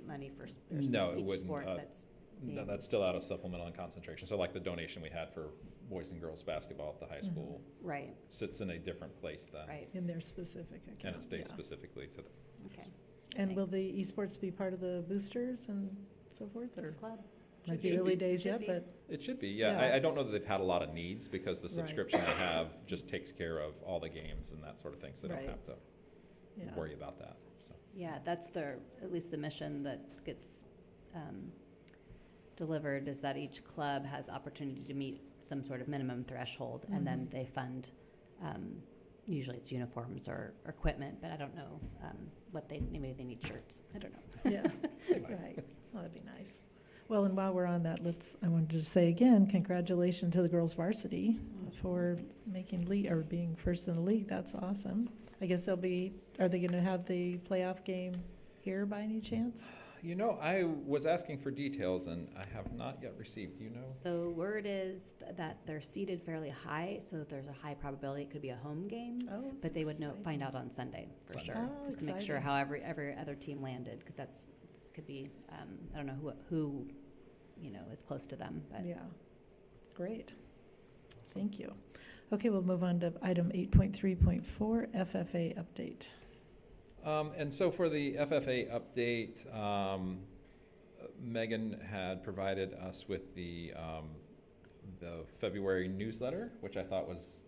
money for there's No, it each wouldn't. sport that's No, being- that's still out of supplemental and concentration. So like the donation we had for boys and girls basketball at the high school Right. sits in a different place then. Right. In their specific account. And it stays yeah. specifically to the. Okay. And will the esports be part of the boosters and so forth, or? Club. Might Should be be. early days Should yet, be. but, It should be, yeah. Yeah. I don't know that they've had a lot of needs because the Right. subscription they have just takes care of all the games and that sort of thing, so they Right. don't have to yeah. worry about that, so. Yeah, that's at least the mission that gets delivered, is that each club has opportunity to meet some sort of minimum threshold, and then Mhm. they fund, usually it's uniforms or equipment, but I don't know what maybe they need shirts. I don't know. Yeah, right. Oh, that'd be nice. Well, and while we're on that, I wanted to say again, congratulations to the girls varsity for making league, or being first in the league. That's awesome. I guess are they gonna have the playoff game here by any chance? You know, I was asking for details and I have not yet received, do you know? So word is that they're seated fairly high, so there's a high probability it could be a home game, Oh, but they would exciting. find out on Sunday for Sunday. sure, Oh, just to make sure exciting. how every other team landed, because could be I don't know who is close to them, but Yeah, great. Thank you. Okay, we'll move on to item 8.3.4, FFA update. And so for the FFA update, Megan had provided us with the February newsletter, which I thought was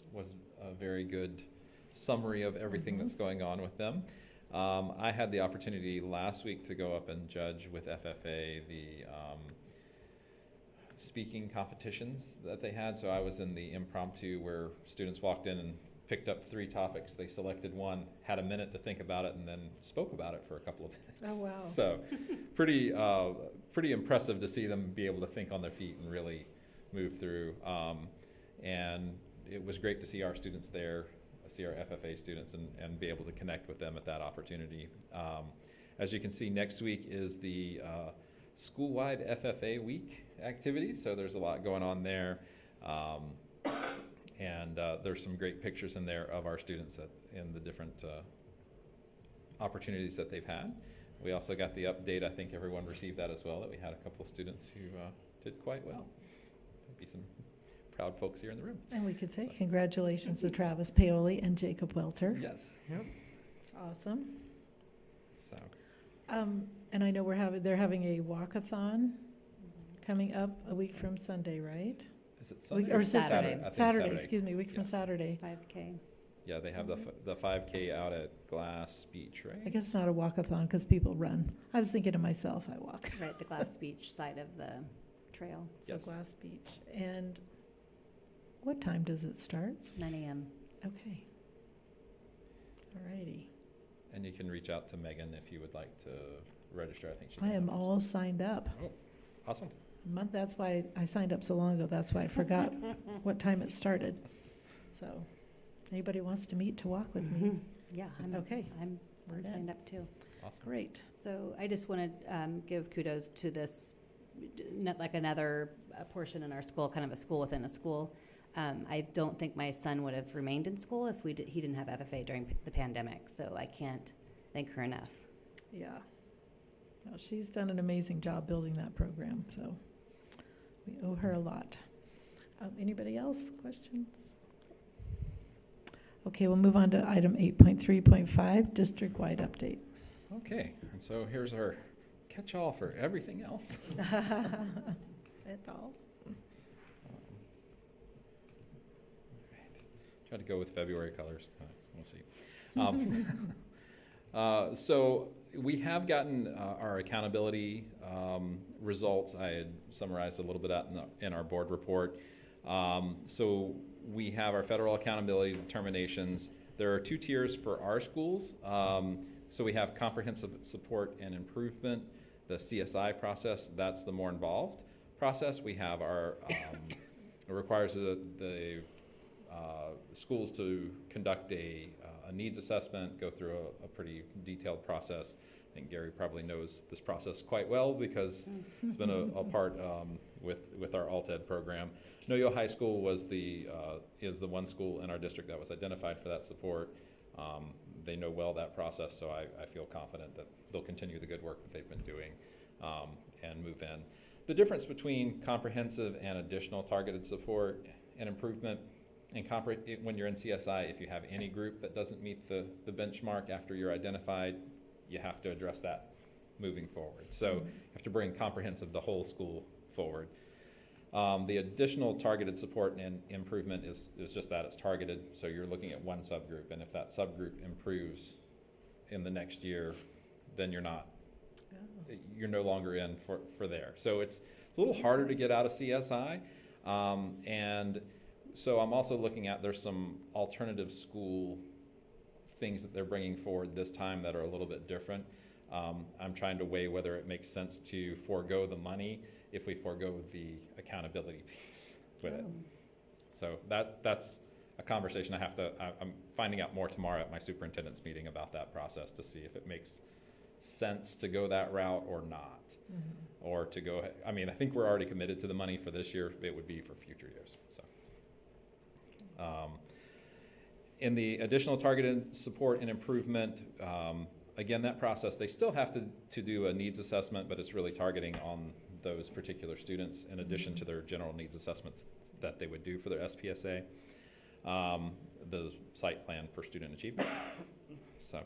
a very good summary of everything that's going on with them. I had the opportunity last week to go up and judge with FFA the speaking competitions that they had. So I was in the impromptu where students walked in and picked up 3 topics. They selected one, had a minute to think about it, and then spoke about it for a couple of minutes. Oh, wow. So pretty impressive to see them be able to think on their feet and really move through. And it was great to see our students there, see our FFA students, and be able to connect with them at that opportunity. As you can see, next week is the school-wide FFA week activities, so there's a lot going on there. And there's some great pictures in there of our students in the different opportunities that they've had. We also got the update, I think everyone received that as well, that we had a couple of students who did quite well. Maybe some proud folks here in the room. And we could say So- congratulations to Travis Paoli and Jacob Welter. Yes. It's awesome. So, And I know they're having a walkathon coming up a week from Sunday, right? is it Sunday? Or Saturday. I think Saturday, excuse me, week from Yeah. Saturday. 5K. Yeah, they have the 5K out at Glass Beach, right? I guess it's not a walkathon because people run. I was thinking to myself, I walk. Right, the Glass Beach side of the trail, So Yes. Glass Beach. And what time does it start? 9 a.m. Okay. All righty. And you can reach out to Megan if you would like to register. I think she I can am help us. all signed up. Awesome. That's why I signed up so long ago. That's why I forgot what time it started. So, anybody wants to meet to walk with me? Yeah, Okay. I'm We're in. signed up too. Awesome. Great. So I just want to give kudos to this, like another portion in our school, kind of a school within a school. I don't think my son would have remained in school if he didn't have FFA during the pandemic, so I can't thank her enough. Yeah. Well, she's done an amazing job building that program, so we owe her a lot. Anybody else? Questions? Okay, we'll move on to item 8.3.5, district-wide update. Okay, and so here's our catch-all for everything else. That's all. Try to go with February colors. We'll see. So we have gotten our accountability results. I had summarized a little bit out in our board report. So we have our federal accountability determinations. There are 2 tiers for our schools. So we have comprehensive support and improvement, the CSI process. That's the more involved process. We have our, it requires the schools to conduct a needs assessment, go through a pretty detailed process. I think Gary probably knows this process quite well because it's been a part with our Alt-Ed program. Noyo High School is the one school in our district that was identified for that support. They know well that process, so I feel confident that they'll continue the good work that they've been doing and move in. The difference between comprehensive and additional targeted support and improvement, and when you're in CSI, if you have any group that doesn't meet the benchmark after you're identified, you have to address that moving forward. So you have to bring comprehensive, the whole school, forward. The additional targeted support and improvement is just that, it's targeted, so you're looking at one subgroup, and if that subgroup improves in the next year, then you're no longer in for there. So it's a little harder to get out of CSI, and so I'm also looking at, there's some alternative school things that they're bringing forward this time that are a little bit different. I'm trying to weigh whether it makes sense to forego the money if we forego the accountability piece with it. So that's a conversation I'm finding out more tomorrow at my superintendent's meeting about that process to see if it makes sense to go that route or not. Or to go ahead. I mean, I think we're already committed to the money for this year. It would be for future years. So. In the additional targeted support and improvement, again, that process, they still have to do a needs assessment, but it's really targeting on those particular students in addition to their general needs assessments that they would do for their SPSA, the site plan for student achievement. So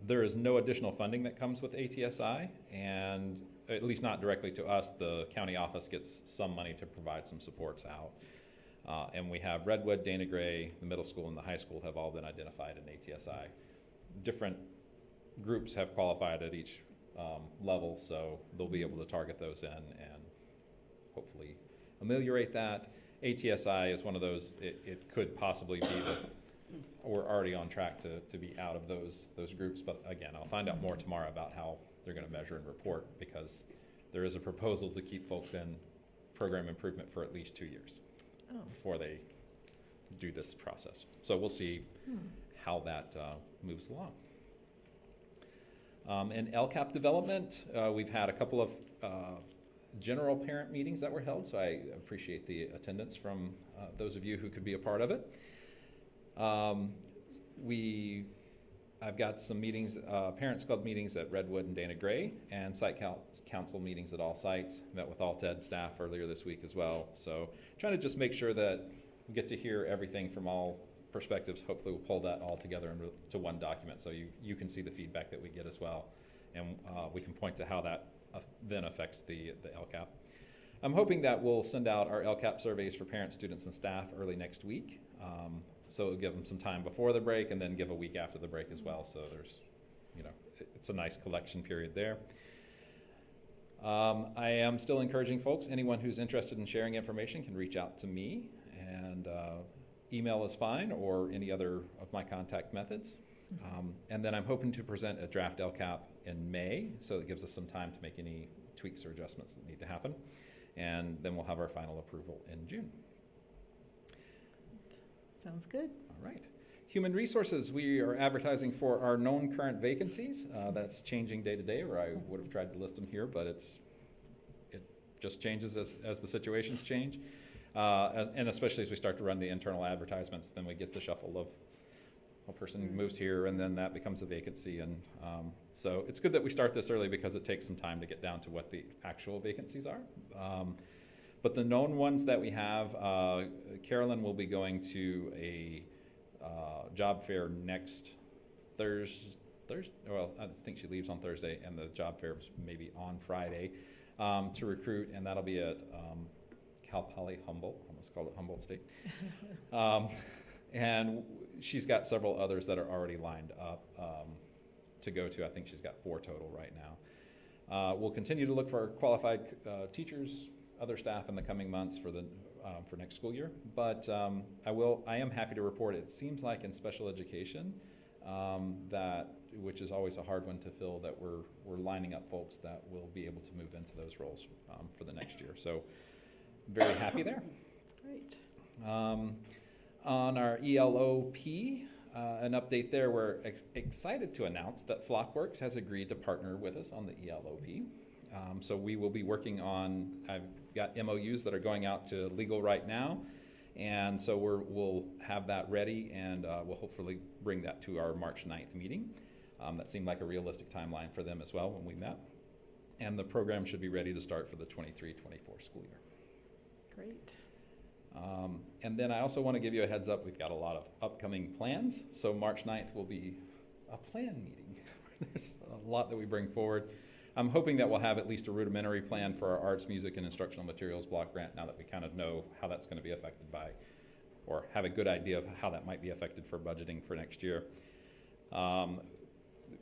there is no additional funding that comes with ATSI, and at least not directly to us. The county office gets some money to provide some supports out. And we have Redwood, Dana Gray, the middle school and the high school have all been identified in ATSI. Different groups have qualified at each level, so they'll be able to target those in and hopefully ameliorate that. ATSI is one of those, it could possibly be that we're already on track to be out of those groups, but again, I'll find out more tomorrow about how they're going to measure and report, because there is a proposal to keep folks in program improvement for at least 2 years. Before they do this process. So we'll see how that moves along. In LCAP development, we've had a couple of general parent meetings that were held, so I appreciate the attendance from those of you who could be a part of it. I've got some meetings, Parents Club meetings at Redwood and Dana Gray, and site council meetings at all sites. Met with Alt-Ed staff earlier this week as well. So trying to just make sure that we get to hear everything from all perspectives. Hopefully we'll pull that all together into one document so you can see the feedback that we get as well. And we can point to how that then affects the LCAP. I'm hoping that we'll send out our LCAP surveys for parents, students, and staff early next week. So it'll give them some time before the break and then give a week after the break as well. So there's, it's a nice collection period there. I am still encouraging folks, anyone who's interested in sharing information can reach out to me, and email is fine, or any other of my contact methods. And then I'm hoping to present a draft LCAP in May, so it gives us some time to make any tweaks or adjustments that need to happen. And then we'll have our final approval in June. Sounds good. All right. Human resources, we are advertising for our known current vacancies. That's changing day to day, or I would have tried to list them here, but it just changes as the situations change. And especially as we start to run the internal advertisements, then we get the shuffle of a person moves here and then that becomes a vacancy. And so it's good that we start this early, because it takes some time to get down to what the actual vacancies are. But the known ones that we have, Carolyn will be going to a job fair next Thursday. Well, I think she leaves on Thursday, and the job fair is maybe on Friday to recruit, and that'll be at Cal Poly Humboldt. Almost called it Humboldt State. And she's got several others that are already lined up to go to. I think she's got 4 total right now. We'll continue to look for qualified teachers, other staff in the coming months for for next school year. But I am happy to report, it seems like in special education, which is always a hard one to fill, that we're lining up folks that will be able to move into those roles for the next year. So very happy there. Great. On our ELOP, an update there, we're excited to announce that Flockworks has agreed to partner with us on the ELOP. So we will be working on, I've got MOUs that are going out to legal right now, and so we'll have that ready, and we'll hopefully bring that to our March 9th meeting. That seemed like a realistic timeline for them as well when we met. And the program should be ready to start for the 23-24 school year. Great. And then I also want to give you a heads up, we've got a lot of upcoming plans. So March 9th will be a plan meeting. There's a lot that we bring forward. I'm hoping that we'll have at least a rudimentary plan for our arts, music, and instructional materials block grant now that we kind of know how that's going to be affected by, or have a good idea of how that might be affected for budgeting for next year.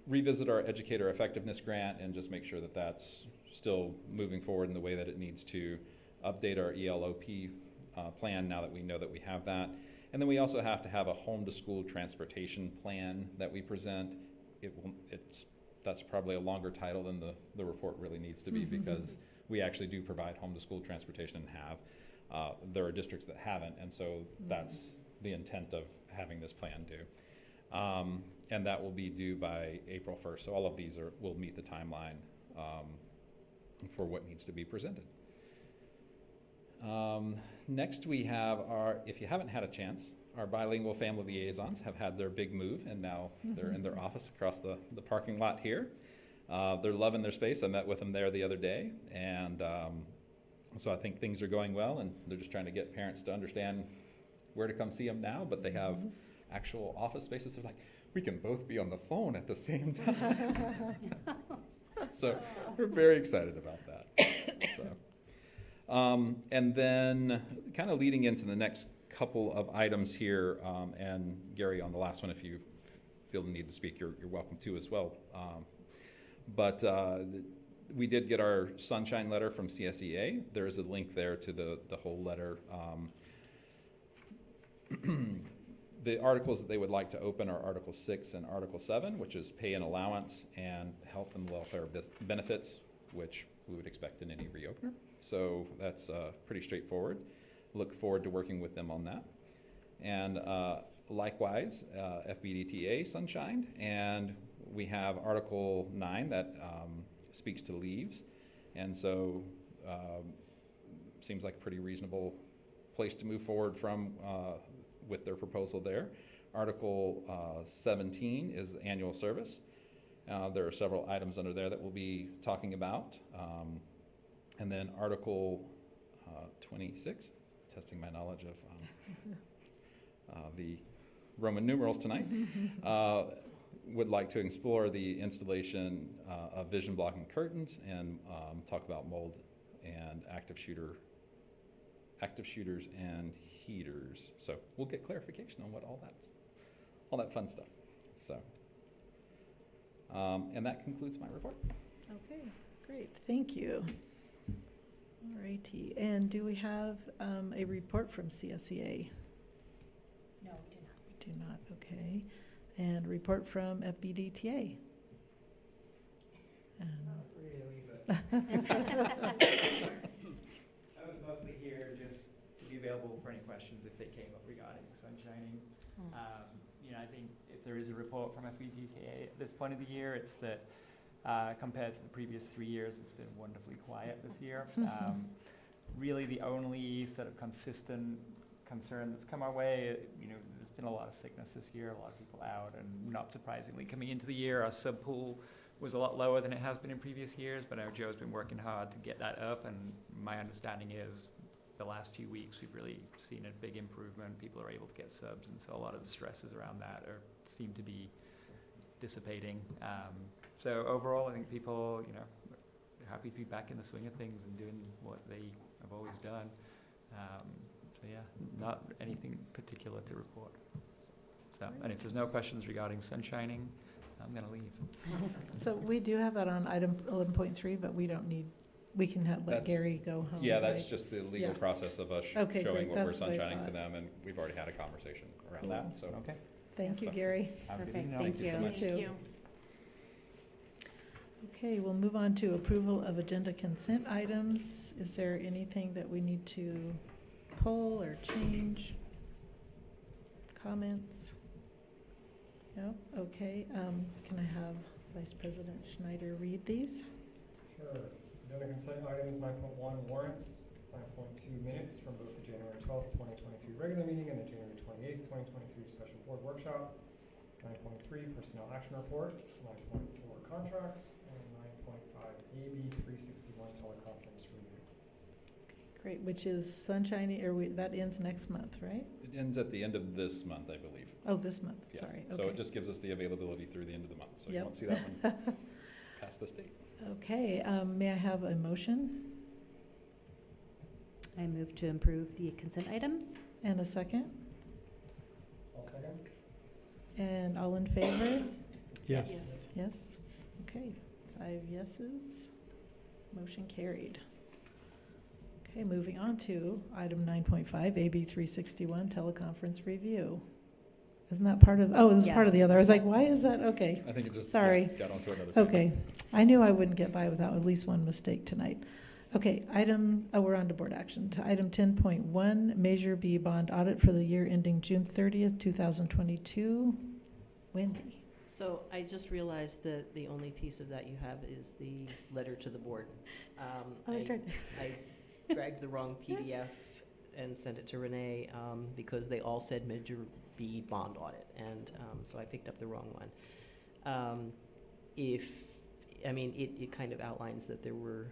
Revisit our educator effectiveness grant and just make sure that that's still moving forward in the way that it needs to. Update our ELOP plan now that we know that we have that. And then we also have to have a home to school transportation plan that we present. That's probably a longer title than the report really needs to be, because we actually do provide home to school transportation and have. There are districts that haven't, and so that's the intent of having this plan due. And that will be due by April 1st. So all of these will meet the timeline for what needs to be presented. Next we have if you haven't had a chance, our bilingual family liaisons have had their big move, and now they're in their office across the parking lot here. They're loving their space. I met with them there the other day, and so I think things are going well, and they're just trying to get parents to understand where to come see them now, but they have actual office spaces. They're like, we can both be on the phone at the same time. So we're very excited about that. And then kind of leading into the next couple of items here, and Gary, on the last one, if you feel the need to speak, you're welcome to as well. But we did get our sunshine letter from CSEA. There is a link there to the whole letter. The articles that they would like to open are Article 6 and Article 7, which is pay and allowance and health and welfare benefits, which we would expect in any reopener. So that's pretty straightforward. Look forward to working with them on that. And likewise, FBDTA sunshine. And we have Article 9 that speaks to leaves. And so seems like a pretty reasonable place to move forward from with their proposal there. Article 17 is the annual service. There are several items under there that we'll be talking about. And then Article 26, testing my knowledge of the Roman numerals tonight, would like to explore the installation of vision blocking curtains and talk about mold and active shooters and heaters. So we'll get clarification on what all that fun stuff. So, and that concludes my report. Okay, great, thank you. All righty, and do we have a report from CSEA? No, we do not. We do not, okay. And a report from FBDTA? Not really, but I was mostly here just to be available for any questions if they came up regarding sunshining. I think if there is a report from FBDTA at this point of the year, it's that compared to the previous 3 years, it's been wonderfully quiet this year. Really the only sort of consistent concern that's come our way, there's been a lot of sickness this year, a lot of people out, and not surprisingly, coming into the year, our sub pool was a lot lower than it has been in previous years, but I know Joe's been working hard to get that up, and my understanding is the last few weeks we've really seen a big improvement. People are able to get subs, and so a lot of the stresses around that seem to be dissipating. So overall, I think people, they're happy to be back in the swing of things and doing what they have always done. So yeah, not anything particular to report. So, and if there's no questions regarding sunshining, I'm going to leave. So we do have that on item 11.3, but we don't need we can let That's- Gary go home, Yeah, that's right? just the legal Yeah. process of us Okay, showing great. what we're That's what I sunshining to thought. them, and we've already had a conversation around Cool. that, so. Okay. Thank you, So- Gary. Have a good Perfect, evening. thank you so you. much. You too. Okay, we'll move on to approval of agenda consent items. Is there anything that we need to pull or change? Comments? No? Okay, can I have Vice President Schneider read these? Sure. Agenda consent items 9.1 warrants, 9.2 minutes from both the January 12th, 2023 regular meeting and the January 28th, 2023 special board workshop, 9.3 personnel action report, 9.4 contracts, and 9.5 AB 361 teleconference review. Great, which is sunshiny, that ends next month, right? It ends at the end of this month, I believe. Oh, this month, Yes. sorry, So okay. it just gives us the availability through the end of the month, so you Yep. won't see that one past this date. Okay, may I have a motion I move to approve the consent items. and a second? I'll second. And all in favor? Yes. Yes? Okay, 5 yeses. Motion carried. Okay, moving on to item 9.5, AB 361 teleconference review. Isn't that part of, oh, this is Yeah. part of the other. I was like, why is that? Okay. I think it just Sorry. got onto another page. Okay, I knew I wouldn't get by without at least one mistake tonight. Okay, we're on to board action. To item 10.1, Measure B bond audit for the year ending June 30th, 2022. Wendy. So I just realized that the only piece of that you have is the letter to the board. I dragged the wrong PDF and sent it to Renee because they all said Measure B bond audit, and so I picked up the wrong one. It kind of outlines that there were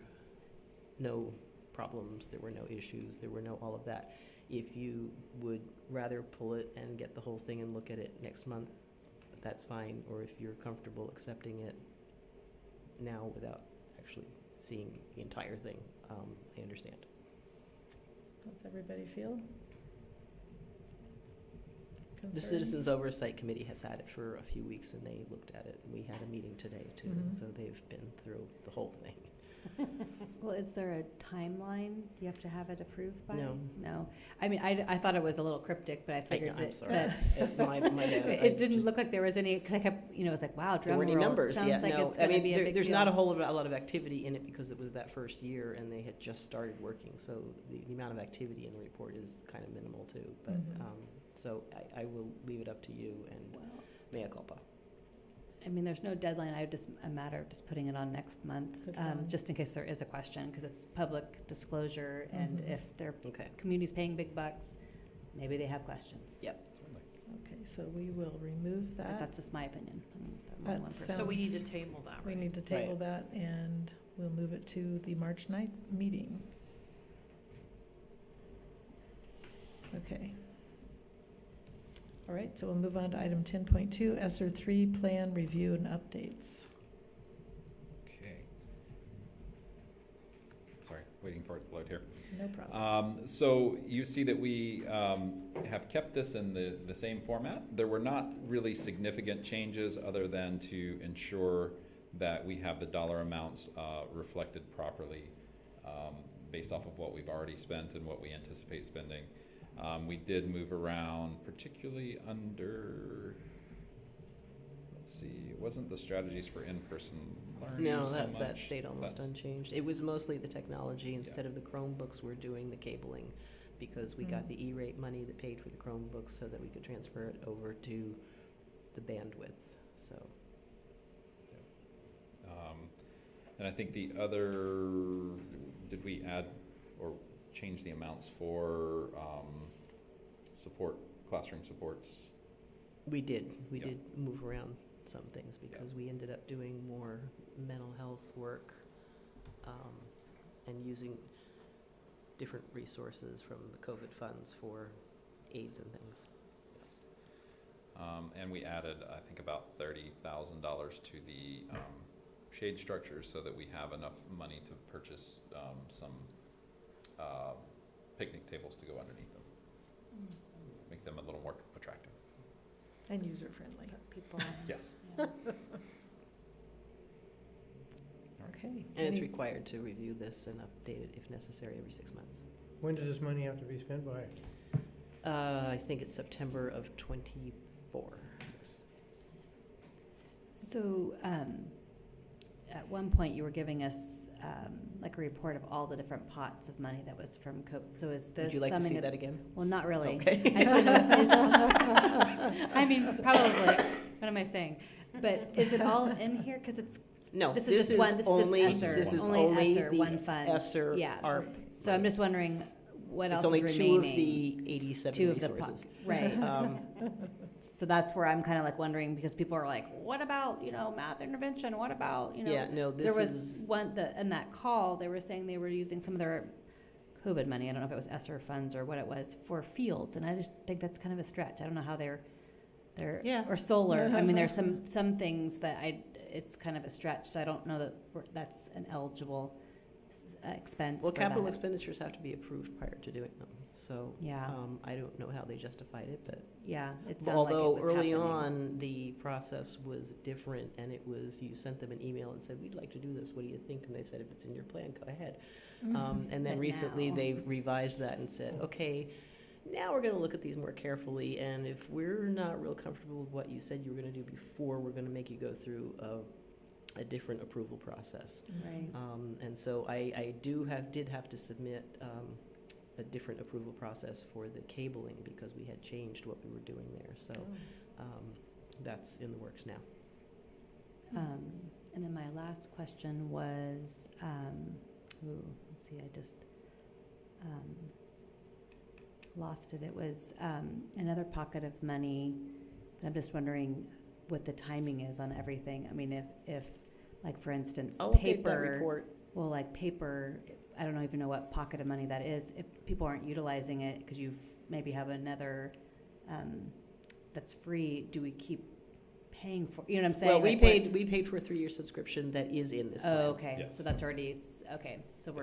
no problems, there were no issues, there were no all of that. If you would rather pull it and get the whole thing and look at it next month, that's fine, or if you're comfortable accepting it now without actually seeing the entire thing, I understand. How's everybody feel? The Concerns? Citizens Oversight Committee has had it for a few weeks, and they looked at it. We had a meeting today, too, Mhm. so they've been through the whole thing. Well, is there a timeline? Do you have to have it approved by? No. No. I mean, I thought it was a little cryptic, but I figured I'm that. sorry. that- My bad. It didn't look like there was any, 'cause I kept, it was like, wow, There drum weren't any roll. It numbers, sounds yeah, like no. it's gonna be a big There's deal. not a lot of activity in it because it was that first year, and they had just started working, so the amount of activity in the report is kind of minimal, too. But, Mhm. so I will leave it up to you, and mea culpa. I mean, there's no deadline. A matter of just putting it on next month, Put it on. just in case there is a question, because it's public disclosure, and Mhm. if their Okay. community's paying big bucks, maybe they have questions. Yep. Certainly. Okay, so we will remove But that. that's just my opinion. I'm That only one person. So we need to Sounds- table that, We right? need to table Right. that, and we'll move it to the March 9th meeting. Okay. All right, so we'll move on to item 10.2, ESER 3 plan review and updates. Okay. Sorry, waiting for it to load here. No problem. So you see that we have kept this in the same format. There were not really significant changes other than to ensure that we have the dollar amounts reflected properly based off of what we've already spent and what we anticipate spending. We did move around, particularly under, let's see, it wasn't the strategies for in-person learning No, so that much. stayed almost That's- unchanged. It was mostly the technology. Instead of the Chromebooks, we're doing the cabling because we got Mm. the E-rate money that paid for the Chromebooks so that we could transfer it over to the bandwidth, so. And I think the other, did we add or change the amounts for support, classroom supports? We did Yeah. move around some things because we ended up doing more mental health work and using different resources from the COVID funds for aids and things. Yes. And we added, I think, about $30,000 to the shade structures so that we have enough money to purchase some picnic tables to go underneath them. Make them a little more attractive. And user-friendly. People. Yes. Okay, Okay. And it's Any- required to review this and update it if necessary every 6 months. When does this money have to be spent by? I think it's September of '24. So, at one point, you were giving us, like a report of all the different pots of money that was from COVID. So is this Would you like to summing see of- that again? Well, not really. Okay. I just wanna know, I mean, probably, what am I saying? But is it all in here? Because it's, No, this this is just one, this only, is just ESSER. this is only only ESSER, the one fund. ESSER Yeah. ARP. So I'm just wondering what else It's only is two of remaining? the 87 Two of the resources. Right. Um, So that's where I'm kind of like wondering, because people are like, what about, math intervention? What about, Yeah, no, There this was is, in that call, they were saying they were using some of their COVID money, I don't know if it was ESSER funds or what it was, for fields, and I just think that's kind of a stretch. I don't know how they're, Yeah. or solar. I mean, there's some things that it's kind of a stretch, so I don't know that that's an eligible expense well, for capital that. expenditures have to be approved prior to doing them. So Yeah. I don't know how they justified it, but Yeah, it sounded like it although was early happening. on, the process was different, and it was, you sent them an email and said, we'd like to do this, what do you think? And they said, if it's in your plan, go ahead. And then But recently, now- they revised that and said, okay, now we're gonna look at these more carefully, and if we're not real comfortable with what you said you were gonna do before, we're gonna make you go through a different approval process. Right. And so I did have to submit a different approval process for the cabling because we had changed what we were doing there. So that's in the works now. And then my last question was, let's see, I just lost it. It was another pocket of money. I'm just wondering what the timing is on everything. I mean, if like, for instance, I'll update that paper, report. well, like paper, I don't even know what pocket of money that is. If people aren't utilizing it because you maybe have another that's free, do we keep paying for, you know what I'm saying? Well, we Like, what- paid for a 3-year subscription that is in this plan. Oh, okay, Yes. so that's already, okay, so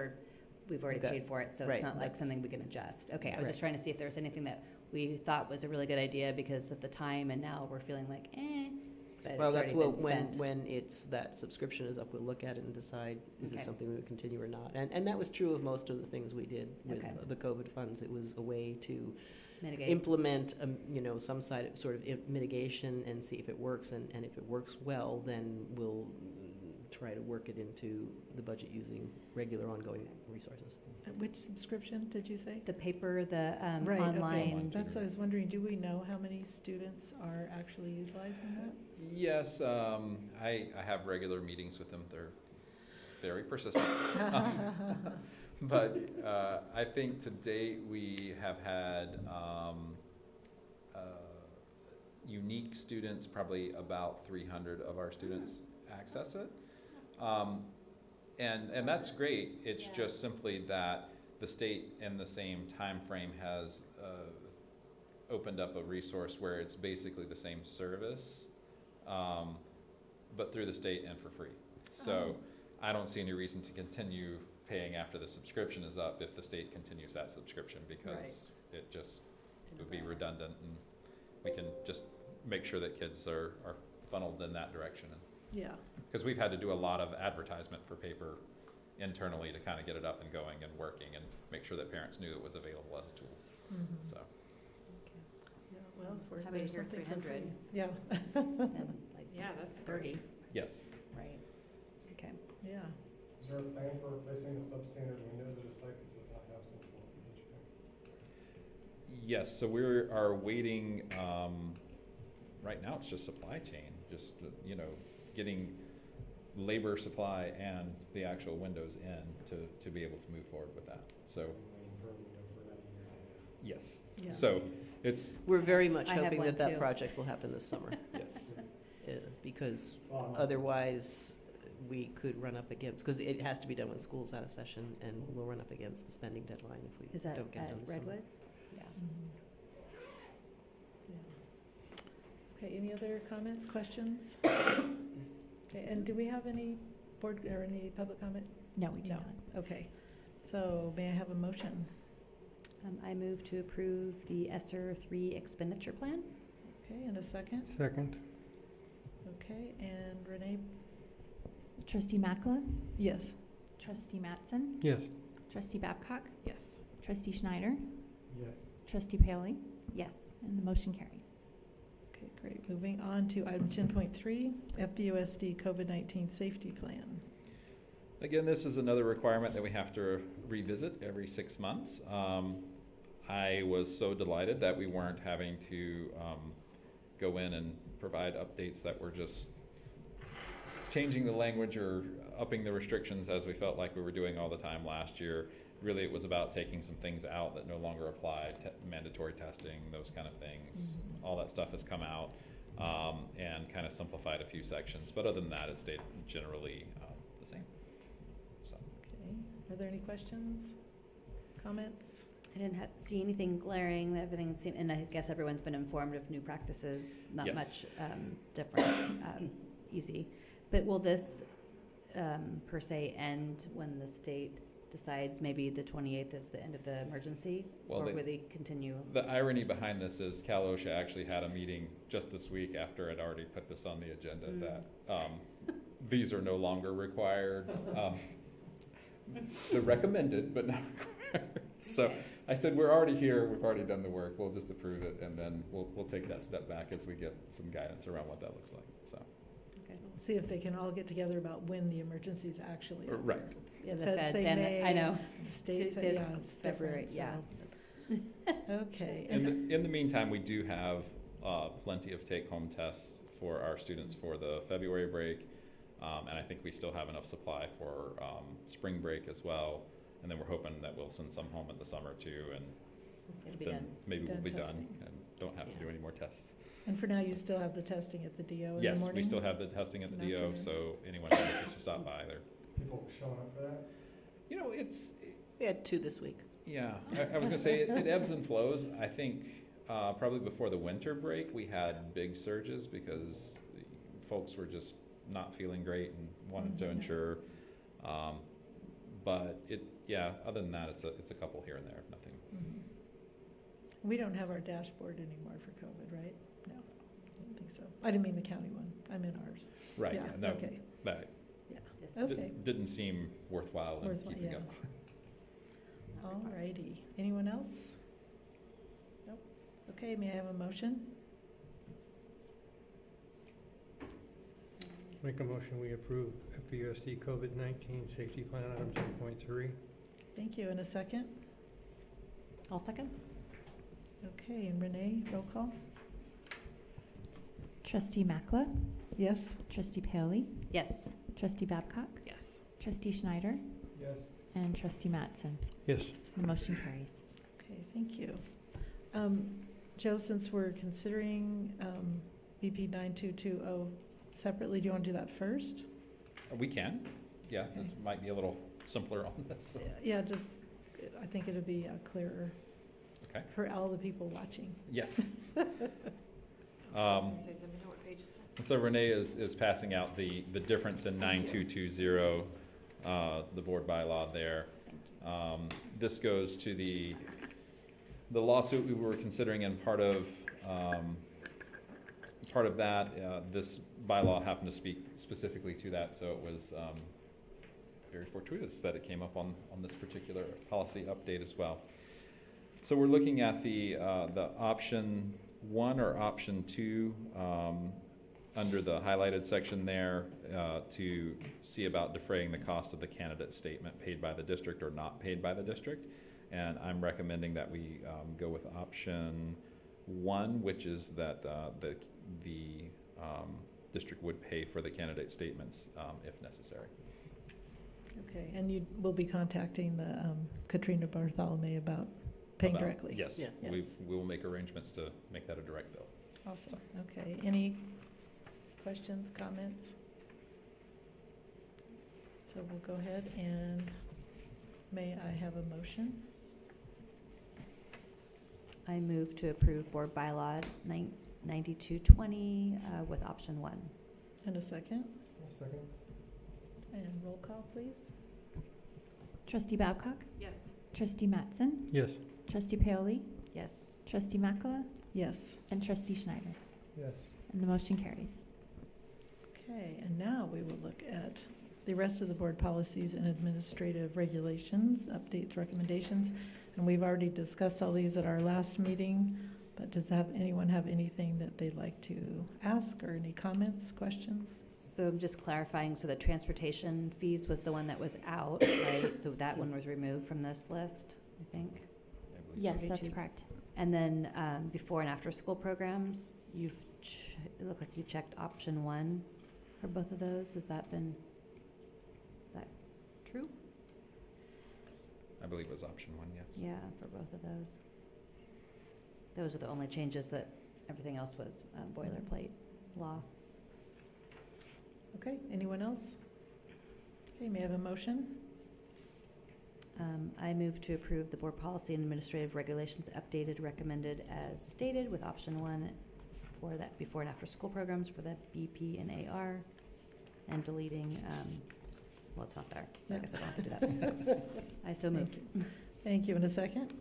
we've already Okay. paid for it, so Right, it's not like that's- something we can adjust. Okay, I was just Right. trying to see if there was anything that we thought was a really good idea because of the time, and now we're feeling like, but Well, it's that's already what, been spent. when it's, that subscription is up, we'll look at it and decide, is this Okay. something we would continue or not? And that was true of most of the things we did with Okay. the COVID funds. It was a way to Mitigate. implement, some sort of mitigation and see if it works. And if it works well, then we'll try to work it into the budget using regular ongoing resources. Which subscription did you say? The paper, the Right, okay. online. That's what I was wondering, do we know how many students are actually utilizing that? Yes, I have regular meetings with them. They're very persistent. But I think to date, we have had unique students, probably about 300 of our students access it. And that's great. It's just simply that the state in the same time frame has opened up a resource where it's basically the same service, but through the state and for free. So I don't see any reason to continue paying after the subscription is up if the state continues that subscription, because it would be redundant, and we can just make sure that kids are funneled in that direction. Yeah. Because we've had to do a lot of advertisement for paper internally to kind of get it up and going and working and make sure that parents knew it was available as a tool. So. Yeah, well, if Happy to there's hear something for 300. free. Yeah. And like Yeah, that's 30, Yes. right, okay. Yeah. Is there a plan for replacing the substandard windows at a site that does not have central HVAC? Yes, so we are waiting, right now it's just supply chain, just, getting labor supply and the actual windows in to be able to move forward with that. So, Waiting for a window for about a year and a half. yes. Yeah. So it's, We're very much I have hoping one that that too. project will happen this summer. yes. Because Well, otherwise, we could run up against, because it has to be done when school's out of session, and we'll run up against the spending deadline if we Is that don't get it at done this summer. Redwood? Yeah. Yeah. Okay, any other comments, questions? Okay, and do we have any board, or any public comment? No, we do No. not. Okay, so may I have a motion? I move to approve the ESSER 3 expenditure plan. Okay, and a second? Second. Okay, and Renee, Trustee Makla? Yes. Trustee Mattson? Yes. Trustee Babcock? Yes. Trustee Schneider? Yes. Trustee Paley? Yes. And the motion carries. Okay, great. Moving on to item 10.3, FBUSD COVID-19 safety plan. Again, this is another requirement that we have to revisit every 6 months. I was so delighted that we weren't having to go in and provide updates that were just changing the language or upping the restrictions as we felt like we were doing all the time last year. Really, it was about taking some things out that no longer applied, mandatory testing, those kind of things. All that stuff has come out and kind of simplified a few sections. But other than that, it stayed generally the same. So. Okay. Are there any questions, comments? I didn't see anything glaring. Everything seemed, and I guess everyone's been informed of new practices. Not Yes. much different, easy. But will this per se end when the state decides maybe the 28th is the end of the emergency? Well, or will they continue? The irony behind this is Cal OSHA actually had a meeting just this week after I'd already put this on the agenda that these are no longer required. They're recommended, but not required. So I said, we're already here, we've already done the work, we'll just approve it, and then we'll take that step back as we get some guidance around what that looks like, so. Okay. See if they can all get together about when the emergency's actually over. Right. Yeah, the Feds feds say and May, I know. the state say, yeah, it's February, different, yeah. so. Okay. In the meantime, we do have plenty of take-home tests for our students for the February break, and I think we still have enough supply for spring break as well. And then we're hoping that we'll send some home in the summer too, and It'll be then done. maybe we'll Done be testing. done and don't have to do any more tests. And for now, you still have the testing at the DO in the morning? Yes, we still have the testing at the And DO, afternoon. so anyone who wishes to stop by there. People showing up for that? You know, it's, We had 2 this week. yeah, I was gonna say, it ebbs and flows. I think probably before the winter break, we had big surges because folks were just not feeling great and wanted to ensure. But yeah, other than that, it's a couple here and there, nothing. Mhm. We don't have our dashboard anymore for COVID, right? No, I don't think so. I didn't mean the county one. I meant ours. Right, Yeah, yeah, no, okay. that Yeah, okay. didn't seem worthwhile in Worthwhile, keeping yeah. up. All righty. Anyone else? Nope. Okay, may I have a motion? Make a motion, we approve FBUSD COVID-19 safety plan item 10.3. Thank you. And a second? I'll second. Okay, and Renee, roll call? Trustee Makla? Yes? Trustee Paley? Yes. Trustee Babcock? Yes. Trustee Schneider? Yes. And Trustee Mattson? Yes. The motion carries. Okay, thank you. Joe, since we're considering BP 9220 separately, do you want to do that first? We can, yeah, Okay. it might be a little simpler on this. Yeah, just, I think it'll be clearer. Okay. For all the people watching. Yes. I was gonna say, does anybody know what page it's on? And so Renee is passing out the difference in 9220, the board bylaw there. This goes to the lawsuit we were considering, and part of that, this bylaw happened to speak specifically to that, so it was very fortuitous that it came up on this particular policy update as well. So we're looking at the option 1 or option 2 under the highlighted section there to see about defraying the cost of the candidate statement paid by the district or not paid by the district. And I'm recommending that we go with option 1, which is that the district would pay for the candidate statements if necessary. Okay, and you will be contacting the Katrina Bartholomew about paying directly? Yes, Yes. we will make arrangements to make that a direct bill. Awesome, okay. Any questions, comments? So we'll go ahead and may I have a motion? I move to approve board bylaw 9220 with option 1. And a second? I'll second. And roll call, please? Trustee Babcock? Yes. Trustee Mattson? Yes. Trustee Paoli? Yes. Trustee Makla? Yes. And Trustee Yes. And the motion carries. Okay, and now we will look at the rest of the board policies and administrative regulations, updates, recommendations. And we've already discussed all these at our last meeting, but does anyone have anything that they'd like to ask, or any comments, questions? So I'm just clarifying, so the transportation fees was the one that was out, right? So that one was removed from this list, I think? Yes, that's correct. And then before and after school programs, it looked like you checked option 1 for both of those. Is that true? I believe it was option 1, yes. Yeah, for both of those. Those are the only changes. That everything else was boilerplate law. Okay, anyone else? Okay, may I have a motion? I move to approve the board policy and administrative regulations updated, recommended as stated, with option 1 for that before and after school programs for the BP and AR, and deleting, well, it's not there, so I guess I don't have to do that. I so moved. Thank you. In a second?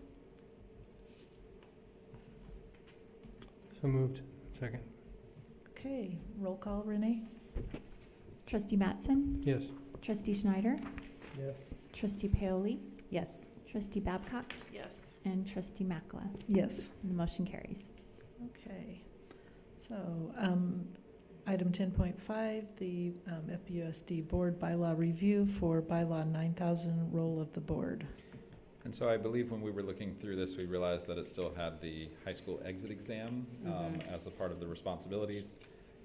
So moved. Second. Okay, roll call, Renee? Trustee Mattson? Yes. Trustee Schneider? Yes. Trustee Paoli? Yes. Trustee Babcock? Yes. And Trustee Makla? Yes. And the motion carries. Okay, so item 10.5, the FBUSD Board Bylaw Review for Bylaw 9000, role of the board. And so I believe when we were looking through this, we realized that it still had the high school exit exam as a part of the responsibilities.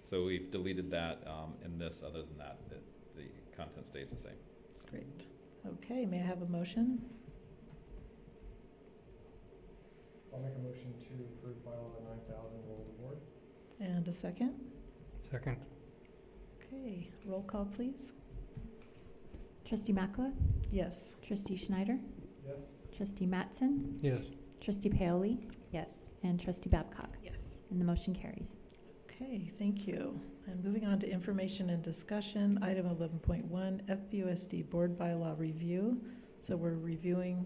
So we've deleted that in this. Other than that, the content stays the same. So. Great. Okay, may I have a motion? I'll make a motion to approve bylaw 9000, role of the board. And a second? Second. Okay, roll call, please. Trustee Makla? Yes. Trustee Schneider? Yes. Trustee Mattson? Yes. Trustee Paoli? Yes. And Trustee Babcock? Yes. And the motion carries. Okay, thank you. And moving on to information and discussion, item 11.1, FBUSD Board Bylaw Review. So we're reviewing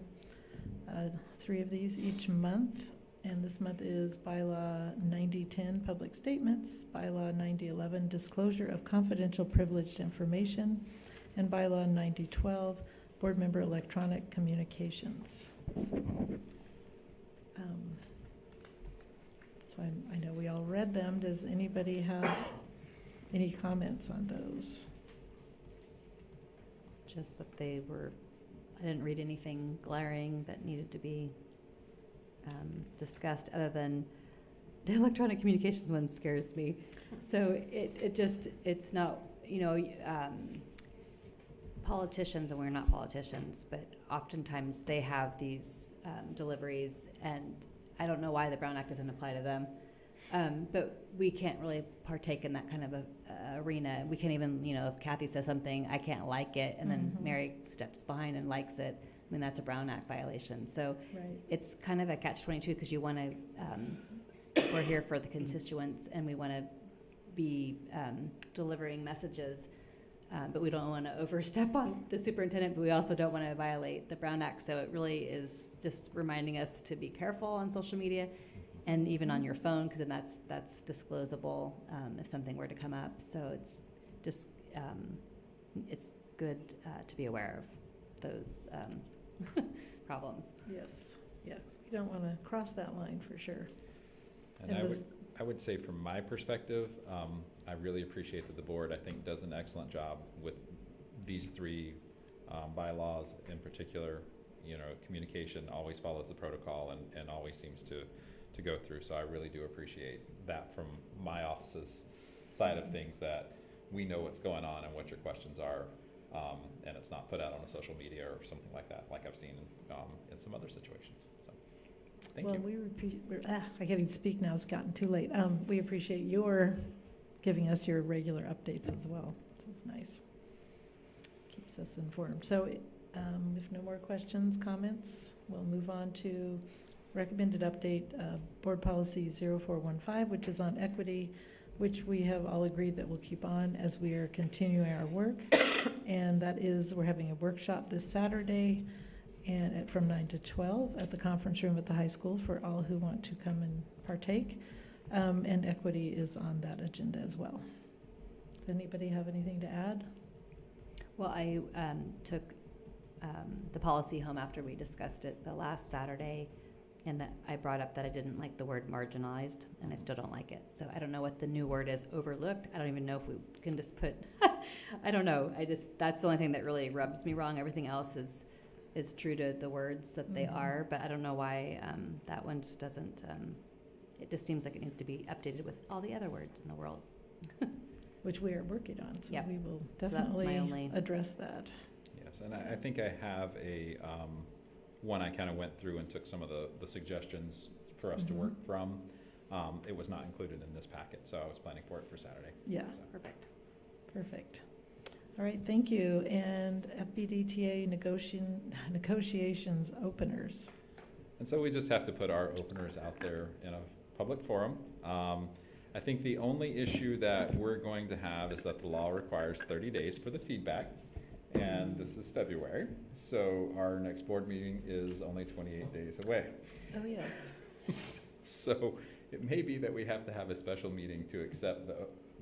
3 of these each month, and this month is Bylaw 9010, Public Statements, Bylaw 9011, Disclosure of Confidential Privileged Information, and Bylaw 9012, Board Member Electronic Communications. So I know we all read them. Does anybody have any comments on those? Just that I didn't read anything glaring that needed to be discussed, other than the electronic communications one scares me. So it's not, politicians, and we're not politicians, but oftentimes they have these deliveries, and I don't know why the Brown Act doesn't apply to them. But we can't really partake in that kind of a arena. We can't even, if Kathy says something, I can't like it, and then Mary steps behind and likes it. I mean, that's a Brown Act violation. So it's kind of a catch-22, because you want to, we're here for the constituents, and we want to be delivering messages, but we don't want to overstep on the superintendent, but we also don't want to violate the Brown Act. So it really is just reminding us to be careful on social media, and even on your phone, because then that's disclosable if something were to come up. So it's just it's good to be aware of those problems. Yes, yes, we don't want to cross that line for sure. And I would say, from my perspective, I really appreciate that the board, I think, does an excellent job with these 3 bylaws in particular. Communication always follows the protocol and always seems to go through. So I really do appreciate that from my office's side of things, that we know what's going on and what your questions are, and it's not put out on a social media or something like that, like I've seen in some other situations. So thank you. I can't even speak now, it's gotten too late. We appreciate your giving us your regular updates as well. So it's nice. Keeps us informed. So if no more questions, comments, we'll move on to recommended update, Board Policy 0415, which is on equity, which we have all agreed that we'll keep on as we are continuing our work. And that is, we're having a workshop this Saturday and from 9 to 12 at the conference room at the high school for all who want to come and partake. And equity is on that agenda as well. Does anybody have anything to add? Well, I took the policy home after we discussed it the last Saturday, and I brought up that I didn't like the word marginalized, and I still don't like it. So I don't know what the new word is, overlooked. I don't even know if we can just put, I don't know. That's the only thing that really rubs me wrong. Everything else is true to the words that they are, but I don't know why that one just doesn't, it just seems like it needs to be updated with all the other words in the world. Which we are working on, so Yep. we will So that's my definitely only- address that. Yes, and I think I have a, one I kind of went through and took some of the suggestions for us to work from. It was not included in this packet, so I was planning for it for Saturday. Yeah. So. Perfect. Perfect. All right, thank you. And FBDTA negotiations openers. And so we just have to put our openers out there in a public forum. I think the only issue that we're going to have is that the law requires 30 days for the feedback, and this is February, so our next board meeting is only 28 days away. Oh, yes. So it may be that we have to have a special meeting to accept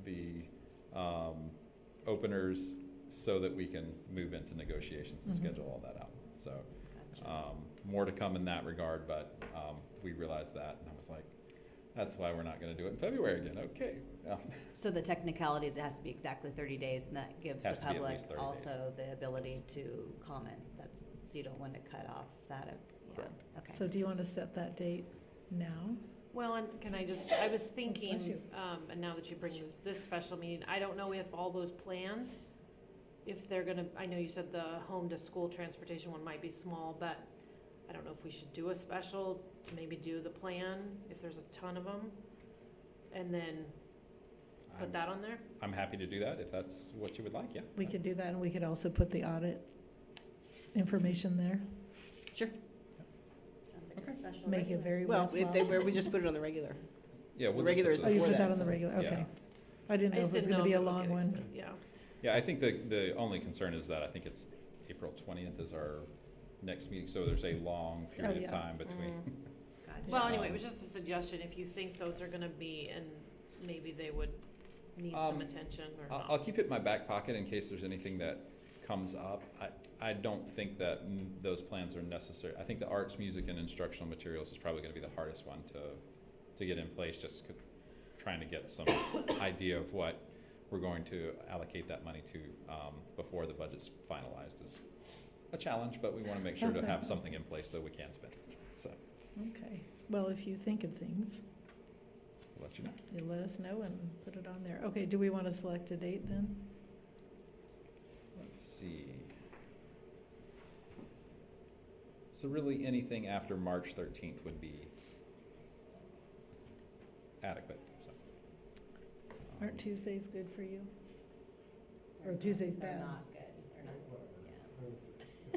the openers so that we can move into negotiations and schedule all that out. So more to come in that regard, but we realized that, and I was like, that's why we're not going to do it in February again. Okay. So the technicalities, it has to be exactly 30 days, and that gives the Has to be at public least 30 also the ability to comment. So you don't want to cut off that. Correct. Okay. So do you want to set that date now? Well, and can I just, I was thinking, Bless you. and now that you bring this special meeting, I don't know if all those plans, if they're gonna, I know you said the home to school transportation one might be small, but I don't know if we should do a special to maybe do the plan, if there's a ton of them, and then put that on there? I'm happy to do that if that's what you would like, yeah. We could do that, and we could also put the audit information there. Sounds like a special Make it regular. very Well, worthwhile. we just put it on the regular. Yeah, we'll The just regular put is Oh, you before put that that, on the so- regular, Yeah. okay. I didn't know if it was gonna be a long one. Yeah. Yeah, I think the only concern is that I think it's April 20th is our next meeting, so there's a long period of yeah. time between. Gotcha. Well, anyway, it was just a suggestion, if you think those are gonna be, and maybe they would need some attention or I'll not. keep it in my back pocket in case there's anything that comes up. I don't think that those plans are necessary. I think the arts, music, and instructional materials is probably gonna be the hardest one to get in place, just trying to get some idea of what we're going to allocate that money to before the budget's finalized is a challenge, but we want to make sure to have something in place so we can spend it. So Okay, well, if you think of things, I'll let you know. you let us know and put it on there. Okay, do we want to select a date then? Let's see. So really, anything after March 13th would be adequate. So. Aren't Tuesdays good for you? Or Tuesdays They're bad? not good. They're not,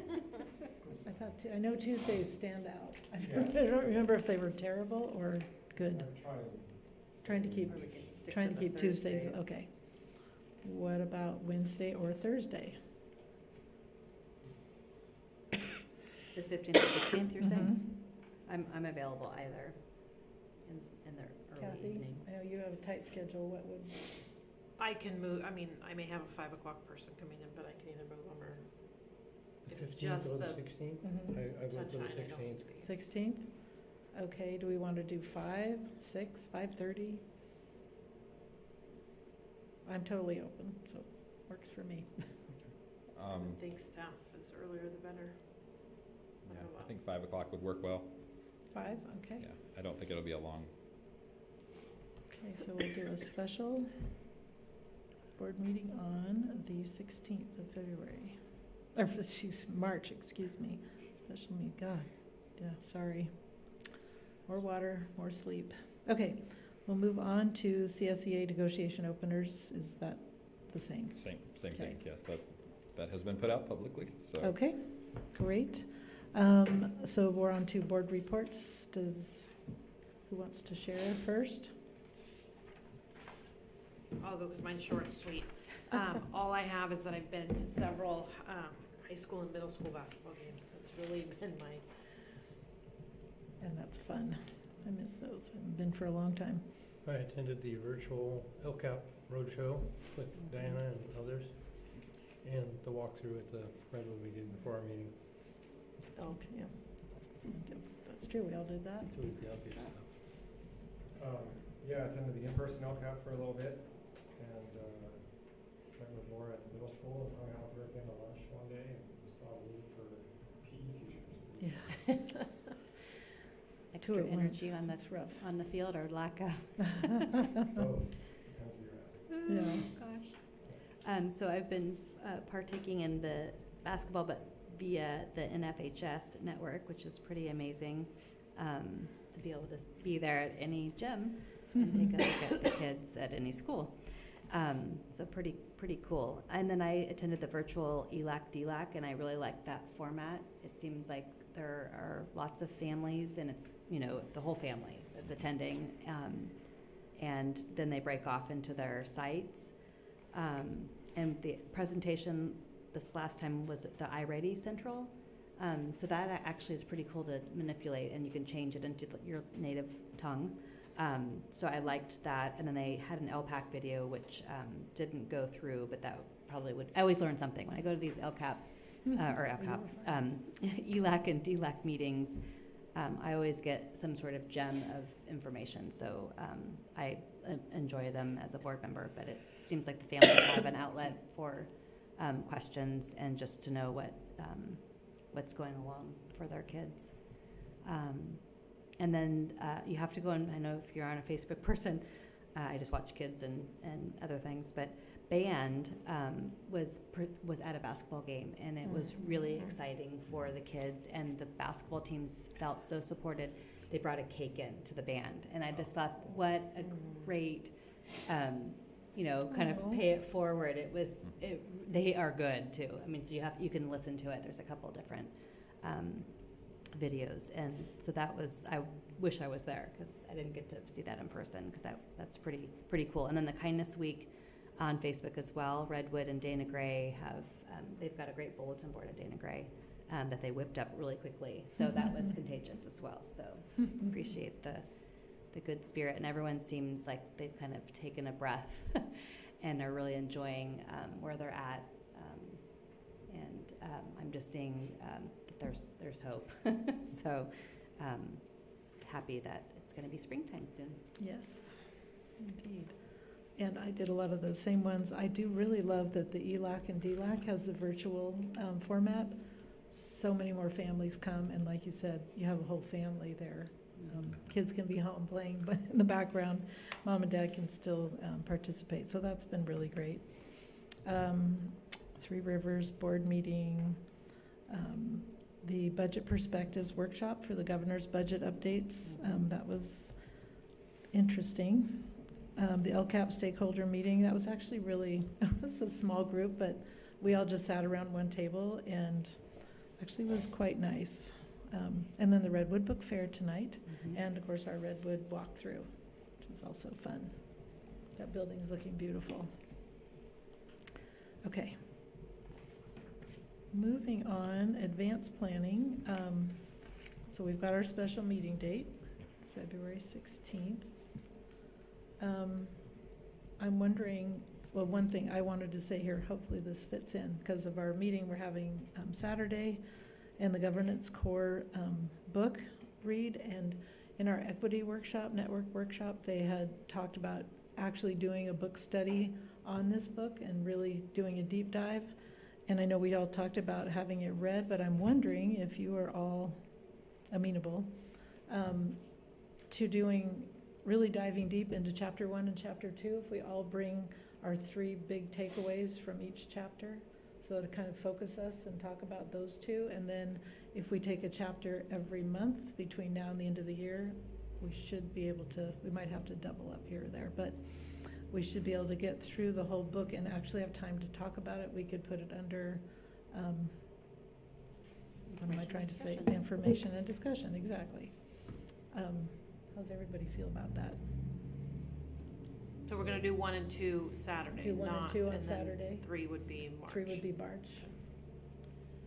yeah. I thought, I know Tuesdays stand out. I don't remember if they were terrible or good. Trying to keep, Or we can stick trying to the keep Tuesdays, Thursdays. okay. What about Wednesday or Thursday? The 15th or 16th, you're saying? Mhm. I'm available either in the early Kathy, evening. I know you have a tight schedule, what would, I can move, I mean, I may have a 5 o'clock person coming in, but I can either move them or, if it's 15th just or the the 16th? Mhm. I vote for sunshine, the I don't 16th. need to be. 16th? Okay, do we want to do 5, 6, 5:30? I'm totally open, so works for me. I think staff is earlier the better. Yeah, I think 5 o'clock would work well. 5, okay. Yeah, I don't think it'll be a long. Okay, so we'll do a special board meeting on the 16th of February. Or, March, excuse me. Special meeting, God, yeah, sorry. More water, more sleep. Okay, we'll move on to CSEA negotiation openers. Is that the same? Same Okay. thing, yes, that has been put out publicly, so. Okay, great. So we're on to board reports. Who wants to share first? I'll go because mine's short and sweet. All I have is that I've been to several high school and middle school basketball games. That's really been my, And that's fun. I miss those. Haven't been for a long time. I attended the virtual LCAP roadshow with Diana and others. And the walkthrough at the Redwood we did before our meeting. Okay, yeah. That's true, we all did that. It was the obvious stuff. Yeah, I attended the in-person LCAP for a little bit, and went with Laura at the middle school and hung out with her at the end of lunch one day, and saw a need for PE teachers. Yeah. Extra at once. energy on That's rough. on the field or lack of? Both, depends who you're asking. Yeah. Gosh. So I've been partaking in the basketball, but via the NFHS network, which is pretty amazing, to be able to be there at any gym and take a look at the kids at any school. So pretty cool. And then I attended the virtual ELAC DLAC, and I really like that format. It seems like there are lots of families, and it's, you know, the whole family that's attending, and then they break off into their sites. And the presentation this last time was at the iReady Central. So that actually is pretty cool to manipulate, and you can change it into your native tongue. So I liked that. And then they had an LPAC video, which didn't go through, but that probably would. I always learn something when I go to these LCAP, ELAC and DLAC meetings. I always get some sort of gem of information. So I enjoy them as a board member, but it seems like the families have an outlet for questions and just to know what's going along for their kids. And then you have to go, and I know if you're on a Facebook person, I just watch kids and other things, but band was at a basketball game, and it was really exciting for the kids, and the basketball teams felt so supported. They brought a cake in to the band, and I just thought, what a great, kind of pay it forward. They are good too. I mean, so you can listen to it. There's a couple different videos, and so I wish I was there because I didn't get to see that in person, because that's pretty cool. And then the Kindness Week on Facebook as well. Redwood and Dana Gray they've got a great bulletin board at Dana Gray that they whipped up really quickly. So that was contagious as well. So appreciate the good spirit, and everyone seems like they've kind of taken a breath and are really enjoying where they're at. And I'm just seeing that there's hope. So happy that it's going to be springtime soon. Yes, indeed. And I did a lot of those same ones. I do really love that the ELAC and DLAC has the virtual format. So many more families come, and like you said, you have a whole family there. Kids can be home playing, but in the background, mom and dad can still participate. So that's been really great. Three Rivers board meeting, the budget perspectives workshop for the governor's budget updates. That was interesting. The LCAP stakeholder meeting, that was actually really, it was a small group, but we all just sat around one table, and actually was quite nice. And then the Redwood Book Fair tonight, and of course our Redwood walkthrough, which was also fun. That building's looking beautiful. Okay. Moving on, advanced planning. So we've got our special meeting date, February 16th. I'm wondering, well, one thing I wanted to say here, hopefully this fits in, because of our meeting we're having Saturday, and the Governance Core book read, and in our equity workshop, network workshop, they had talked about actually doing a book study on this book and really doing a deep dive. And I know we all talked about having it read, but I'm wondering if you are all amenable to really diving deep into chapter 1 and chapter 2, if we all bring our 3 big takeaways from each chapter, so to kind of focus us and talk about those 2. And then if we take a chapter every month between now and the end of the year, we should be able to, we might have to double up here or there, but we should be able to get through the whole book and actually have time to talk about it. We could put it under, what am I trying to say? Information and discussion, exactly. How's everybody feel about that? So we're gonna do 1 and 2 Saturday, Do 1 and 2 on then Saturday. 3 would be March. 3 would be March.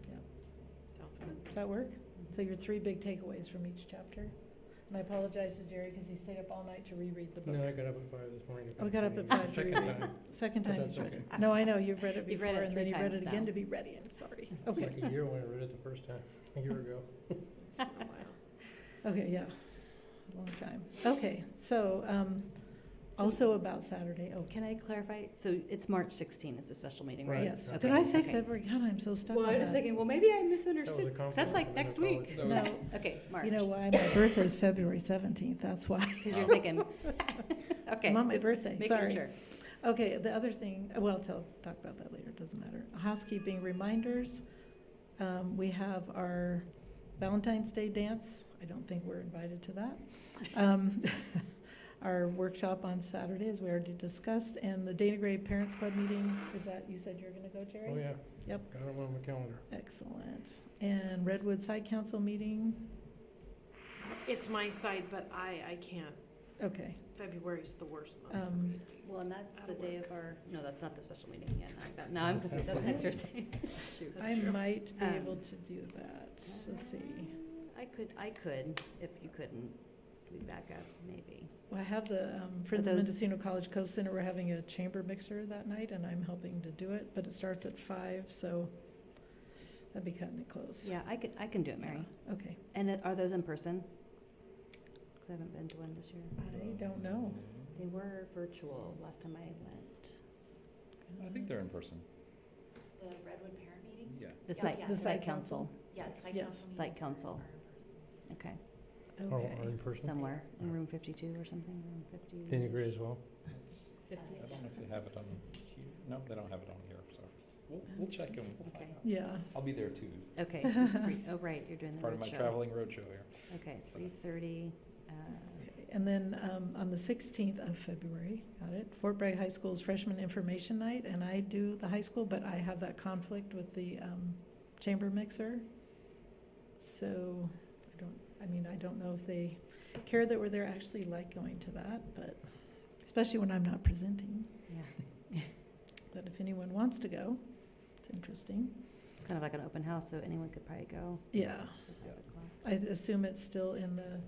Yeah. Sounds good. Does that work? So your 3 big takeaways from each chapter? And I apologize to Jerry because he stayed up all night to reread the book. No, I got up at 5 this morning. Oh, we got up at 5 to Second reread. time. Second But time that's he's read okay. it. No, I know, you've read it You've before, read it and then 3 you read times it again now. to be ready, I'm sorry. It's Okay. like a year when I read it the first time, a year ago. Okay, yeah, long time. Okay, so, also about Saturday, oh, Can I clarify? So it's March 16 is the special meeting, right? yes. Okay, Did I say okay. February? God, I'm so stuck on Well, I was that. thinking, well, maybe I That misunderstood. was a 'Cause that's compliment like from next the week. college. No. Okay, March. You know why? My birthday's February 17th, that's why. Because you're thinking, okay. I'm on my just birthday, making sorry. sure. Okay, the other thing, well, talk about that later, it doesn't matter. Housekeeping reminders, we have our Valentine's Day dance, I don't think we're invited to that. Our workshop on Saturday, as we already discussed, and the Dana Gray Parents Club meeting, is that, you said you're gonna go, Jerry? Oh, yeah. Yep. Got it on my calendar. Excellent. And Redwood Site Council meeting, It's my side, but I can't. okay. February's the worst month for me. Well, and that's Out the of day work. of our, no, that's not the special meeting yet. Now I'm confused. That's next Thursday. Shoot. I might be Um, able to do that, let's see. I could, if you couldn't, we back up, maybe. Well, I have the Friends of those- Mendocino College Coast Center, we're having a chamber mixer that night, and I'm helping to do it, but it starts at 5, so that'd be cutting it close. Yeah, I can do it, Mary. Okay. And are those in person? Because I haven't been to one this year. I don't know. They were virtual last time I went. I think they're in person. The Redwood parent meetings? Yeah. The Yes, site, yeah. the site council. Yes, site Yes. council meetings Site council. are in person. Okay. Oh, Okay. or in person? Somewhere in room 52 or something, room 50. Dana Gray as well. It's- I don't know if they have it on here. No, they don't have it on here, so we'll check and we'll find Okay. out. Yeah. I'll be there too. Okay, so oh, right, you're doing It's the part of my roadshow. traveling roadshow here. Okay, 3:30. Okay, and then on the 16th of February, got it, Fort Bragg High School's freshman information night, and I do the high school, but I have that conflict with the chamber mixer. So I don't know if they care that we're there, actually like going to that, but especially when I'm not presenting. Yeah. But if anyone wants to go, it's interesting. Kind of like an open house, so anyone could probably go. Yeah. So 5 o'clock. I assume it's still in the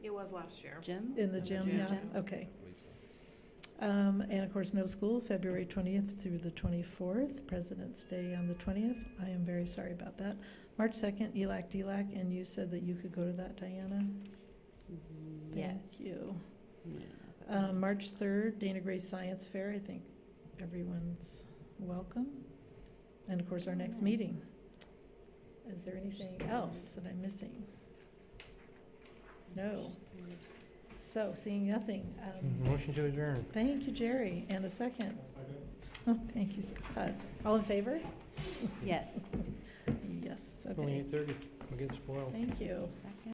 It was last year. Gym? In the gym, yeah, gym. okay. And of course, no school, February 20th through the 24th, President's Day on the 20th. I am very sorry about that. March 2nd, ELAC, DLAC, and you said that you could go to that, Diana? Yes. Thank you. Yeah. March 3rd, Dana Gray Science Fair, I think everyone's welcome. And of course, our next meeting. Is there anything else that I'm missing? No. So, seeing nothing, Motion to adjourn. thank you, Jerry, and a second. Thank you, Scott. All in favor? Yes. Yes, Only okay, 8:30. I'm getting spoiled. thank you. Second.